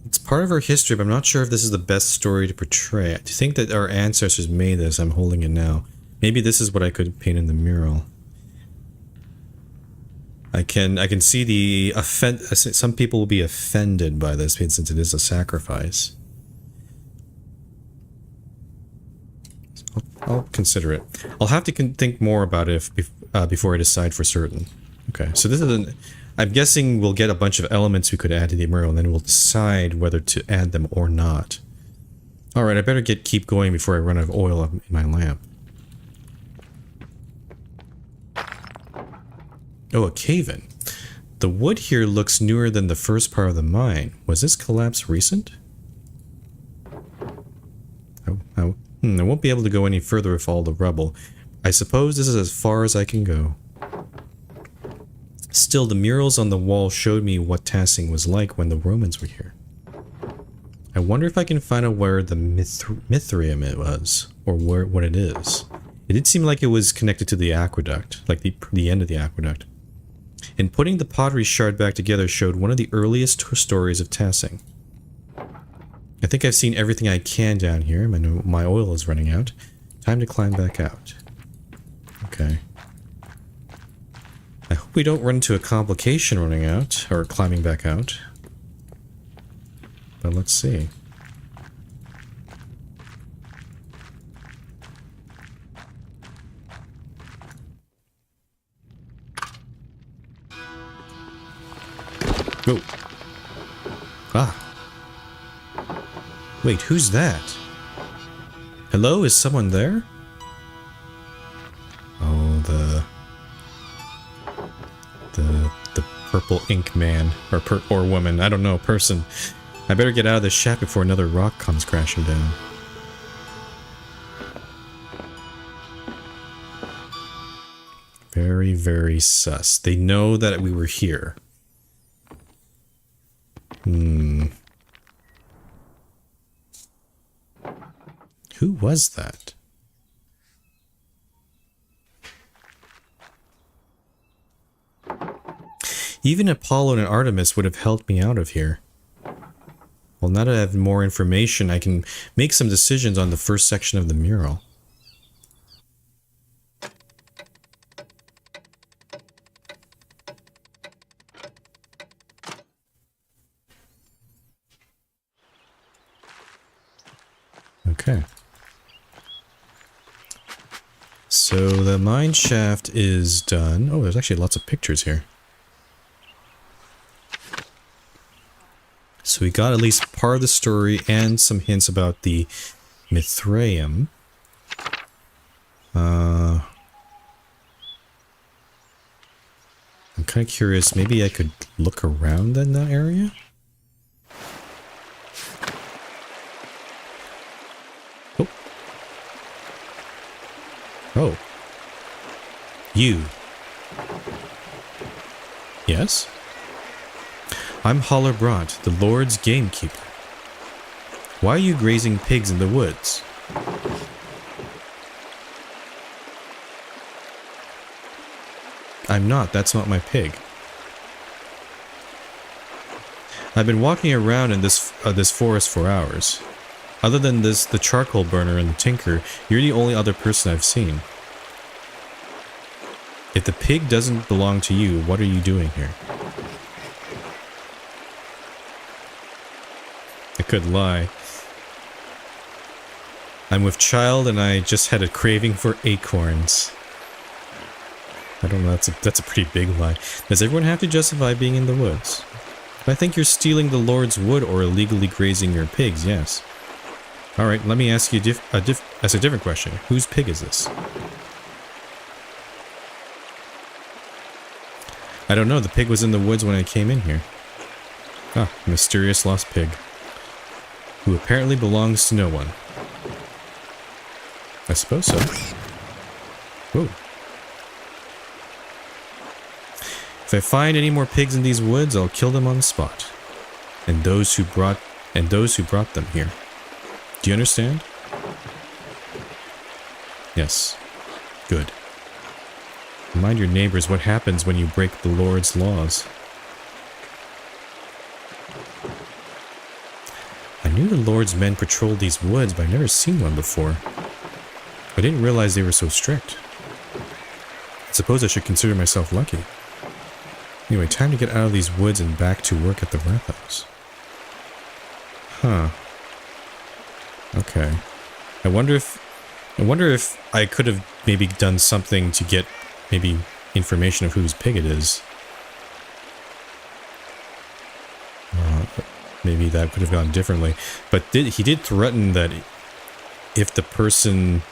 It's part of our history, but I'm not sure if this is the best story to portray. To think that our ancestors made this, I'm holding it now. Maybe this is what I could paint in the mural. I can see the some people will be offended by this since it is a sacrifice. I'll consider it. I'll have to think more about it before I decide for certain. Okay, so this is I'm guessing we'll get a bunch of elements we could add to the mural, and then we'll decide whether to add them or not. Alright, I better keep going before I run out of oil in my lamp. Oh, a cave-in. The wood here looks newer than the first part of the mine. Was this collapse recent? I won't be able to go any further with all the rubble. I suppose this is as far as I can go. Still, the murals on the wall showed me what Tassing was like when the Romans were here. I wonder if I can find out where the Mithraeum it was, or what it is. It did seem like it was connected to the aqueduct, like the end of the aqueduct. And putting the pottery shard back together showed one of the earliest stories of Tassing. I think I've seen everything I can down here. My oil is running out. Time to climb back out. Okay. I hope we don't run into a complication running out, or climbing back out. But let's see. Oh. Ah. Wait, who's that? Hello, is someone there? Oh, the purple ink man, or woman, I don't know, person. I better get out of this shack before another rock comes crashing down. Very, very sus. They know that we were here. Who was that? Even Apollo and Artemis would have helped me out of here. Well, now that I have more information, I can make some decisions on the first section of the mural. Okay. So the mine shaft is done. Oh, there's actually lots of pictures here. So we got at least part of the story and some hints about the Mithraeum. I'm kind of curious, maybe I could look around in that area? Oh. Oh. You. Yes? I'm Holler Bront, the Lord's gamekeeper. Why are you grazing pigs in the woods? I'm not, that's not my pig. I've been walking around in this forest for hours. Other than the charcoal burner and the tinker, you're the only other person I've seen. If the pig doesn't belong to you, what are you doing here? I could lie. I'm with child and I just had a craving for acorns. I don't know, that's a pretty big lie. Does everyone have to justify being in the woods? If I think you're stealing the Lord's wood or illegally grazing your pigs, yes. Alright, let me ask you a different question. Whose pig is this? I don't know, the pig was in the woods when I came in here. Ah, mysterious lost pig. Who apparently belongs to no one. I suppose so. Whoa. If I find any more pigs in these woods, I'll kill them on the spot. And those who brought them here. Do you understand? Yes. Good. Remind your neighbors what happens when you break the Lord's laws. I knew the Lord's men patrolled these woods, but I've never seen one before. I didn't realize they were so strict. I suppose I should consider myself lucky. Anyway, time to get out of these woods and back to work at the bathhouse. Huh. Okay. I wonder if I could have maybe done something to get maybe information of whose pig it is. Maybe that could have gone differently. But he did threaten that if the person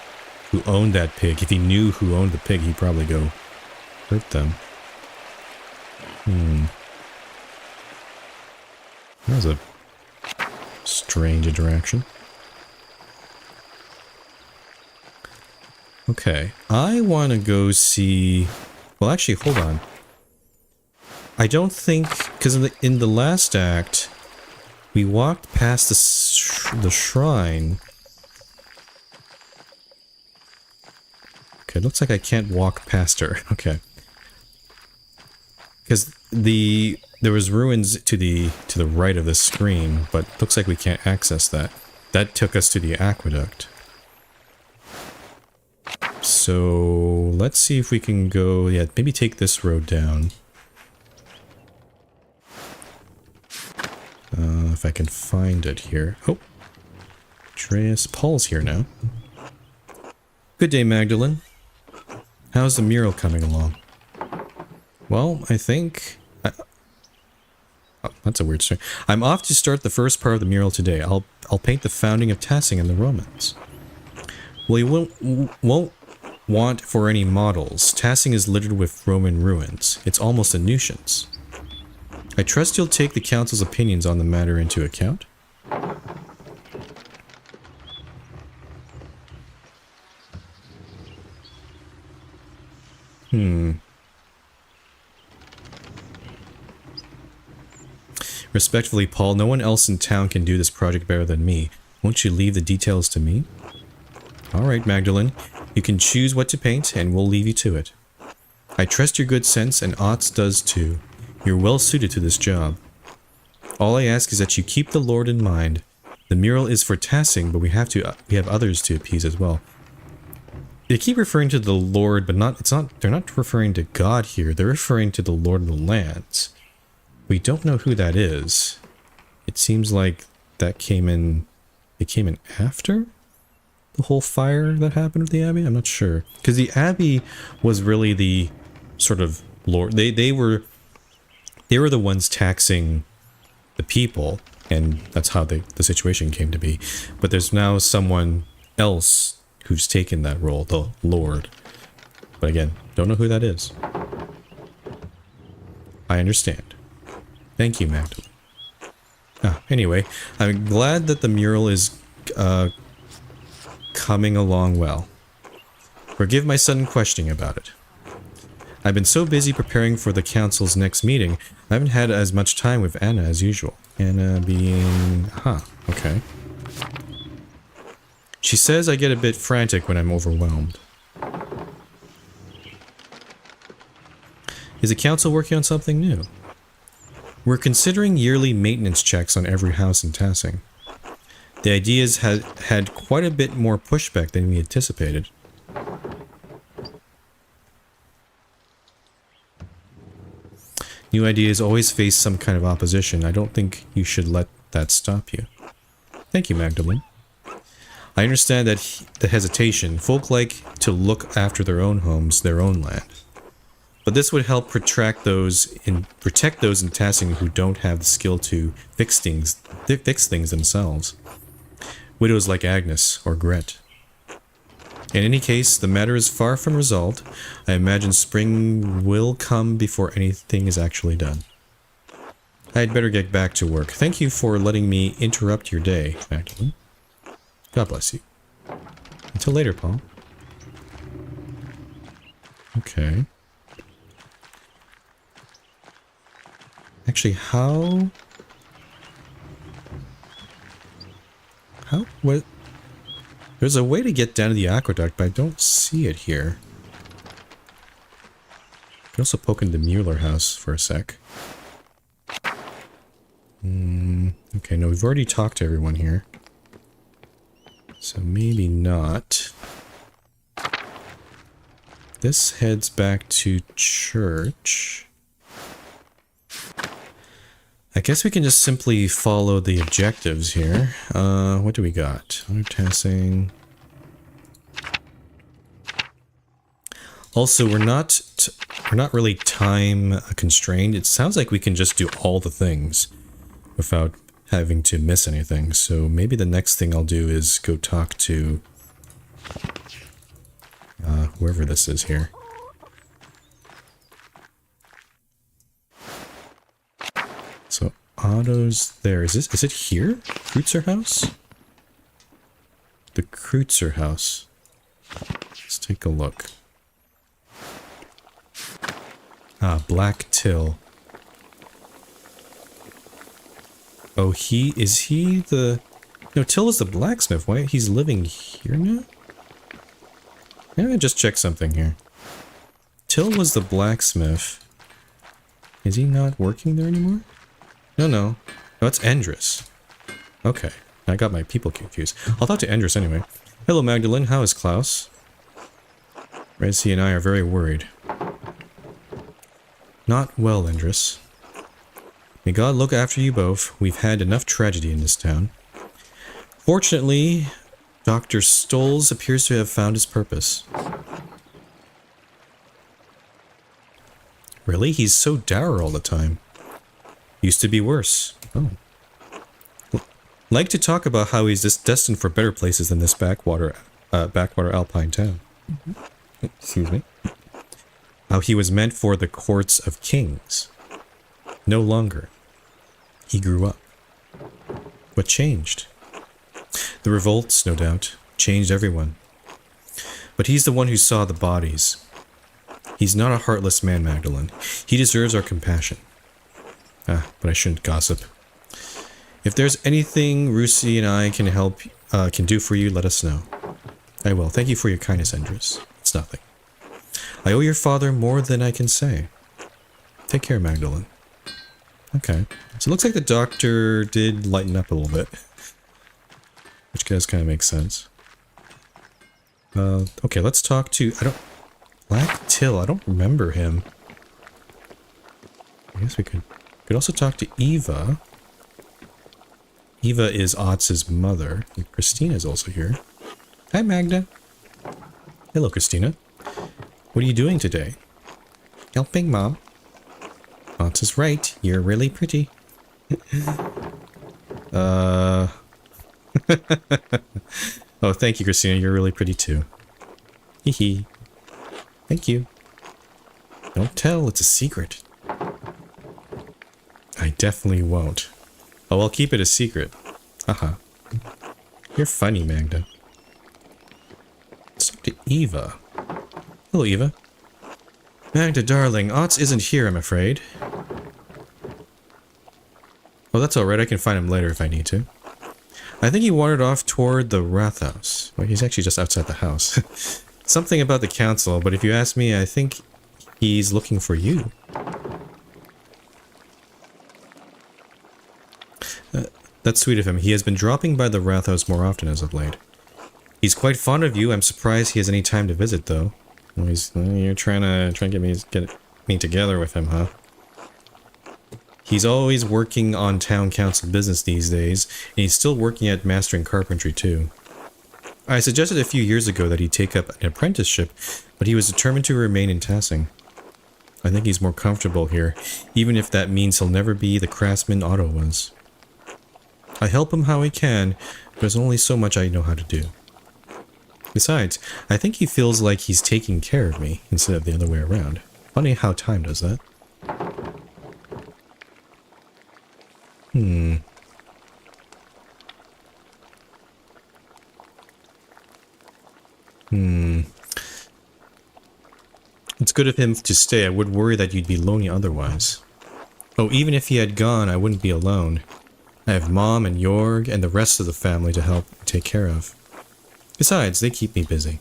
who owned that pig, if he knew who owned the pig, he'd probably go hurt them. That was a strange interaction. Okay, I want to go see... Well, actually, hold on. I don't think... Because in the last act, we walked past the shrine. Okay, looks like I can't walk past her. Okay. Because there was ruins to the right of the screen, but looks like we can't access that. That took us to the aqueduct. So let's see if we can go, yeah, maybe take this road down. If I can find it here. Oh, Andreas, Paul's here now. Good day, Magdalene. How's the mural coming along? Well, I think... oh, that's a weird story. I'm off to start the first part of the mural today. I'll paint the founding of Tassing and the Romans. Well, you won't want for any models. Tassing is littered with Roman ruins. It's almost a nuisance. I trust you'll take the council's opinions on the matter into account. Respectfully, Paul, no one else in town can do this project better than me. Won't you leave the details to me? Alright, Magdalene. You can choose what to paint, and we'll leave you to it. I trust your good sense, and Otts does too. You're well suited to this job. All I ask is that you keep the Lord in mind. The mural is for Tassing, but we have others to appease as well. They keep referring to the Lord, but they're not referring to God here. They're referring to the Lord of the Lands. We don't know who that is. It seems like that came in after the whole fire that happened with the Abbey. I'm not sure, because the Abbey was really the sort of Lord. They were the ones taxing the people, and that's how the situation came to be. But there's now someone else who's taken that role, the Lord. But again, don't know who that is. I understand. Thank you, Magdalene. Anyway, I'm glad that the mural is coming along well. Forgive my sudden questioning about it. I've been so busy preparing for the council's next meeting, I haven't had as much time with Anna as usual. Anna being... okay. She says I get a bit frantic when I'm overwhelmed. Is the council working on something new? We're considering yearly maintenance checks on every house in Tassing. The ideas had quite a bit more pushback than we anticipated. New ideas always face some kind of opposition. I don't think you should let that stop you. Thank you, Magdalene. I understand that the hesitation. Folk like to look after their own homes, their own land. But this would help protect those in Tassing who don't have the skill to fix things themselves. Widows like Agnes or Gret. In any case, the matter is far from resolved. I imagine spring will come before anything is actually done. I'd better get back to work. Thank you for letting me interrupt your day, Magdalene. God bless you. Until later, Paul. Okay. Actually, what? There's a way to get down to the aqueduct, but I don't see it here. I can also poke into the Mueller house for a sec. Okay, no, we've already talked to everyone here. So maybe not. This heads back to church. I guess we can just simply follow the objectives here. What do we got? Tassing. Also, we're not really time constrained. It sounds like we can just do all the things without having to miss anything. So maybe the next thing I'll do is go talk to whoever this is here. So Otto's there. Is it here? Kreutzer house? The Kreutzer house. Let's take a look. Black Till. Oh, is he the... No, Till is the blacksmith. Why? He's living here now? Yeah, just check something here. Till was the blacksmith. Is he not working there anymore? No, no. No, that's Endris. Okay, I got my people confused. I'll talk to Endris anyway. Hello, Magdalene. How is Klaus? Rezi and I are very worried. Not well, Endris. May God look after you both. We've had enough tragedy in this town. Fortunately, Dr. Stolz appears to have found his purpose. Really? He's so dour all the time. Used to be worse. Oh. Like to talk about how he's just destined for better places than this backwater alpine town. Excuse me. How he was meant for the courts of kings. No longer. He grew up. What changed? The revolts, no doubt, changed everyone. But he's the one who saw the bodies. He's not a heartless man, Magdalene. He deserves our compassion. Ah, but I shouldn't gossip. If there's anything Rusi and I can do for you, let us know. I will. Thank you for your kindness, Endris. It's nothing. I owe your father more than I can say. Take care, Magdalene. Okay. So it looks like the doctor did lighten up a little bit. Which does kind of make sense. Okay, let's talk to... Black Till, I don't remember him. I guess we could also talk to Eva. Eva is Otz's mother. And Christina's also here. Hi, Magda. Hello, Christina. What are you doing today? Helping, Mom. Otz is right. You're really pretty. Oh, thank you, Christina. You're really pretty too. Hee hee. Thank you. Don't tell. It's a secret. I definitely won't. Oh, I'll keep it a secret. Haha. You're funny, Magda. Let's talk to Eva. Hello, Eva. Magda, darling, Otz isn't here, I'm afraid. Oh, that's alright. I can find him later if I need to. I think he wandered off toward the Rathaus. Well, he's actually just outside the house. Something about the council, but if you ask me, I think he's looking for you. That's sweet of him. He has been dropping by the Rathaus more often as of late. He's quite fond of you. I'm surprised he has any time to visit, though. Well, you're trying to get me together with him, huh? He's always working on town council business these days, and he's still working at mastering carpentry, too. I suggested a few years ago that he take up an apprenticeship, but he was determined to remain in Tassing. I think he's more comfortable here, even if that means he'll never be the craftsman Otto was. I help him how I can, but there's only so much I know how to do. Besides, I think he feels like he's taking care of me, instead of the other way around. Funny how time does that. It's good of him to stay. I would worry that you'd be lonely otherwise. Oh, even if he had gone, I wouldn't be alone. I have Mom and Jorg and the rest of the family to help take care of. Besides, they keep me busy.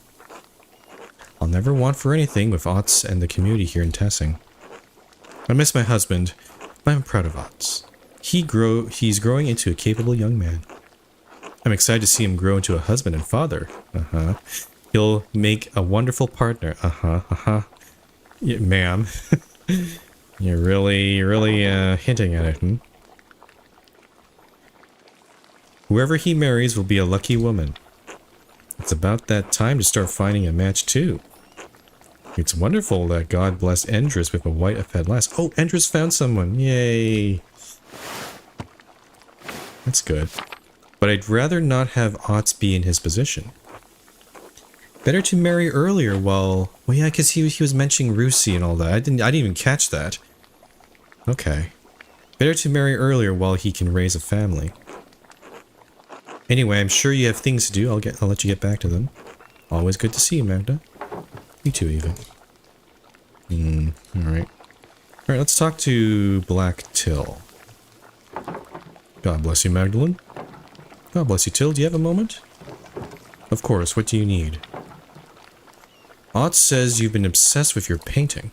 I'll never want for anything with Otz and the community here in Tassing. I miss my husband, but I'm proud of Otz. He's growing into a capable young man. I'm excited to see him grow into a husband and father. He'll make a wonderful partner. Yeah, ma'am. You're really hinting at it, hmm? Whoever he marries will be a lucky woman. It's about that time to start finding a match, too. It's wonderful that God blessed Endris with a wife at last. Oh, Endris found someone. Yay. That's good. But I'd rather not have Otz be in his position. Better to marry earlier while... Well, yeah, because he was mentioning Rusi and all that. I didn't even catch that. Okay. Better to marry earlier while he can raise a family. Anyway, I'm sure you have things to do. I'll let you get back to them. Always good to see you, Magda. You too, Eva. Alright. Alright, let's talk to Black Till. God bless you, Magdalene. God bless you, Till. Do you have a moment? Of course, what do you need? Ott says you've been obsessed with your painting.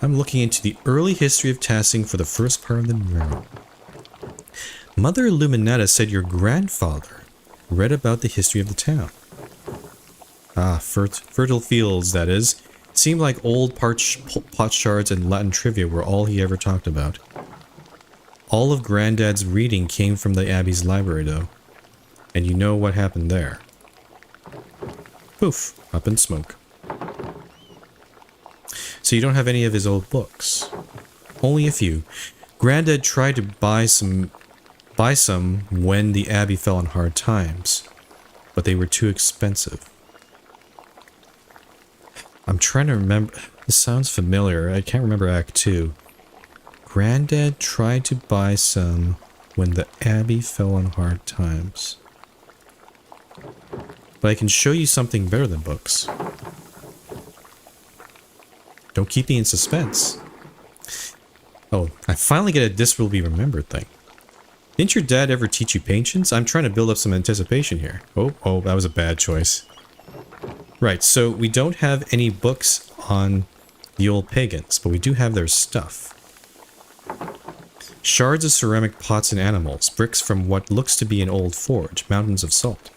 I'm looking into the early history of Tassing for the first part of the mural. Mother Illuminata said your grandfather read about the history of the town. Ah, fertile fields, that is. It seemed like old potsherds and Latin trivia were all he ever talked about. All of Granddad's reading came from the Abbey's library, though. And you know what happened there. Poof, up in smoke. So you don't have any of his old books? Only a few. Granddad tried to buy some when the Abbey fell in hard times, but they were too expensive. I'm trying to remember. This sounds familiar. I can't remember Act 2. Granddad tried to buy some when the Abbey fell in hard times. But I can show you something better than books. Don't keep me in suspense. Oh, I finally get a "this will be remembered" thing. Didn't your dad ever teach you patience? I'm trying to build up some anticipation here. Oh, that was a bad choice. Right, so we don't have any books on the old pagans, but we do have their stuff. Shards of ceramic pots and animals, bricks from what looks to be an old forge, mountains of salt.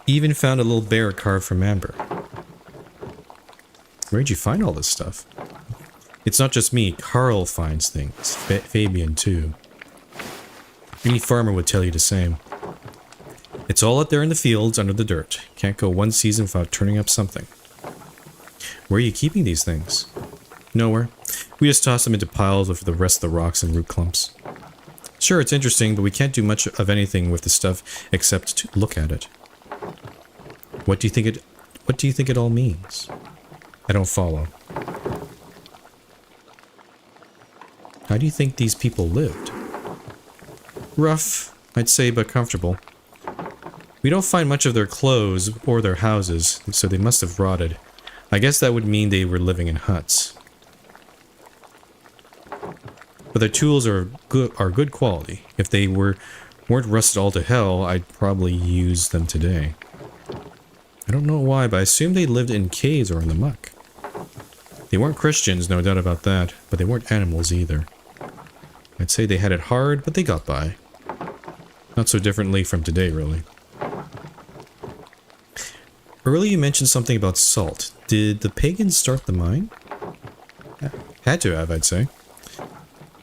Even found a little bear carved from amber. Where'd you find all this stuff? It's not just me, Carl finds things. Fabian too. Any farmer would tell you the same. It's all out there in the fields under the dirt. Can't go one season without turning up something. Where are you keeping these things? Nowhere. We just toss them into piles with the rest of the rocks and root clumps. Sure, it's interesting, but we can't do much of anything with the stuff except to look at it. What do you think it all means? I don't follow. How do you think these people lived? Rough, I'd say, but comfortable. We don't find much of their clothes or their houses, so they must have rotted. I guess that would mean they were living in huts. But their tools are good quality. If they weren't rusted all to hell, I'd probably use them today. I don't know why, but I assume they lived in caves or in the muck. They weren't Christians, no doubt about that, but they weren't animals either. I'd say they had it hard, but they got by. Not so differently from today, really. Earlier you mentioned something about salt. Did the pagans start the mine? Had to have, I'd say.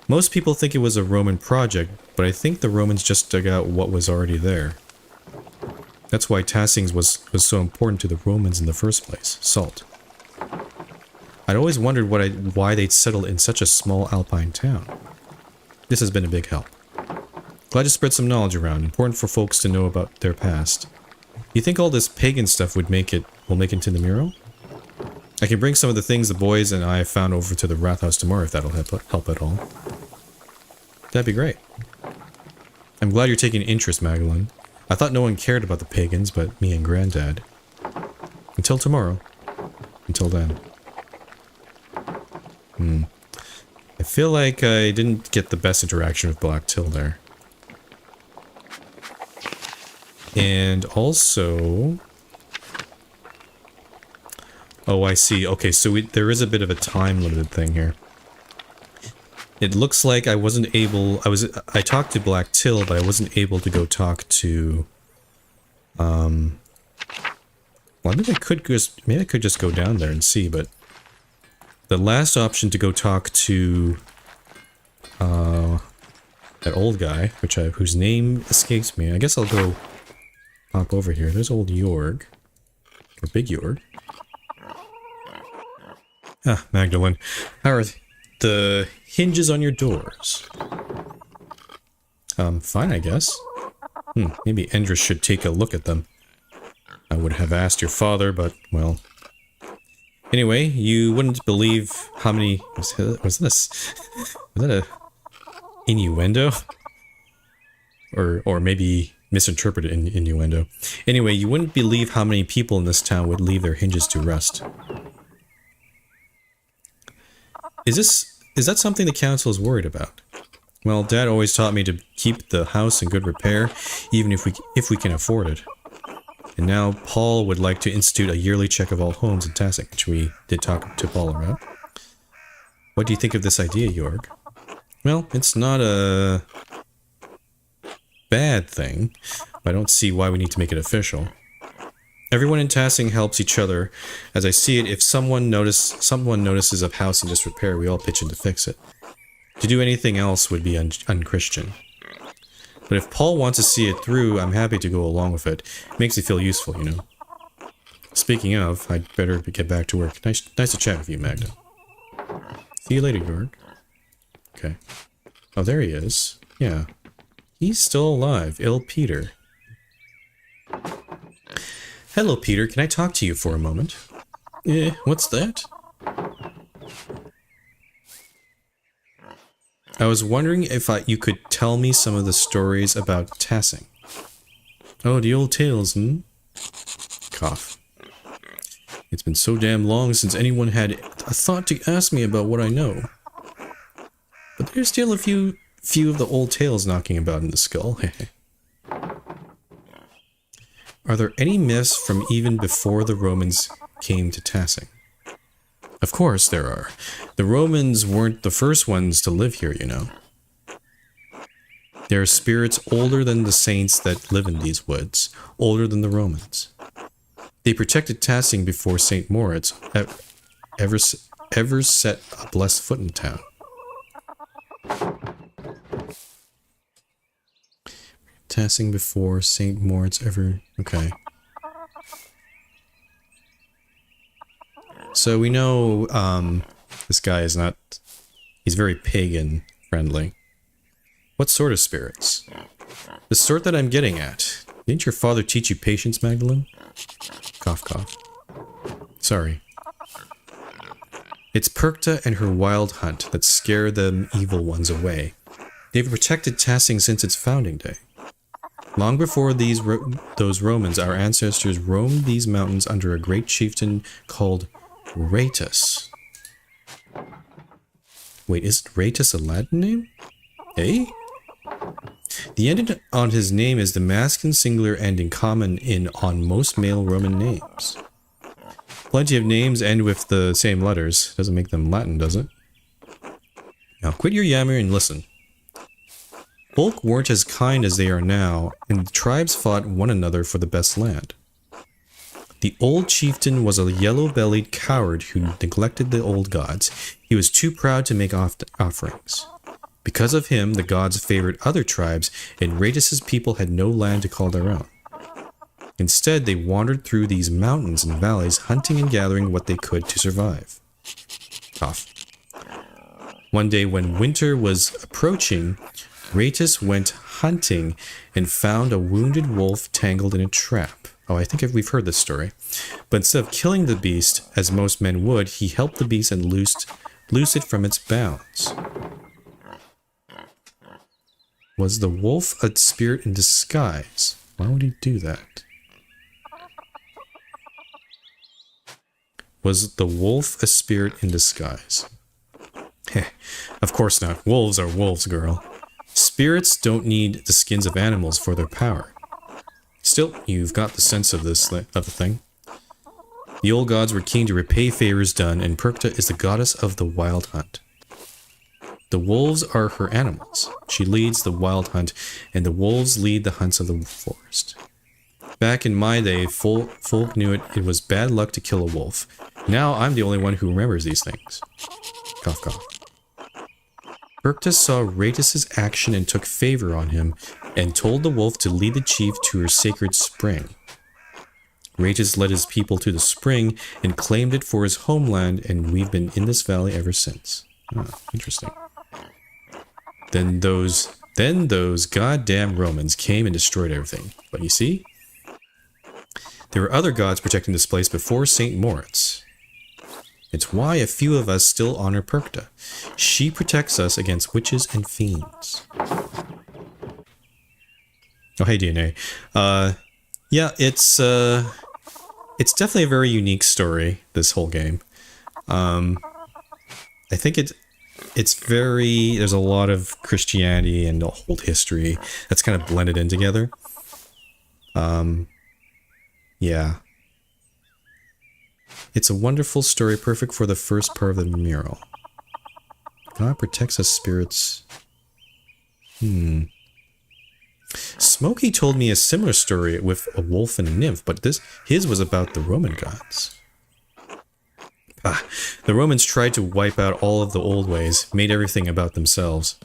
Most people think it was a Roman project, but I think the Romans just dug out what was already there. That's why Tassing was so important to the Romans in the first place. Salt. I'd always wondered why they'd settled in such a small alpine town. This has been a big help. Glad to spread some knowledge around. Important for folks to know about their past. You think all this pagan stuff will make it into the mural? I can bring some of the things the boys and I have found over to the Rathaus tomorrow if that'll help at all. That'd be great. I'm glad you're taking an interest, Magdalene. I thought no one cared about the pagans, but me and Granddad. Until tomorrow. Until then. I feel like I didn't get the best interaction with Black Till there. And also... Oh, I see. Okay, so there is a bit of a time-limited thing here. It looks like I wasn't able... I talked to Black Till, but I wasn't able to go talk to... Well, maybe I could just go down there and see, but... The last option to go talk to... that old guy, whose name escapes me. I guess I'll go hop over here. There's old Jorg. Or Big Jorg. Ah, Magdalene. How are the hinges on your doors? Fine, I guess. Maybe Endress should take a look at them. I would have asked your father, but, well... Anyway, you wouldn't believe how many... Was that a... innuendo? Or maybe misinterpreted innuendo. Anyway, you wouldn't believe how many people in this town would leave their hinges to rust. Is that something the council is worried about? Well, Dad always taught me to keep the house in good repair, even if we can afford it. And now Paul would like to institute a yearly check of all homes in Tassie, which we did talk to Paul about. What do you think of this idea, Jorg? Well, it's not a bad thing, but I don't see why we need to make it official. Everyone in Tassing helps each other. As I see it, if someone notices a house in disrepair, we all pitch in to fix it. To do anything else would be unchristian. But if Paul wants to see it through, I'm happy to go along with it. It makes me feel useful, you know. Speaking of, I'd better get back to work. Nice to chat with you, Magda. See you later, Jorg. Okay. Oh, there he is. Yeah. He's still alive. Ill Peter. Hello, Peter. Can I talk to you for a moment? What's that? I was wondering if you could tell me some of the stories about Tassing. Oh, the old tales, hmm? Cough. It's been so damn long since anyone had a thought to ask me about what I know. But there's still a few of the old tales knocking about in the skull. Are there any myths from even before the Romans came to Tassing? Of course there are. The Romans weren't the first ones to live here, you know. There are spirits older than the saints that live in these woods, older than the Romans. They protected Tassing before St. Moritz ever set a blessed foot in town. Tassing before St. Moritz ever... Okay. So we know this guy is not... He's very pagan friendly. What sort of spirits? The sort that I'm getting at. Didn't your father teach you patience, Magdalene? Cough, cough. Sorry. It's Perkta and her wild hunt that scare the evil ones away. They've protected Tassing since its founding day. Long before those Romans, our ancestors roamed these mountains under a great chieftain called Raetus. Wait, is Raetus a Latin name? Eh? The ending on his name is the masculine singular ending common on most male Roman names. Plenty of names end with the same letters. Doesn't make them Latin, does it? Now quit your yammering and listen. Folk weren't as kind as they are now, and the tribes fought one another for the best land. The old chieftain was a yellow-bellied coward who neglected the old gods. He was too proud to make offerings. Because of him, the gods favored other tribes, and Raetus's people had no land to call their own. Instead, they wandered through these mountains and valleys, hunting and gathering what they could to survive. Cough. One day when winter was approaching, Raetus went hunting and found a wounded wolf tangled in a trap. Oh, I think we've heard this story. But instead of killing the beast, as most men would, he helped the beast and loose it from its bounds. Was the wolf a spirit in disguise? Why would he do that? Was the wolf a spirit in disguise? Heh, of course not. Wolves are wolves, girl. Spirits don't need the skins of animals for their power. Still, you've got the sense of the thing. The old gods were keen to repay favors done, and Perkta is the goddess of the wild hunt. The wolves are her animals. She leads the wild hunt, and the wolves lead the hunts of the forest. Back in my day, folk knew it was bad luck to kill a wolf. Now I'm the only one who remembers these things. Cough, cough. Perkta saw Raetus's action and took favor on him, and told the wolf to lead the chief to her sacred spring. Raetus led his people to the spring and claimed it for his homeland, and we've been in this valley ever since. Oh, interesting. Then those goddamn Romans came and destroyed everything. But you see, there were other gods protecting this place before St. Moritz. It's why a few of us still honor Perkta. She protects us against witches and fiends. Oh, hey, DNA. Yeah, it's definitely a very unique story, this whole game. I think it's very... There's a lot of Christianity and old history that's kind of blended in together. Yeah. It's a wonderful story, perfect for the first part of the mural. God protects us spirits. Smokey told me a similar story with a wolf and a nymph, but his was about the Roman gods. The Romans tried to wipe out all of the old ways, made everything about themselves.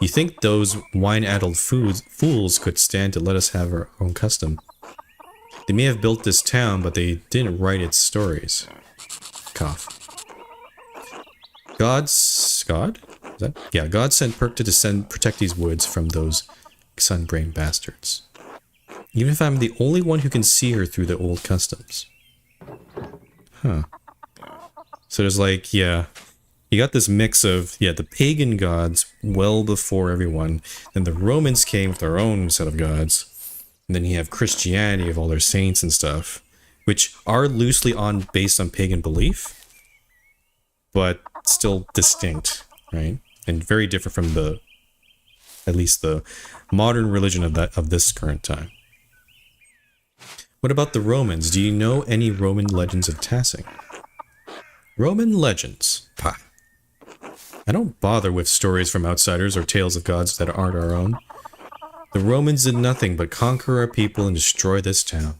You think those wine-addled fools could stand to let us have our own custom? They may have built this town, but they didn't write its stories. Cough. God? Yeah, God sent Perk to protect these woods from those sun-brained bastards. Even if I'm the only one who can see her through the old customs. Huh. So there's like, yeah, you got this mix of, yeah, the pagan gods well before everyone, then the Romans came with their own set of gods, and then you have Christianity of all their saints and stuff, which are loosely based on pagan belief, but still distinct, right? And very different from at least the modern religion of this current time. What about the Romans? Do you know any Roman legends of Tassing? Roman legends. Pah. I don't bother with stories from outsiders or tales of gods that aren't our own. The Romans did nothing but conquer our people and destroy this town.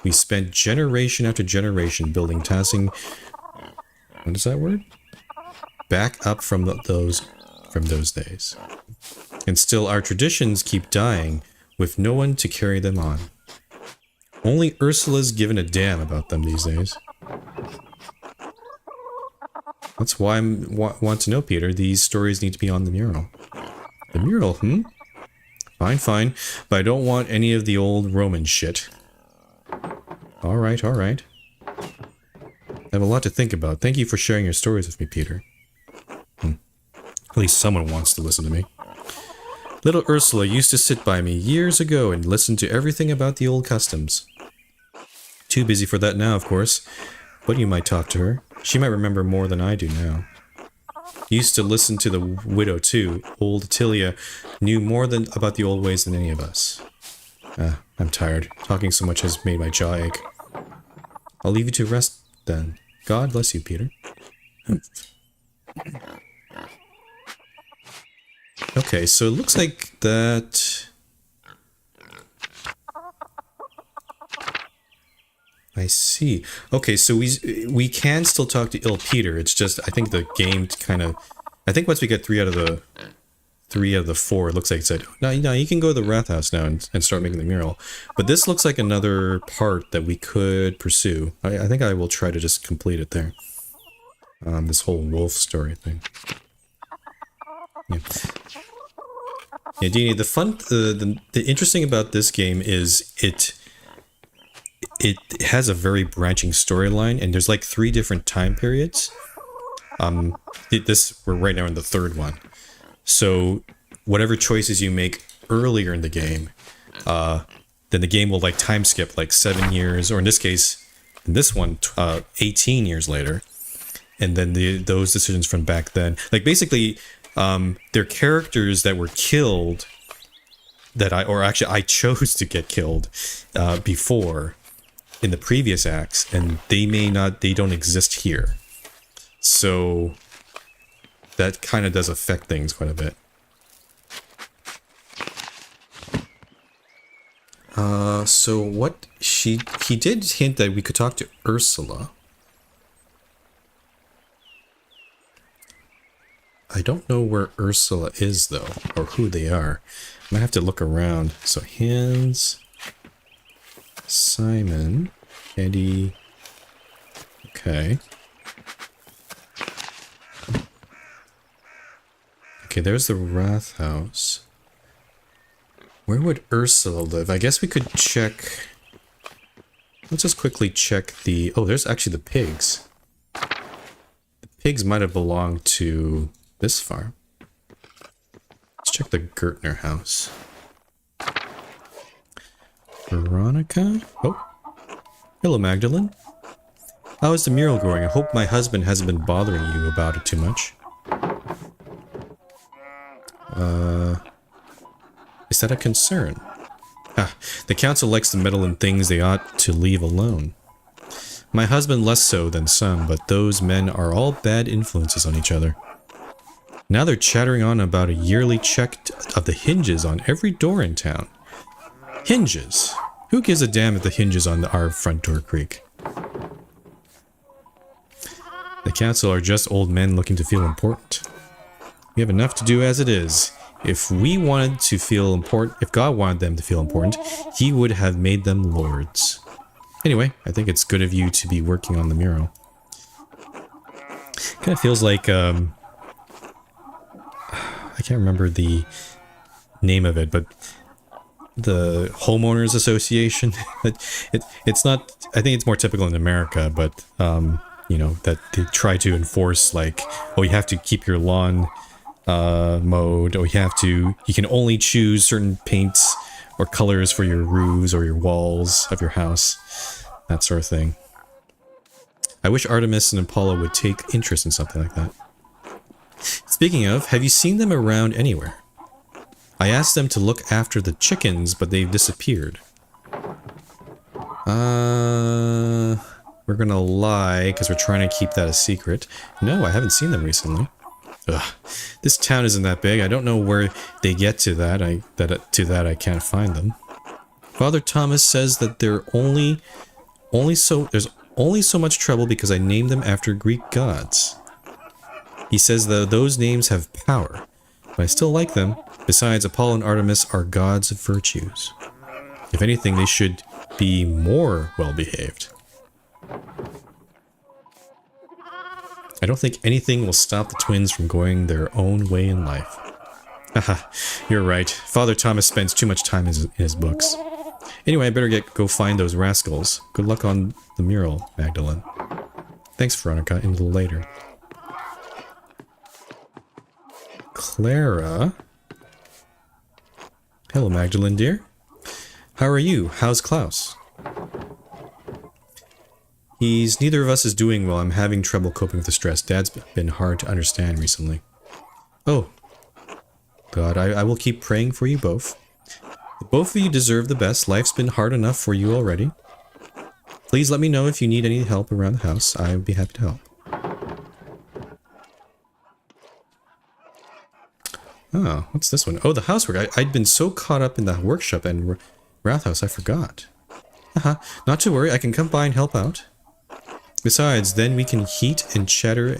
We spent generation after generation building Tassing. What is that word? Back up from those days. And still our traditions keep dying with no one to carry them on. Only Ursula's given a damn about them these days. That's why I want to know, Peter. These stories need to be on the mural. The mural, Fine, fine. But I don't want any of the old Roman shit. Alright, alright. I have a lot to think about. Thank you for sharing your stories with me, Peter. At least someone wants to listen to me. Little Ursula used to sit by me years ago and listen to everything about the old customs. Too busy for that now, of course. But you might talk to her. She might remember more than I do now. Used to listen to the widow too. Old Tilia knew more about the old ways than any of us. I'm tired. Talking so much has made my jaw ache. I'll leave you to rest then. God bless you, Peter. Okay, so it looks like that... I see. Okay, so we can still talk to ill Peter. It's just I think the game kind of. I think once we get 3 out of the 4, it looks like it said, no, you can go to the Wrath House now and start making the mural. But this looks like another part that we could pursue. I think I will try to just complete it there. This whole wolf story thing. Yeah. Yeah, Dini, the interesting about this game is it has a very branching storyline, and there's like 3 different time periods. We're right now in the 3rd one. So whatever choices you make earlier in the game, then the game will like time skip like 7 years, or in this case, in this one, 18 years later. And then those decisions from back then, like basically, they're characters that were killed I chose to get killed before in the previous acts, and they don't exist here. So that kind of does affect things quite a bit. So what he did hint that we could talk to Ursula. I don't know where Ursula is though, or who they are. I might have to look around. So Hans, Simon, Eddie. Okay. Okay, there's the Wrath House. Where would Ursula live? I guess we could check. Let's just quickly check the... Oh, there's actually the pigs. The pigs might have belonged to this farm. Let's check the Gertner house. Veronica? Oh. Hello, Magdalene. How is the mural growing? I hope my husband hasn't been bothering you about it too much. Is that a concern? Ah, the council likes to meddle in things they ought to leave alone. My husband less so than some, but those men are all bad influences on each other. Now they're chattering on about a yearly check of the hinges on every door in town. Hinges? Who gives a damn if the hinges on our front door creak? The council are just old men looking to feel important. We have enough to do as it is. If we wanted to feel important, if God wanted them to feel important, he would have made them lords. Anyway, I think it's good of you to be working on the mural. Kind of feels like, I can't remember the name of it, but the homeowners association. It's not, I think it's more typical in America, but, you know, that they try to enforce, like, oh, you have to keep your lawn mode, or you can only choose certain paints or colors for your roofs or your walls of your house, that sort of thing. I wish Artemis and Apollo would take interest in something like that. Speaking of, have you seen them around anywhere? I asked them to look after the chickens, but they've disappeared. We're gonna lie, because we're trying to keep that a secret. No, I haven't seen them recently. Ugh, this town isn't that big. I don't know where they get to that. I can't find them. Father Thomas says that there's only so much trouble because I named them after Greek gods. He says that those names have power, but I still like them. Besides, Apollo and Artemis are gods of virtues. If anything, they should be more well-behaved. I don't think anything will stop the twins from going their own way in life. Haha, you're right. Father Thomas spends too much time in his books. Anyway, I better go find those rascals. Good luck on the mural, Magdalene. Thanks, Veronica. A little later. Clara? Hello, Magdalene, dear. How are you? How's Klaus? Neither of us is doing well. I'm having trouble coping with the stress. Dad's been hard to understand recently. Oh. God, I will keep praying for you both. Both of you deserve the best. Life's been hard enough for you already. Please let me know if you need any help around the house. I would be happy to help. Oh, what's this one? Oh, the housework. I'd been so caught up in the workshop and Wrathhouse, I forgot. Not to worry, I can come by and help out. Besides, then we can heat and chatter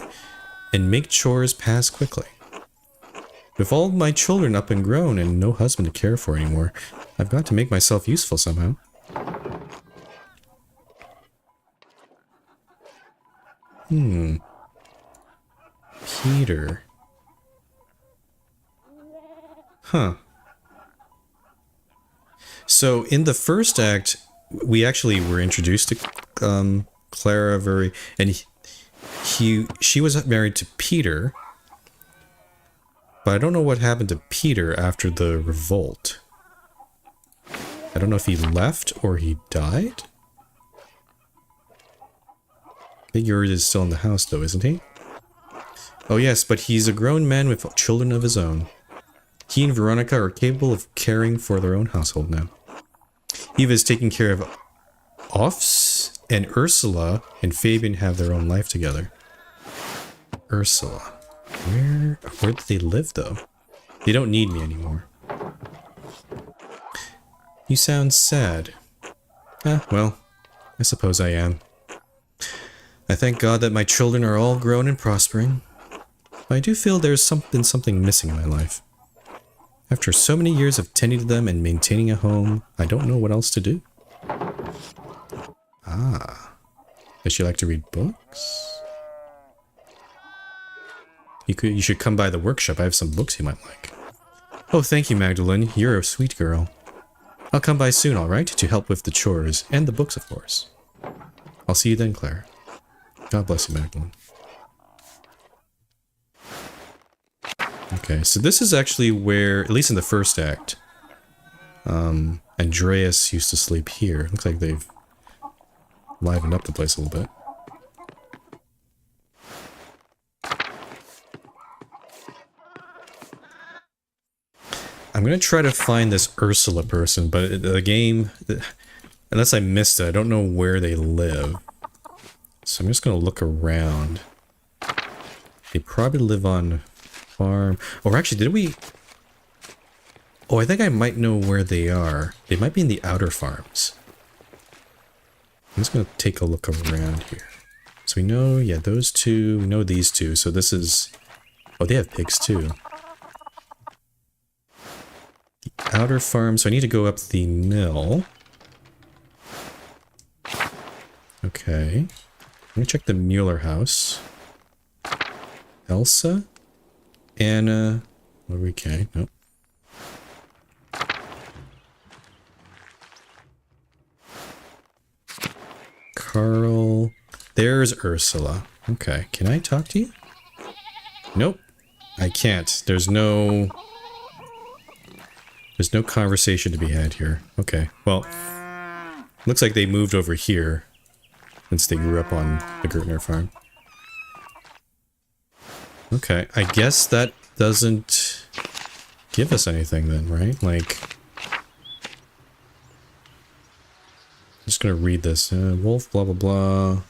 and make chores pass quickly. With all my children up and grown and no husband to care for anymore, I've got to make myself useful somehow. Peter. Huh. So, in the first act, we actually were introduced to Clara and she was married to Peter, but I don't know what happened to Peter after the revolt. I don't know if he left or he died. Figure is still in the house though, isn't he? Oh yes, but he's a grown man with children of his own. He and Veronica are capable of caring for their own household now. Eva is taking care of Offs, and Ursula and Fabian have their own life together. Ursula. Where did they live, though? They don't need me anymore. You sound sad. Well, I suppose I am. I thank God that my children are all grown and prospering. But I do feel there's been something missing in my life. After so many years of tending to them and maintaining a home, I don't know what else to do. Does she like to read books? You should come by the workshop. I have some books you might like. Oh, thank you, Magdalene. You're a sweet girl. I'll come by soon, alright? To help with the chores. And the books, of course. I'll see you then, Claire. God bless you, Magdalene. Okay, so this is actually where, at least in the first act, Andreas used to sleep here. Looks like they've livened up the place a little bit. I'm gonna try to find this Ursula person, but the game, unless I missed it, I don't know where they live. So I'm just gonna look around. They probably live on farm. Or actually, did we? Oh, I think I might know where they are. They might be in the outer farms. I'm just gonna take a look around here. So we know, yeah, those two. We know these two. So this is. Oh, they have pigs too. The outer farm. So I need to go up the mill. Okay. Let me check the Mueller house. Elsa? Anna? Okay, nope. Carl. There's Ursula. Okay, can I talk to you? Nope. I can't. There's no conversation to be had here. Okay, well, looks like they moved over here since they grew up on the Gertner farm. Okay, I guess that doesn't give us anything then, right? Like, I'm just gonna read this. Wolf, blah, blah, blah.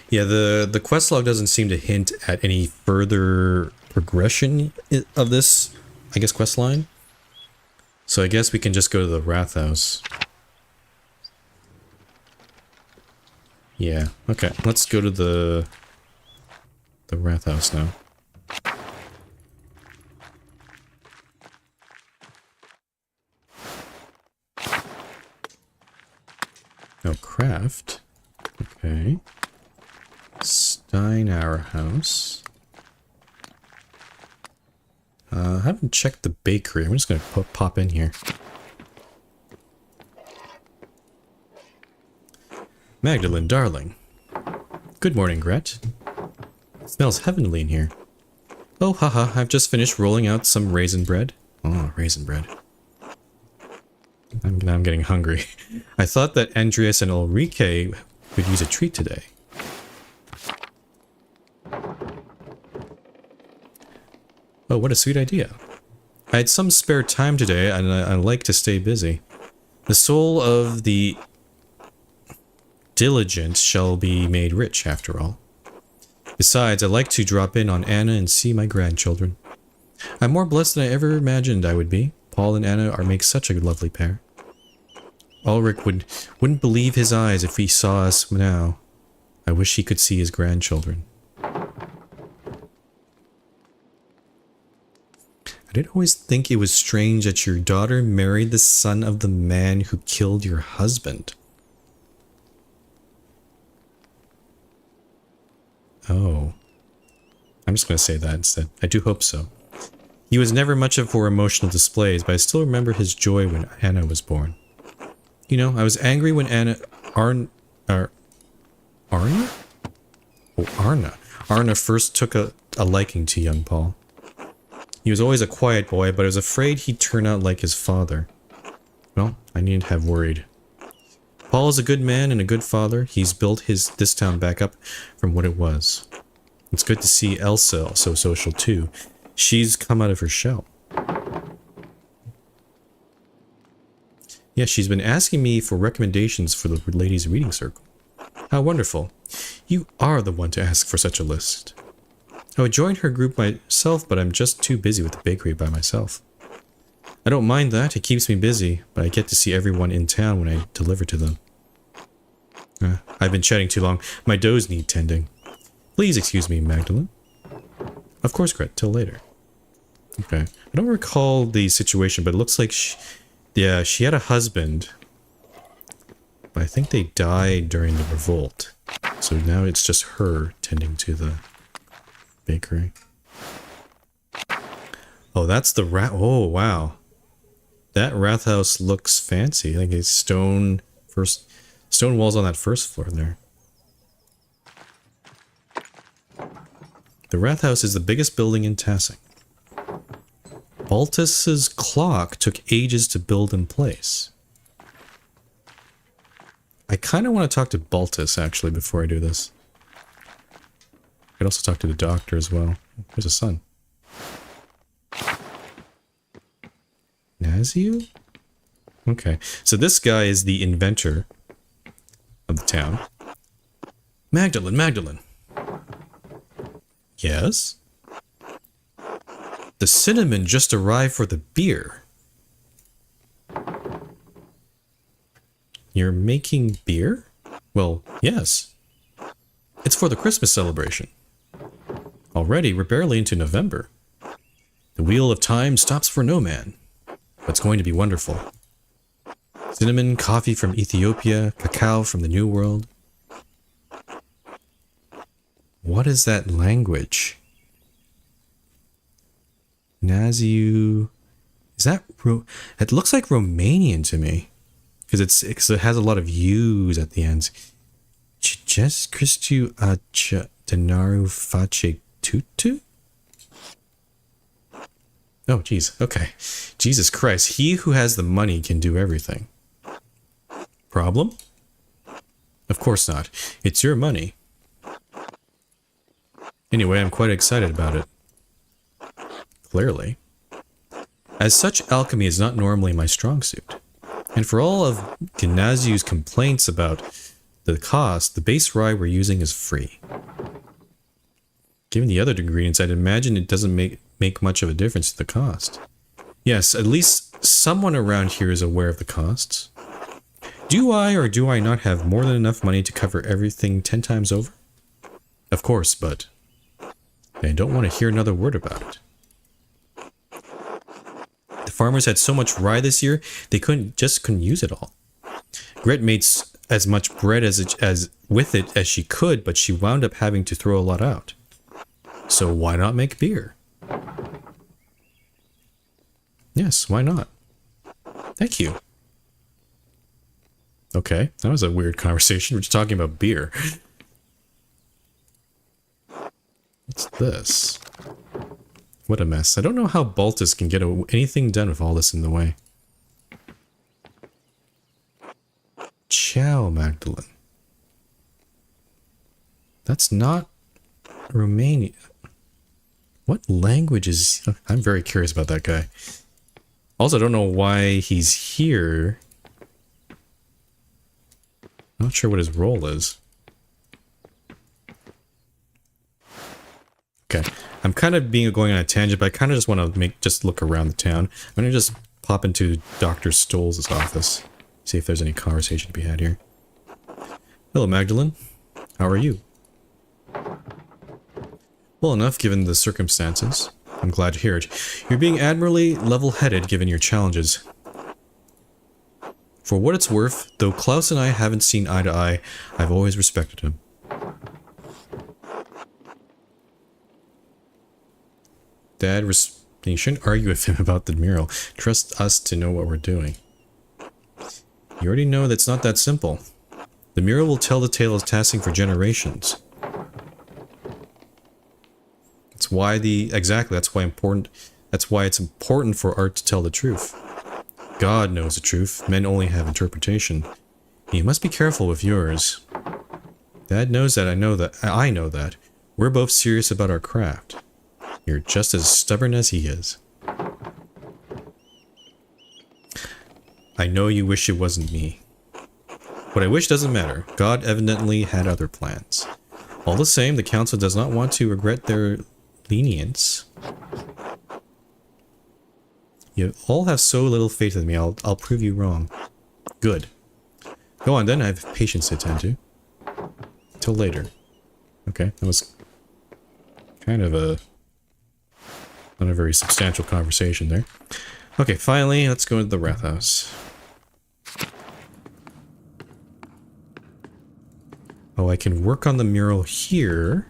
Yeah, the quest log doesn't seem to hint at any further progression of this, I guess, quest line. So I guess we can just go to the Wrath House. Yeah, okay, let's go to the Wrath House now. Oh, craft. Okay. Steinauer House. I haven't checked the bakery. I'm just gonna pop in here. Magdalene, darling. Good morning, Gret. It smells heavenly in here. Oh, haha, I've just finished rolling out some raisin bread. Oh, raisin bread. I'm getting hungry. I thought that Andreas and Ulrike would use a treat today. Oh, what a sweet idea. I had some spare time today, and I like to stay busy. The soul of the diligent shall be made rich, after all. Besides, I like to drop in on Anna and see my grandchildren. I'm more blessed than I ever imagined I would be. Paul and Anna make such a lovely pair. Ulrich wouldn't believe his eyes if he saw us now. I wish he could see his grandchildren. I did always think it was strange that your daughter married the son of the man who killed your husband. Oh. I'm just going to say that instead. I do hope so. He was never much for emotional displays, but I still remember his joy when Anna was born. You know, I was angry when Arna first took a liking to young Paul. He was always a quiet boy, but I was afraid he'd turn out like his father. Well, I needn't have worried. Paul is a good man and a good father. He's built this town back up from what it was. It's good to see Elsa so social too. She's come out of her shell. Yeah, she's been asking me for recommendations for the ladies' reading circle. How wonderful. You are the one to ask for such a list. I would join her group myself, but I'm just too busy with the bakery by myself. I don't mind that, it keeps me busy, but I get to see everyone in town when I deliver to them. I've been chatting too long. My doughs need tending. Please excuse me, Magdalene. Of course, Gret, till later. Okay. I don't recall the situation, but it looks like she had a husband. But I think they died during the revolt. So now it's just her tending to the bakery. Oh, that's the oh, wow. That Wrath House looks fancy. Like it's stone walls on that first floor there. The Wrath House is the biggest building in Tassing. Baltus's clock took ages to build in place. I kind of want to talk to Baltus, actually, before I do this. I could also talk to the doctor as well. There's a son. Nazio? Okay, so this guy is the inventor of the town. Magdalene, Magdalene. Yes? The cinnamon just arrived for the beer. You're making beer? Well, yes. It's for the Christmas celebration. Already, we're barely into November. The wheel of time stops for no man. But it's going to be wonderful. Cinnamon, coffee from Ethiopia, cacao from the New World. What is that language? Naziu. Is that... It looks like Romanian to me. Because it has a lot of U's at the end. Jes Christu acha denaru face tutu? Oh, jeez. Okay. Jesus Christ. He who has the money can do everything. Problem? Of course not. It's your money. Anyway, I'm quite excited about it. Clearly. As such, alchemy is not normally my strong suit. And for all of Gymnasiu's complaints about the cost, the base rye we're using is free. Given the other ingredients, I'd imagine it doesn't make much of a difference to the cost. Yes, at least someone around here is aware of the costs. Do I or do I not have more than enough money to cover everything 10 times over? Of course, but I don't want to hear another word about it. The farmers had so much rye this year, they couldn't use it all. Gret made as much bread as with it as she could, but she wound up having to throw a lot out. So why not make beer? Yes, why not? Thank you. Okay, that was a weird conversation. We're just talking about beer. What's this? What a mess. I don't know how Baltus can get anything done with all this in the way. Ciao, Magdalene. That's not Romania. What language is... I'm very curious about that guy. Also, I don't know why he's here. Not sure what his role is. Okay. I'm kind of going on a tangent, but I kind of just want to just look around the town. I'm going to just pop into Dr. Stoll's office. See if there's any conversation to be had here. Hello, Magdalene. How are you? Well enough, given the circumstances. I'm glad to hear it. You're being admirably level-headed given your challenges. For what it's worth, though Klaus and I haven't seen eye to eye, I've always respected him. Dad, you shouldn't argue with him about the mural. Trust us to know what we're doing. You already know that's not that simple. The mural will tell the tale of tasking for generations. That's why that's why it's important for art to tell the truth. God knows the truth, men only have interpretation. You must be careful with yours. Dad knows that, I know that. We're both serious about our craft. You're just as stubborn as he is. I know you wish it wasn't me. What I wish doesn't matter. God evidently had other plans. All the same, the council does not want to regret their lenience. You all have so little faith in me, I'll prove you wrong. Good. Go on then, I have patients to attend to. Till later. Okay, that was kind of not a very substantial conversation there. Okay, finally, let's go to the Wrath House. Oh, I can work on the mural here.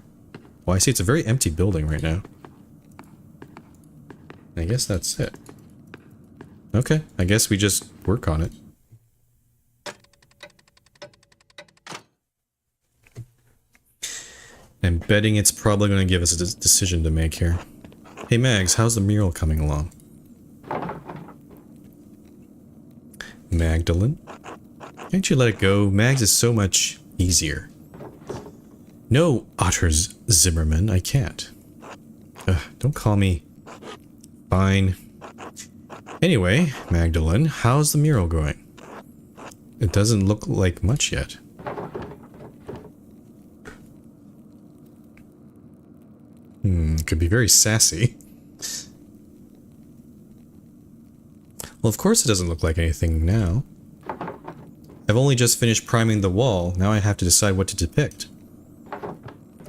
Well, I see it's a very empty building right now. I guess that's it. Okay, I guess we just work on it. I'm betting it's probably going to give us a decision to make here. Hey Mags, how's the mural coming along? Magdalene? Can't you let it go? Mags is so much easier. No, Otter Zimmerman, I can't. Don't call me. Fine. Anyway, Magdalene, how's the mural going? It doesn't look like much yet. Could be very sassy. Well, of course it doesn't look like anything now. I've only just finished priming the wall, now I have to decide what to depict.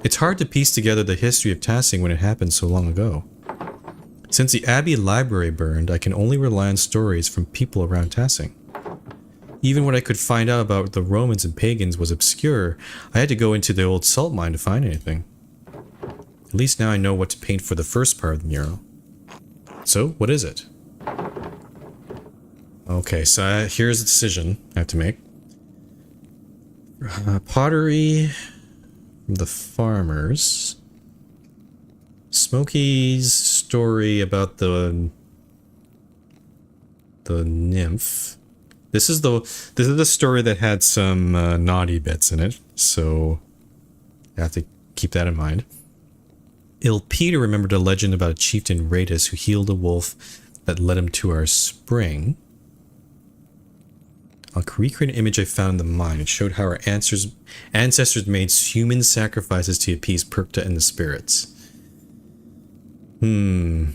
It's hard to piece together the history of Tassing when it happened so long ago. Since the Abbey Library burned, I can only rely on stories from people around Tassing. Even what I could find out about the Romans and pagans was obscure. I had to go into the old salt mine to find anything. At least now I know what to paint for the first part of the mural. So, what is it? Okay, so here's the decision I have to make. Pottery from the farmers. Smokey's story about the nymph. This is the story that had some naughty bits in it, so I have to keep that in mind. Peter remembered a legend about a chieftain Ratus who healed a wolf that led him to our spring. I'll recreate an image I found in the mine. It showed how our ancestors made human sacrifices to appease Perkta and the spirits. Would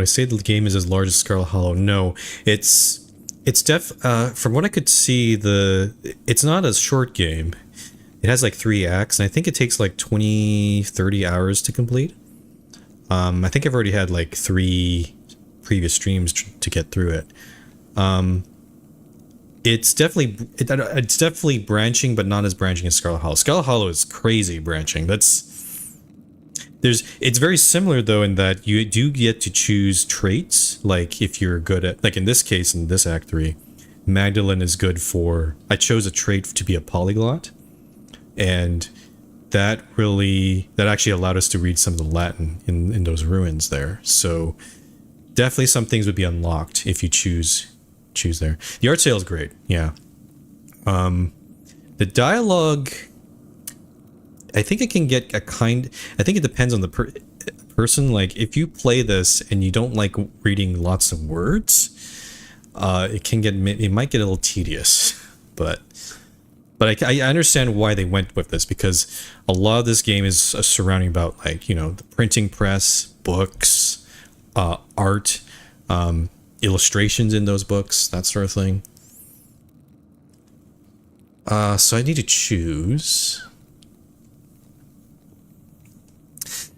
I say the game is as large as Scarlet Hollow? No, it's from what I could see, it's not a short game. It has like 3 acts, and I think it takes like 20-30 hours to complete. I think I've already had like 3 previous streams to get through it. It's definitely branching, but not as branching as Scarlet Hollow. Scarlet Hollow is crazy branching. It's very similar though in that you do get to choose traits. Like if you're good at, like in this case, in this Act 3, Magdalene is good for, I chose a trait to be a polyglot, and that actually allowed us to read some of the Latin in those ruins there. So definitely some things would be unlocked if you choose there. The art style is great, yeah. The dialogue, I think it can get I think it depends on the person. Like if you play this and you don't like reading lots of words, it might get a little tedious, but I understand why they went with this, because a lot of this game is surrounding about, like, you know, the printing press, books, art, illustrations in those books, that sort of thing. So I need to choose.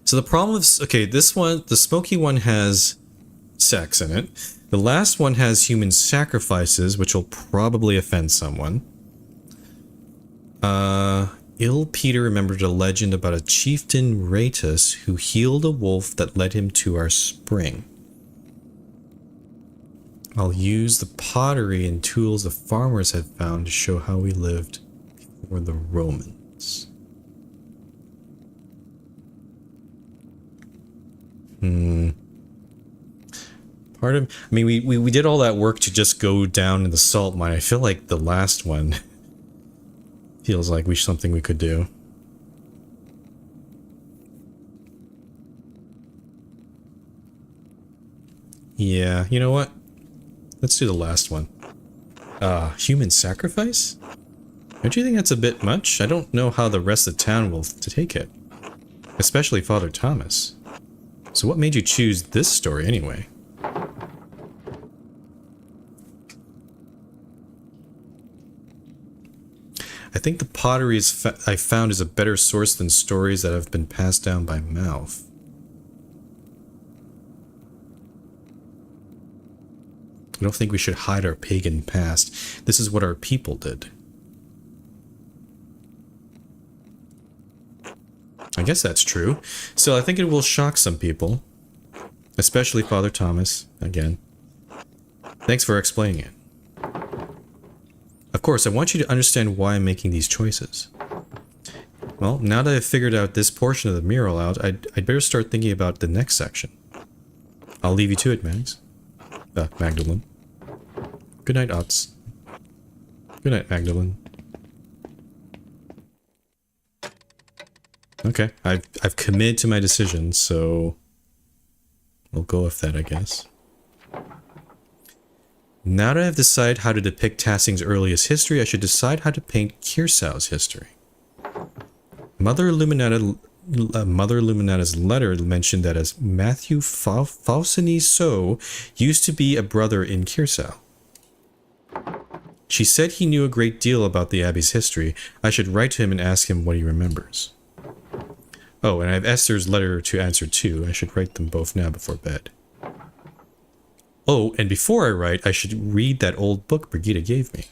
So the problem is, okay, this one, the smoky one has sex in it. The last one has human sacrifices, which will probably offend someone. Peter remembered a legend about a chieftain Ratus who healed a wolf that led him to our spring. I'll use the pottery and tools the farmers had found to show how we lived before the Romans. I mean, we did all that work to just go down in the salt mine. I feel like the last one feels like something we could do. Yeah, you know what? Let's do the last one. Human sacrifice? Don't you think that's a bit much? I don't know how the rest of the town will take it. Especially Father Thomas. So what made you choose this story anyway? I think the pottery I found is a better source than stories that have been passed down by mouth. I don't think we should hide our pagan past. This is what our people did. I guess that's true. Still, I think it will shock some people. Especially Father Thomas, again. Thanks for explaining it. Of course, I want you to understand why I'm making these choices. Well, now that I've figured out this portion of the mural out, I'd better start thinking about the next section. I'll leave you to it, Magdalene. Good night, Otz. Good night, Magdalene. Okay, I've committed to my decision, so we'll go with that, I guess. Now that I've decided how to depict Tassing's earliest history, I should decide how to paint Kirsau's history. Mother Luminata's letter mentioned that as Matthew Fausini So used to be a brother in Kirsau. She said he knew a great deal about the Abbey's history. I should write to him and ask him what he remembers. Oh, and I have Esther's letter to answer too. I should write them both now before bed. Oh, and before I write, I should read that old book Brigitte gave me.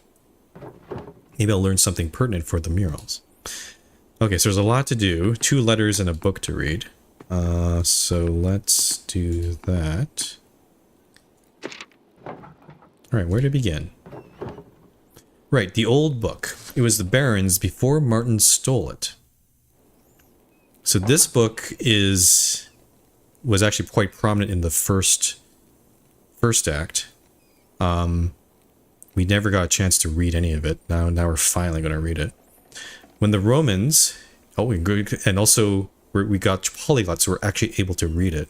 Maybe I'll learn something pertinent for the murals. Okay, so there's a lot to do. 2 letters and a book to read. So let's do that. Alright, where to begin? Right, the old book. It was the Baron's before Martin stole it. So this book was actually quite prominent in the first act. We never got a chance to read any of it. Now we're finally going to read it. When the Romans, and also we got polyglots, so we're actually able to read it.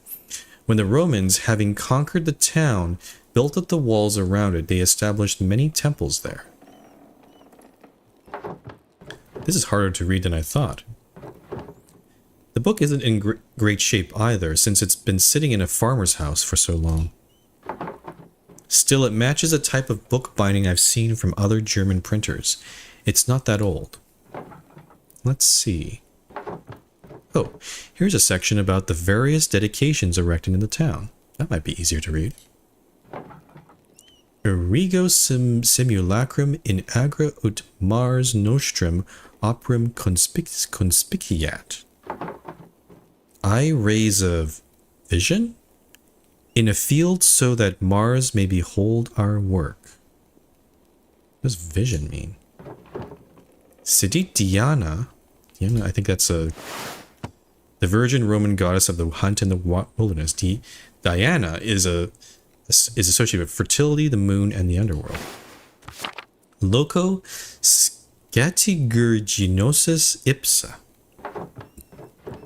When the Romans, having conquered the town, built up the walls around it, they established many temples there. This is harder to read than I thought. The book isn't in great shape either, since it's been sitting in a farmer's house for so long. Still, it matches a type of book binding I've seen from other German printers. It's not that old. Let's see. Oh, here's a section about the various dedications erected in the town. That might be easier to read. Erego simulacrum in agra ut Mars nostrum operum conspiciat. I raise a vision in a field so that Mars may behold our work. What does vision mean? Sidit Diana, I think that's the Virgin Roman goddess of the hunt and the wilderness. Diana is associated with fertility, the moon, and the underworld. Loco scatigurginosus ipsa.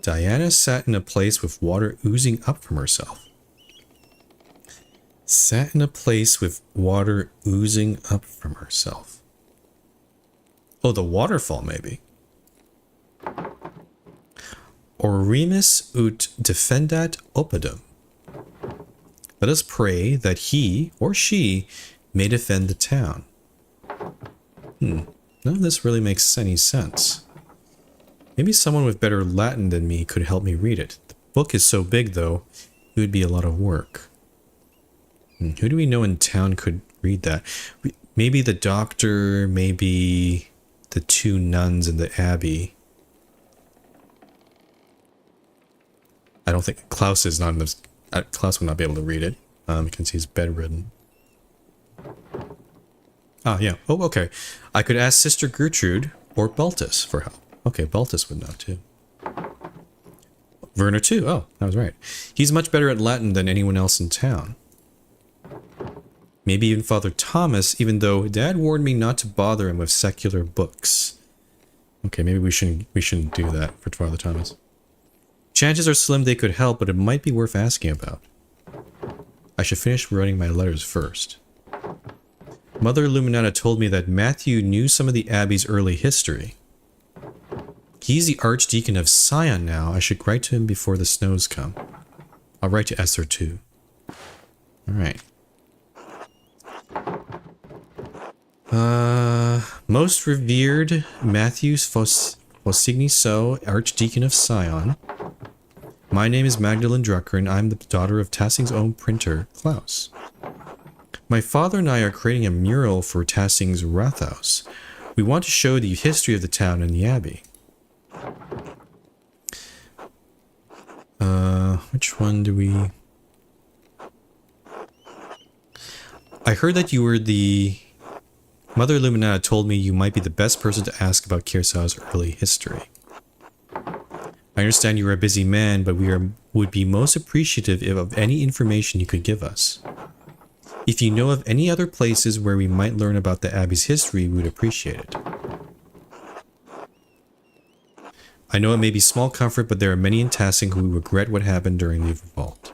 Diana sat in a place with water oozing up from herself. Sat in a place with water oozing up from herself. Oh, the waterfall, maybe. Orimus ut defendat oppidum. Let us pray that he or she may defend the town. None of this really makes any sense. Maybe someone with better Latin than me could help me read it. The book is so big, though, it would be a lot of work. Who do we know in town could read that? Maybe the doctor, maybe the 2 nuns in the abbey. I don't think Klaus is not in this. Klaus would not be able to read it because he's bedridden. Ah, yeah. Oh, okay. I could ask Sister Gertrude or Baltus for help. Okay, Baltus would know too. Werner too. Oh, that was right. He's much better at Latin than anyone else in town. Maybe even Father Thomas, even though Dad warned me not to bother him with secular books. Okay, maybe we shouldn't do that for Father Thomas. Chances are slim they could help, but it might be worth asking about. I should finish writing my letters first. Mother Luminata told me that Matthew knew some of the Abbey's early history. He's the Archdeacon of Sion now. I should write to him before the snows come. I'll write to Esther too. Alright. Most revered Matthews Fausigny So, Archdeacon of Sion. My name is Magdalene Drucker, and I'm the daughter of Tassing's own printer, Klaus. My father and I are creating a mural for Tassing's Rathaus. We want to show the history of the town and the abbey. Which one do we... I heard that you were the... Mother Luminata told me you might be the best person to ask about Kirsau's early history. I understand you are a busy man, but would be most appreciative of any information you could give us. If you know of any other places where we might learn about the Abbey's history, we would appreciate it. I know it may be small comfort, but there are many in Tassing who regret what happened during the revolt.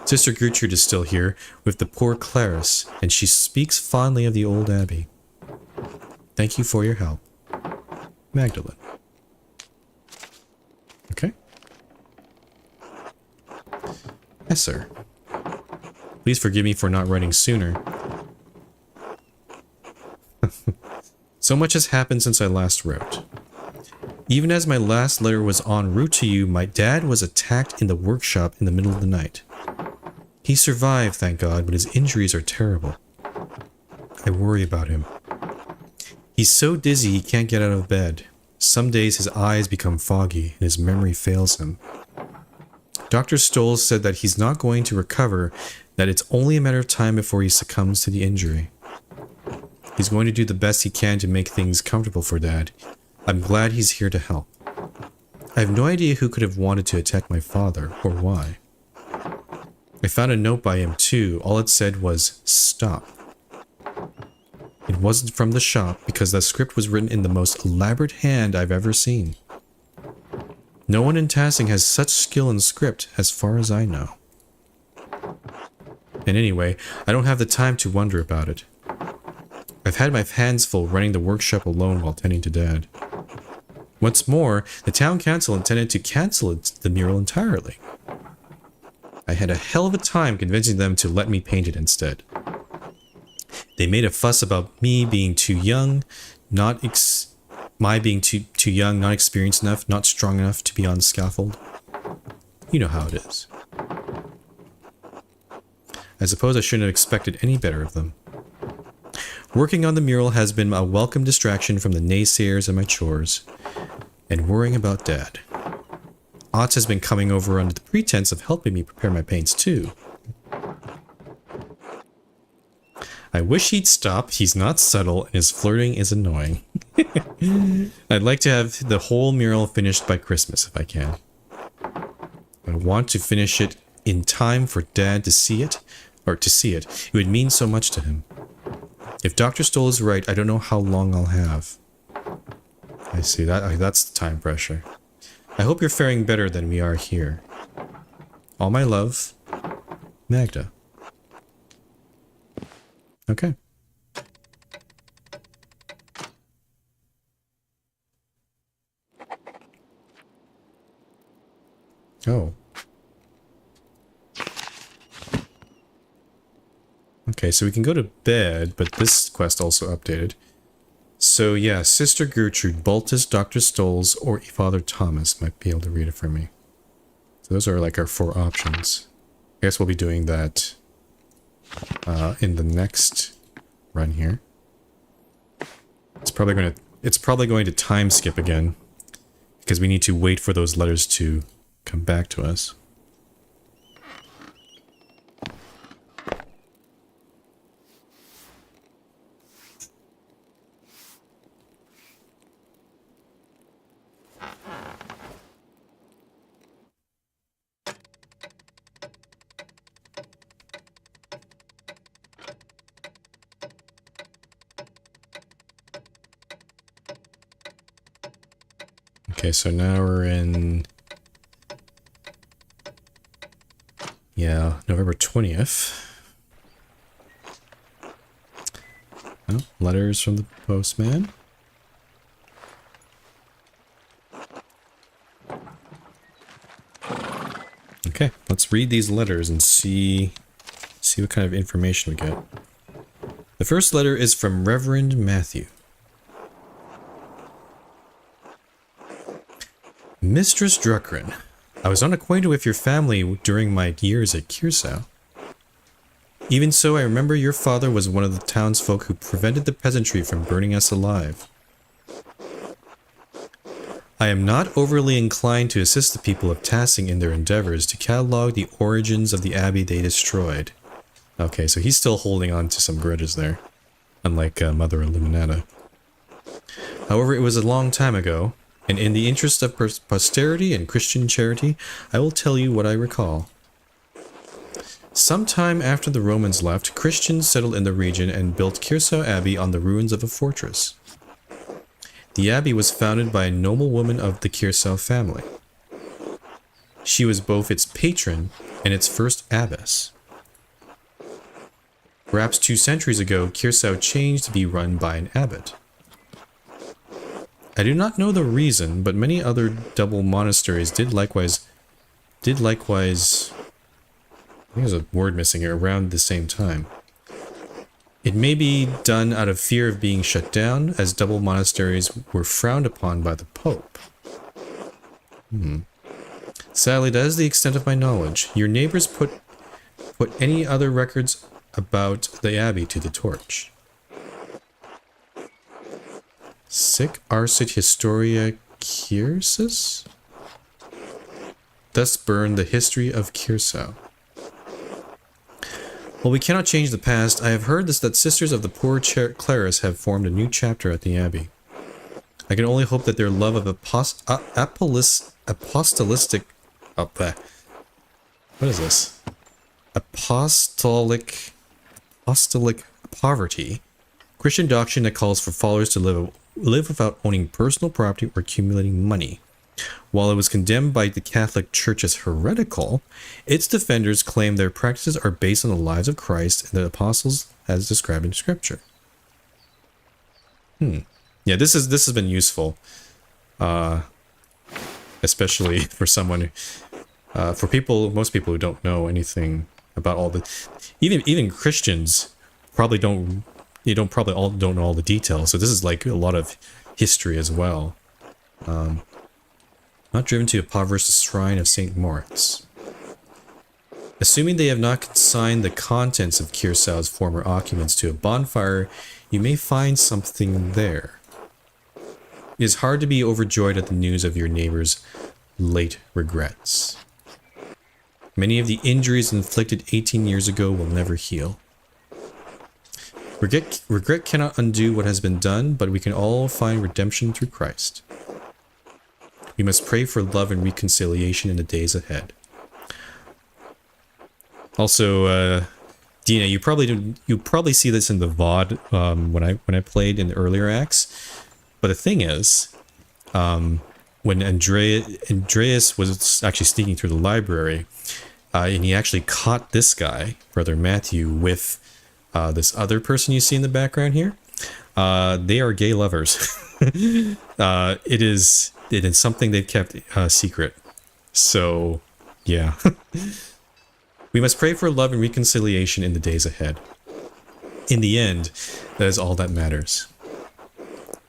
Sister Gertrude is still here, with the poor Clarice, and she speaks fondly of the old Abbey. Thank you for your help. Magdalene. Okay. Yes, sir. Please forgive me for not writing sooner. So much has happened since I last wrote. Even as my last letter was en route to you, my dad was attacked in the workshop in the middle of the night. He survived, thank God, but his injuries are terrible. I worry about him. He's so dizzy he can't get out of bed. Some days his eyes become foggy and his memory fails him. Dr. Stoll said that he's not going to recover, that it's only a matter of time before he succumbs to the injury. He's going to do the best he can to make things comfortable for Dad. I'm glad he's here to help. I have no idea who could have wanted to attack my father, or why. I found a note by him too. All it said was, "Stop." It wasn't from the shop, because the script was written in the most elaborate hand I've ever seen. No one in Tassing has such skill in script, as far as I know. And anyway, I don't have the time to wonder about it. I've had my hands full running the workshop alone while tending to Dad. What's more, the town council intended to cancel the mural entirely. I had a hell of a time convincing them to let me paint it instead. They made a fuss about me being too young, not experienced enough, not strong enough to be on scaffold. You know how it is. I suppose I shouldn't have expected any better of them. Working on the mural has been a welcome distraction from the naysayers and my chores, and worrying about Dad. Otts has been coming over under the pretense of helping me prepare my paints too. I wish he'd stop. He's not subtle, and his flirting is annoying. I'd like to have the whole mural finished by Christmas if I can. I want to finish it in time for Dad to see it, It would mean so much to him. If Dr. Stoll is right, I don't know how long I'll have. I see, that's the time pressure. I hope you're faring better than we are here. All my love, Magda. Okay. Oh. Okay, so we can go to bed, but this quest also updated. So yeah, Sister Gertrude, Baltus, Dr. Stolz, or Father Thomas might be able to read it for me. So those are like our 4 options. I guess we'll be doing that in the next run here. It's probably going to time skip again, because we need to wait for those letters to come back to us. Okay, so now we're in... yeah, November 20th. Oh, letters from the postman. Okay, let's read these letters and see what kind of information we get. The first letter is from Reverend Matthew. Mistress Druckrin, I was unacquainted with your family during my years at Kirsau. Even so, I remember your father was one of the townsfolk who prevented the peasantry from burning us alive. I am not overly inclined to assist the people of Tassing in their endeavors to catalogue the origins of the abbey they destroyed. Okay, so he's still holding on to some grudges there, unlike Mother Illuminata. However, it was a long time ago, and in the interest of posterity and Christian charity, I will tell you what I recall. Sometime after the Romans left, Christians settled in the region and built Kirsau Abbey on the ruins of a fortress. The abbey was founded by a noble woman of the Kirsau family. She was both its patron and its first abbess. Perhaps 2 centuries ago, Kirsau changed to be run by an abbot. I do not know the reason, but many other double monasteries did likewise, I think there's a word missing here, around the same time. It may be done out of fear of being shut down, as double monasteries were frowned upon by the Pope. Sadly, that is the extent of my knowledge. Your neighbors put any other records about the abbey to the torch. Sic arsit historia Kyrsis? Thus burn the history of Kirsau. While we cannot change the past, I have heard that Sisters of the Poor Claris have formed a new chapter at the Abbey. I can only hope that their love of apostolic poverty, Christian doctrine that calls for followers to live without owning personal property or accumulating money. While it was condemned by the Catholic Church as heretical, its defenders claim their practices are based on the lives of Christ and the apostles as described in Scripture. Yeah, this has been useful, especially for someone, most people who don't know anything about all the, even Christians probably don't know all the details. So this is like a lot of history as well. Not driven to impoverish the shrine of St. Moritz. Assuming they have not consigned the contents of Kirsau's former occupants to a bonfire, you may find something there. It is hard to be overjoyed at the news of your neighbor's late regrets. Many of the injuries inflicted 18 years ago will never heal. Regret cannot undo what has been done, but we can all find redemption through Christ. We must pray for love and reconciliation in the days ahead. Also, Dina, you probably see this in the VOD when I played in the earlier acts. But the thing is, when Andreas was actually sneaking through the library, and he actually caught this guy, Brother Matthew, with this other person you see in the background here. They are gay lovers. It is something they've kept secret. So, yeah. We must pray for love and reconciliation in the days ahead. In the end, that is all that matters.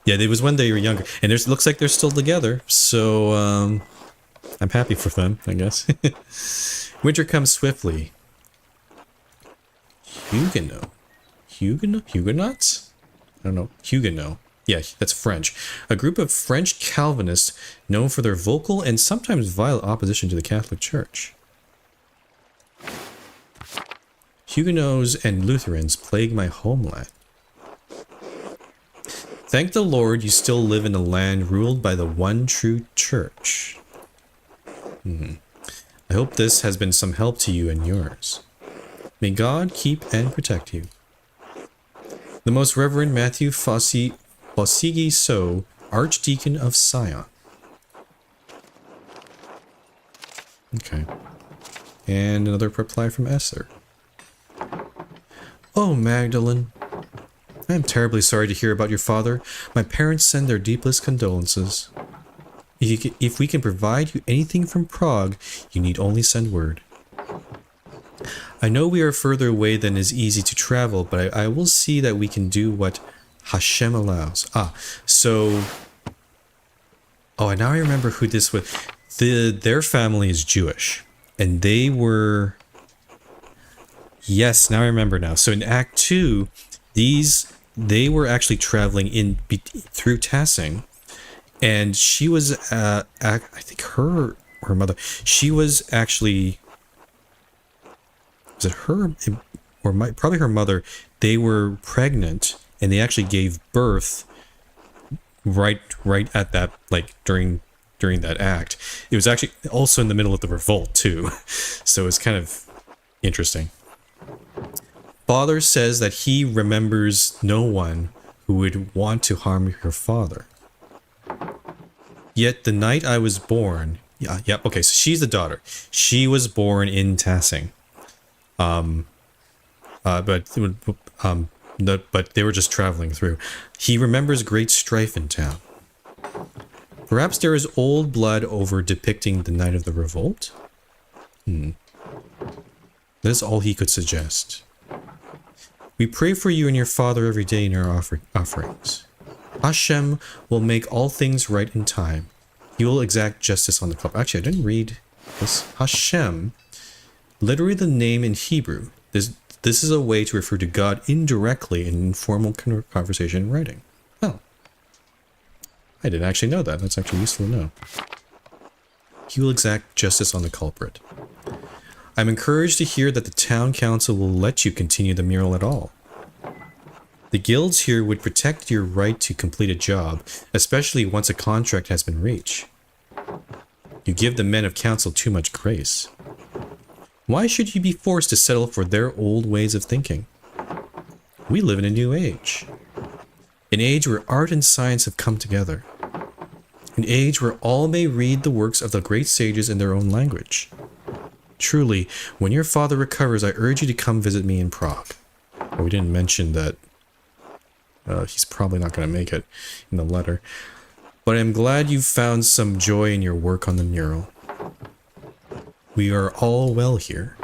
Yeah, it was when they were younger, and it looks like they're still together, so I'm happy for them, I guess. Winter comes swiftly. Huguenots? I don't know. Huguenot. Yeah, that's French. A group of French Calvinists known for their vocal and sometimes violent opposition to the Catholic Church. Huguenots and Lutherans plague my homeland. Thank the Lord you still live in a land ruled by the one true church. I hope this has been some help to you and yours. May God keep and protect you. The Most Reverend Matthew Fossigi So, Archdeacon of Sion. Okay. And another reply from Esther. Oh, Magdalene. I am terribly sorry to hear about your father. My parents send their deepest condolences. If we can provide you anything from Prague, you need only send word. I know we are further away than is easy to travel, but I will see that we can do what Hashem allows. So... Oh, and now I remember who this was. Their family is Jewish. And they were... Yes, now I remember now. So in Act 2, they were actually traveling through Tassing. And she was, I think her mother, she was actually... Was it her or probably her mother? They were pregnant and they actually gave birth right at that, like during that act. It was actually also in the middle of the revolt too, so it's kind of Interesting. Father says that he remembers no one who would want to harm your father. Yet the night I was born... okay, so she's the daughter. She was born in Tassing. But they were just traveling through. He remembers great strife in town. Perhaps there is old blood over depicting the night of the revolt? That is all he could suggest. We pray for you and your father every day in our offerings. Hashem will make all things right in time. He will exact justice on the culprit. Actually, I didn't read this. Hashem, literally the name in Hebrew. This is a way to refer to God indirectly in informal conversation and writing. Oh. I didn't actually know that. That's actually useful to know. He will exact justice on the culprit. I'm encouraged to hear that the town council will let you continue the mural at all. The guilds here would protect your right to complete a job, especially once a contract has been reached. You give the men of council too much grace. Why should you be forced to settle for their old ways of thinking? We live in a new age. An age where art and science have come together. An age where all may read the works of the great sages in their own language. Truly, when your father recovers, I urge you to come visit me in Prague. Well, we didn't mention that he's probably not going to make it in the letter. But I'm glad you found some joy in your work on the mural. We are all well here.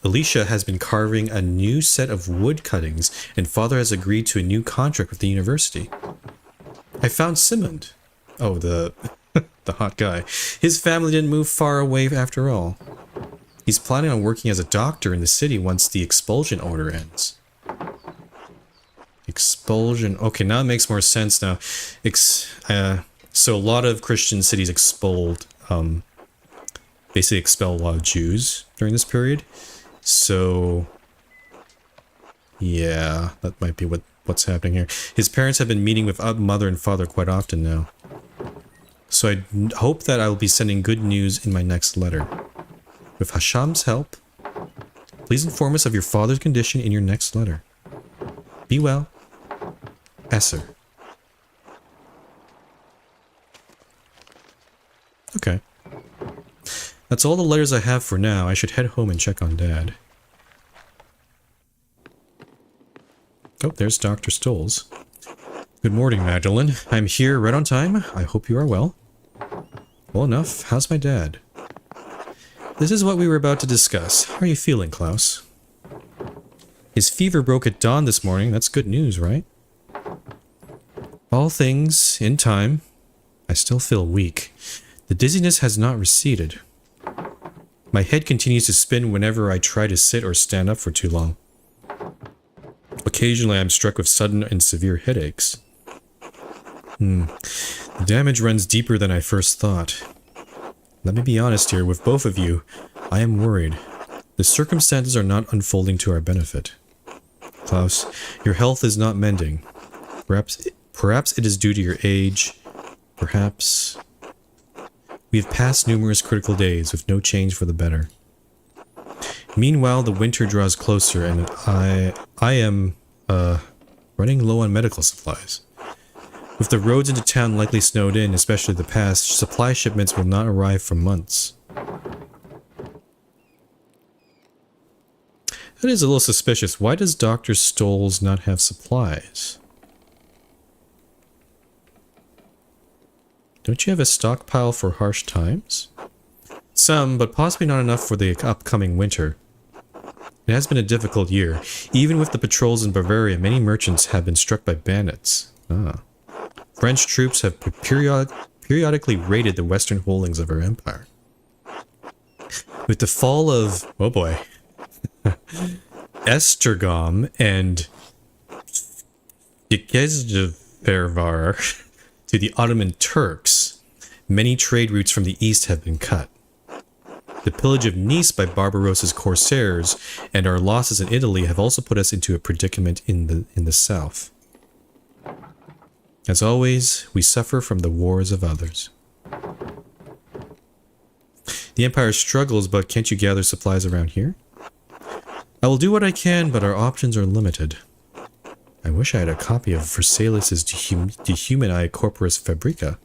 Alicia has been carving a new set of wood cuttings, and father has agreed to a new contract with the university. I found Simond. Oh, the hot guy. His family didn't move far away after all. He's planning on working as a doctor in the city once the expulsion order ends. Expulsion. Okay, now it makes more sense now. So a lot of Christian cities basically expel a lot of Jews during this period. So, yeah, that might be what's happening here. His parents have been meeting with mother and father quite often now. So I hope that I will be sending good news in my next letter. With Hashem's help, please inform us of your father's condition in your next letter. Be well. Esser. Okay. That's all the letters I have for now. I should head home and check on Dad. Oh, there's Dr. Stolz. Good morning, Magdalene. I'm here right on time. I hope you are well. Well enough. How's my dad? This is what we were about to discuss. How are you feeling, Klaus? His fever broke at dawn this morning. That's good news, right? All things in time. I still feel weak. The dizziness has not receded. My head continues to spin whenever I try to sit or stand up for too long. Occasionally I'm struck with sudden and severe headaches. The damage runs deeper than I first thought. Let me be honest here, with both of you, I am worried. The circumstances are not unfolding to our benefit. Klaus, your health is not mending. Perhaps it is due to your age. Perhaps... We have passed numerous critical days with no change for the better. Meanwhile, the winter draws closer and I am running low on medical supplies. With the roads into town likely snowed in, especially the past, supply shipments will not arrive for months. That is a little suspicious. Why does Dr. Stolz not have supplies? Don't you have a stockpile for harsh times? Some, but possibly not enough for the upcoming winter. It has been a difficult year. Even with the patrols in Bavaria, many merchants have been struck by bandits. French troops have periodically raided the western holdings of our empire. With the fall of, oh boy, Estergom and Gezdevervar to the Ottoman Turks, many trade routes from the east have been cut. The pillage of Nice by Barbarossa's corsairs and our losses in Italy have also put us into a predicament in the south. As always, we suffer from the wars of others. The empire struggles, but can't you gather supplies around here? I will do what I can, but our options are limited. I wish I had a copy of Versalis's De Humani Corporis Fabrica.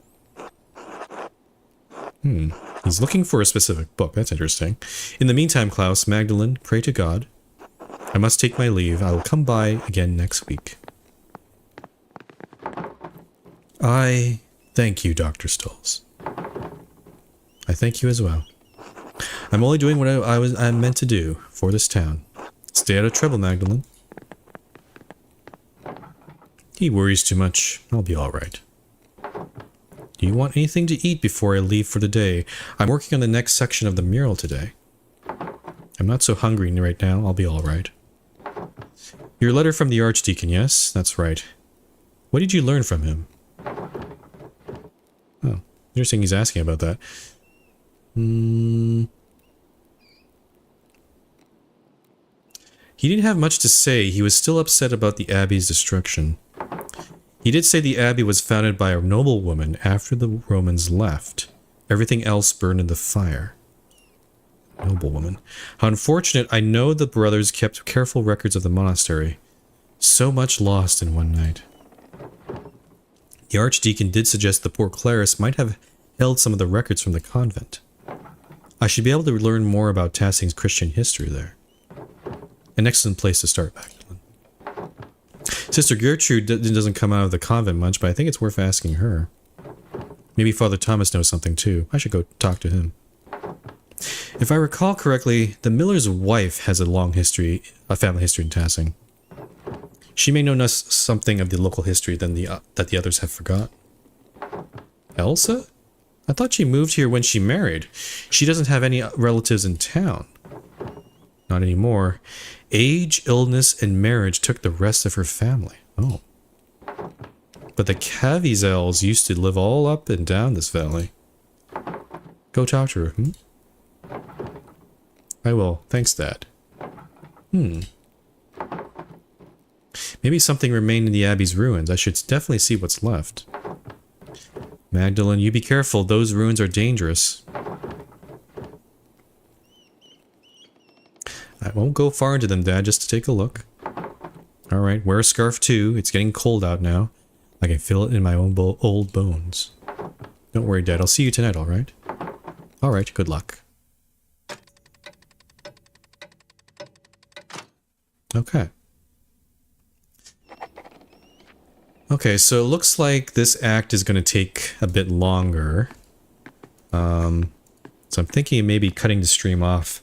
He's looking for a specific book. That's interesting. In the meantime, Klaus, Magdalene, pray to God. I must take my leave. I will come by again next week. I thank you, Dr. Stolz. I thank you as well. I'm only doing what I'm meant to do for this town. Stay out of trouble, Magdalene. He worries too much. I'll be all right. Do you want anything to eat before I leave for the day? I'm working on the next section of the mural today. I'm not so hungry right now. I'll be all right. Your letter from the Archdeacon, yes? That's right. What did you learn from him? Oh, interesting he's asking about that. He didn't have much to say. He was still upset about the Abbey's destruction. He did say the Abbey was founded by a noblewoman after the Romans left. Everything else burned in the fire. Noblewoman. How unfortunate. I know the brothers kept careful records of the monastery. So much lost in one night. The Archdeacon did suggest the poor Clarice might have held some of the records from the convent. I should be able to learn more about Tassing's Christian history there. An excellent place to start, Magdalene. Sister Gertrude doesn't come out of the convent much, but I think it's worth asking her. Maybe Father Thomas knows something too. I should go talk to him. If I recall correctly, the miller's wife has a family history in Tassing. She may know something of the local history that the others have forgot. Elsa? I thought she moved here when she married. She doesn't have any relatives in town. Not anymore. Age, illness, and marriage took the rest of her family. Oh. But the Caviezel's used to live all up and down this valley. Go talk to her, I will. Thanks, Dad. Maybe something remained in the Abbey's ruins. I should definitely see what's left. Magdalene, you be careful. Those ruins are dangerous. I won't go far into them, Dad, just to take a look. Alright, wear a scarf too. It's getting cold out now. I can feel it in my own old bones. Don't worry, Dad. I'll see you tonight, alright? Alright, good luck. Okay. Okay, so it looks like this act is going to take a bit longer. So I'm thinking of maybe cutting the stream off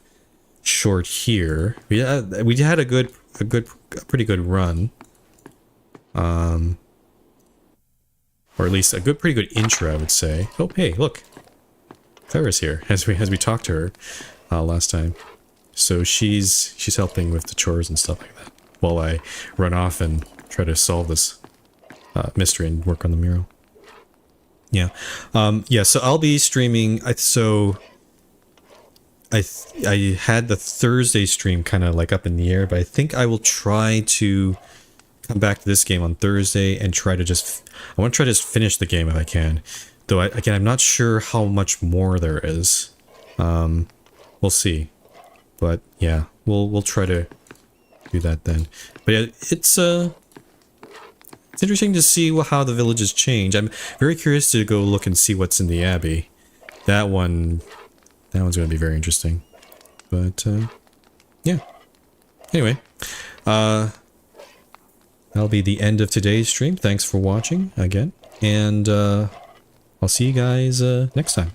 short here. We had a pretty good run. Or at least a pretty good intro, I would say. Oh, hey, look. Clara's here, as we talked to her last time. So she's helping with the chores and stuff like that, while I run off and try to solve this mystery and work on the mural. Yeah. Yeah, so I'll be streaming. I had the Thursday stream kind of like up in the air, but I think I will try to come back to this game on Thursday and try to I want to try to just finish the game if I can. Though, again, I'm not sure how much more there is. We'll see. But, yeah, we'll try to do that then. But yeah, it's interesting to see how the villages change. I'm very curious to go look and see what's in the Abbey. That one's going to be very interesting. But, yeah. Anyway, that'll be the end of today's stream. Thanks for watching again. And, I'll see you guys next time.